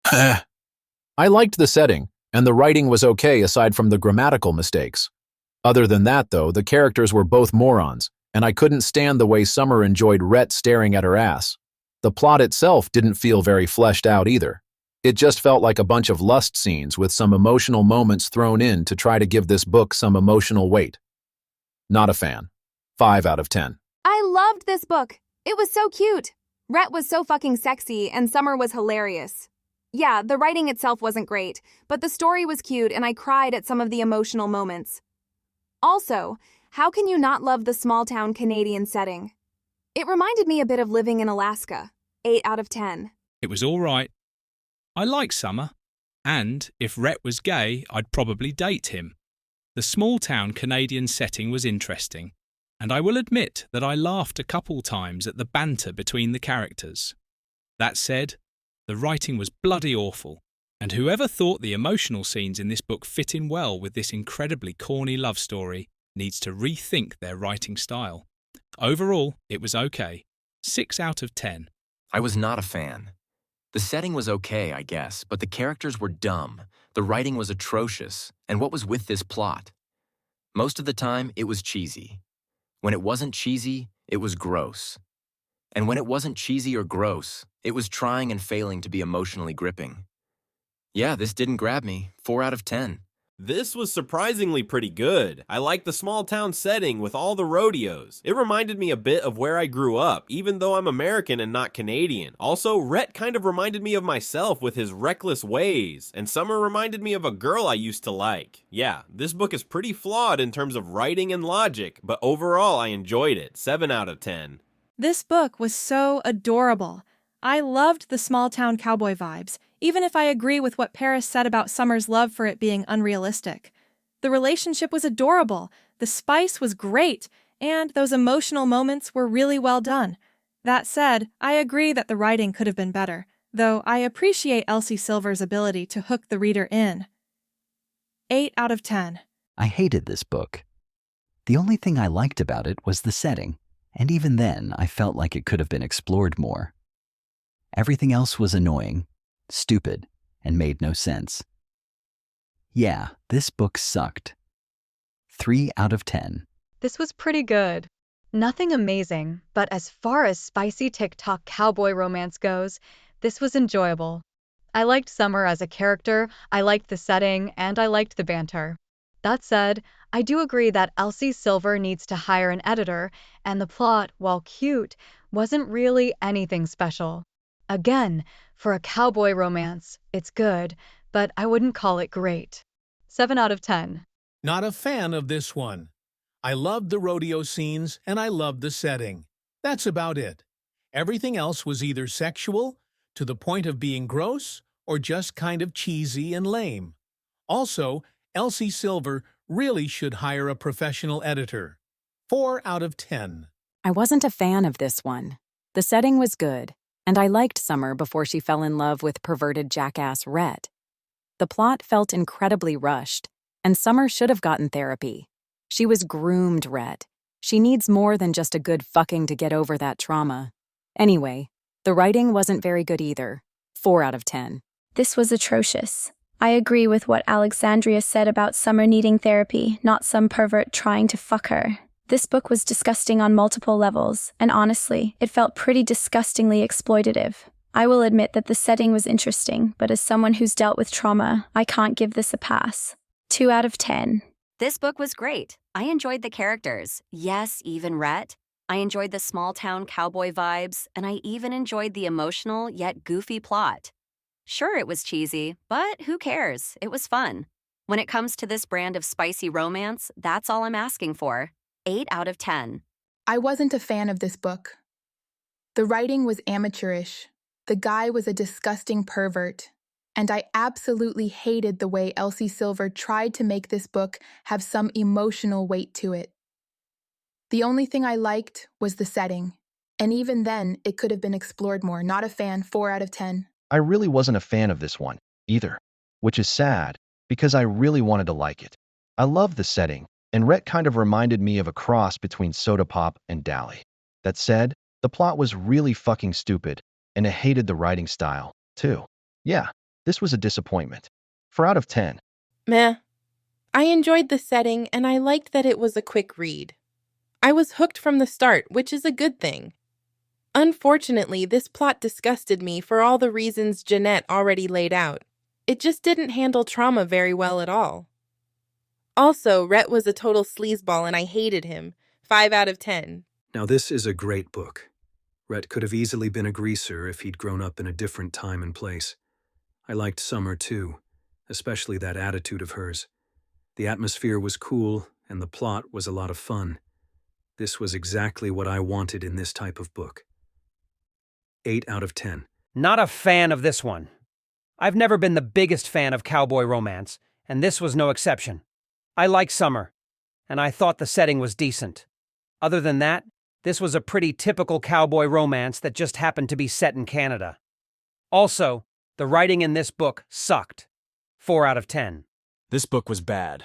I liked the setting, and the writing was okay aside from the grammatical mistakes. Other than that, though, the characters were both morons, and I couldn't stand the way Summer enjoyed Rhett staring at her ass. The plot itself didn't feel very fleshed out either. It just felt like a bunch of lust scenes with some emotional moments thrown in to try to give this book some emotional weight. Not a fan. 5 out of 10. I loved this book. It was so cute. Rhett was so fucking sexy, and Summer was hilarious. Yeah, the writing itself wasn't great, but the story was cute and I cried at some of the emotional moments. Also, how can you not love the small-town Canadian setting? It reminded me a bit of living in Alaska. 8 out of 10. It was all right. I like Summer, and if Rhett was gay, I'd probably date him. The small-town Canadian setting was interesting, and I will admit that I laughed a couple times at the banter between the characters. That said, the writing was bloody awful, and whoever thought the emotional scenes in this book fit in well with this incredibly corny love story needs to rethink their writing style. Overall, it was okay. 6 out of 10. I was not a fan. The setting was okay, I guess, but the characters were dumb, the writing was atrocious, and what was with this plot? Most of the time, it was cheesy. When it wasn't cheesy, it was gross. And when it wasn't cheesy or gross, it was trying and failing to be emotionally gripping. Yeah, this didn't grab me. 4 out of 10. This was surprisingly pretty good. I liked the small town setting with all the rodeos. It reminded me a bit of where I grew up, even though I'm American and not Canadian. Also, Rhett kind of reminded me of myself with his reckless ways, and Summer reminded me of a girl I used to like. Yeah, this book is pretty flawed in terms of writing and logic, but overall I enjoyed it. 7 out of 10. This book was so adorable. I loved the small-town cowboy vibes, even if I agree with what Paris said about Summer's love for it being unrealistic. The relationship was adorable, the spice was great, and those emotional moments were really well done. That said, I agree that the writing could have been better. though I appreciate Elsie Silver's ability to hook the reader in. 8 out of 10. I hated this book. The only thing I liked about it was the setting, and even then I felt like it could have been explored more. Everything else was annoying, stupid, and made no sense. Yeah, this book sucked. 3 out of 10. This was pretty good. Nothing amazing, but as far as spicy TikTok cowboy romance goes, this was enjoyable. I liked Summer as a character, I liked the setting, and I liked the banter. That said, I do agree that Elsie Silver needs to hire an editor, and the plot, while cute, wasn't really anything special. Again, for a cowboy romance, it's good, but I wouldn't call it great. 7 out of 10. Not a fan of this one. I loved the rodeo scenes and I loved the setting. That's about it. Everything else was either sexual, to the point of being gross, or just kind of cheesy and lame. Also, Elsie Silver really should hire a professional editor. 4 out of 10. I wasn't a fan of this one. The setting was good, and I liked Summer before she fell in love with perverted jackass Rhett. The plot felt incredibly rushed, and Summer should have gotten therapy. She was groomed, Rhett. She needs more than just a good fucking to get over that trauma. Anyway, the writing wasn't very good either. 4 out of 10. This was atrocious. I agree with what Alexandria said about Summer needing therapy, not some pervert trying to fuck her. This book was disgusting on multiple levels, and honestly, it felt pretty disgustingly exploitative. I will admit that the setting was interesting, but as someone who's dealt with trauma, I can't give this a pass. 2 out of 10. This book was great. I enjoyed the characters. Yes, even Rhett. I enjoyed the small-town cowboy vibes, and I even enjoyed the emotional yet goofy plot. Sure, it was cheesy, but who cares? It was fun. When it comes to this brand of spicy romance, that's all I'm asking for. 8 out of 10. I wasn't a fan of this book. The writing was amateurish. The guy was a disgusting pervert. And I absolutely hated the way Elsie Silver tried to make this book have some emotional weight to it. The only thing I liked was the setting. And even then, it could have been explored more. Not a fan. 4 out of 10. I really wasn't a fan of this one, either, which is sad, because I really wanted to like it. I loved the setting, and Rhett kind of reminded me of a cross between Soda Pop and Dally. That said, the plot was really fucking stupid, and I hated the writing style, too. Yeah, this was a disappointment. 4 out of 10. Meh. I enjoyed the setting, and I liked that it was a quick read. I was hooked from the start, which is a good thing. Unfortunately, this plot disgusted me for all the reasons Jeanette already laid out. It just didn't handle trauma very well at all. Also, Rhett was a total sleazeball and I hated him. 5 out of 10. Now this is a great book. Rhett could have easily been a greaser if he'd grown up in a different time and place. I liked Summer too, especially that attitude of hers. The atmosphere was cool and the plot was a lot of fun. This was exactly what I wanted in this type of book. 8 out of 10. Not a fan of this one. I've never been the biggest fan of cowboy romance, and this was no exception. I like Summer, and I thought the setting was decent. Other than that, this was a pretty typical cowboy romance that just happened to be set in Canada. Also, the writing in this book sucked. 4 out of 10. This book was bad.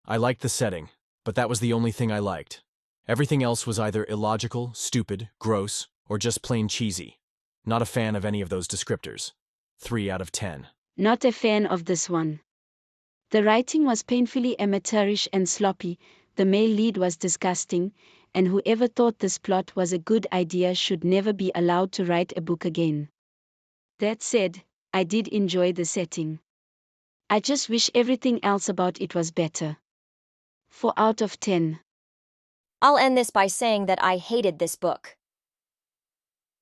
I liked the setting, but that was the only thing I liked. Everything else was either illogical, stupid, gross, or just plain cheesy. Not a fan of any of those descriptors. 3 out of 10. Not a fan of this one. The writing was painfully amateurish and sloppy, the male lead was disgusting, and whoever thought this plot was a good idea should never be allowed to write a book again. That said, I did enjoy the setting. I just wish everything else about it was better. 4 out of 10. I'll end this by saying that I hated this book.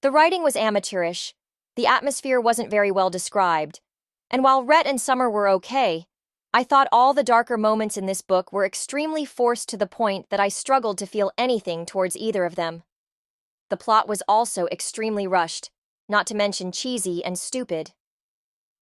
The writing was amateurish, the atmosphere wasn't very well described, and while Rhett and Summer were okay, I thought all the darker moments in this book were extremely forced to the point that I struggled to feel anything towards either of them. The plot was also extremely rushed, not to mention cheesy and stupid.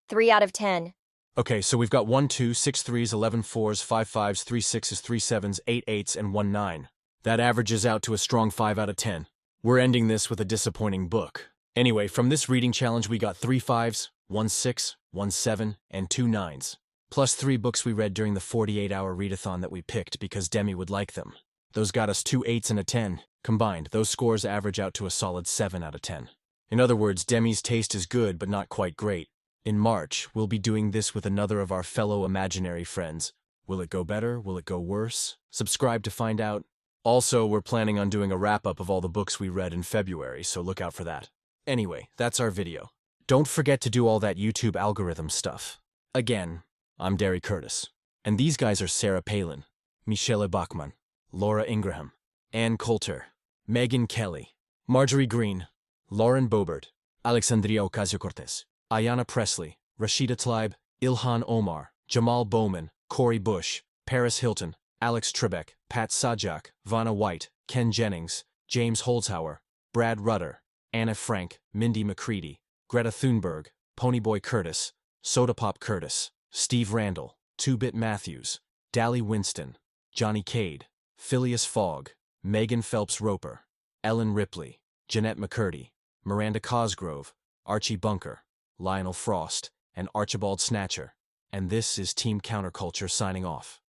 3 out of 10. Okay, so we've got 1 2, 6 3s, 11 4s, 5 5s, 3 6s, 3 7s, 8 8s, and 1 9. That averages out to a strong 5 out of 10. We're ending this with a disappointing book. Anyway, from this reading challenge, we got 3 5s, 1 6, 1 7, and 2 9s. Plus 3 books we read during the 48-hour readathon that we picked because Demi would like them. Those got us 2 8s and a 10. Combined, those scores average out to a solid 7 out of 10. In other words, Demi's taste is good but not quite great. In March, we'll be doing this with another of our fellow imaginary friends. Will it go better? Will it go worse? Subscribe to find out. Also, we're planning on doing a wrap-up of all the books we read in February, so look out for that. Anyway, that's our video. Don't forget to do all that YouTube algorithm stuff. Again, I'm Derry Curtis. And these guys are Sarah Palin, Michelle Bachmann, Laura Ingraham, Ann Coulter, Megan Kelly, Marjorie Green, Lauren Bobert, Alexandria Ocasio-Cortez, Ayanna Presley, Rashida Tlaib, Ilhan Omar, Jamal Bowman, Corey Bush, Paris Hilton, Alex Trebek, Pat Sajak, Vanna White, Ken Jennings, James Holzhauer, Brad Rutter, Anna Frank, Mindy McCready, Greta Thunberg, Ponyboy Curtis, Soda Pop Curtis, Steve Randall, 2-Bit Matthews, Dally Winston, Johnny Cade, Phileas Fogg, Megan Phelps Roper, Ellen Ripley, Jeanette McCurdy, Miranda Cosgrove, Archie Bunker, Lionel Frost, and Archibald Snatcher. And this is Team Counterculture signing off.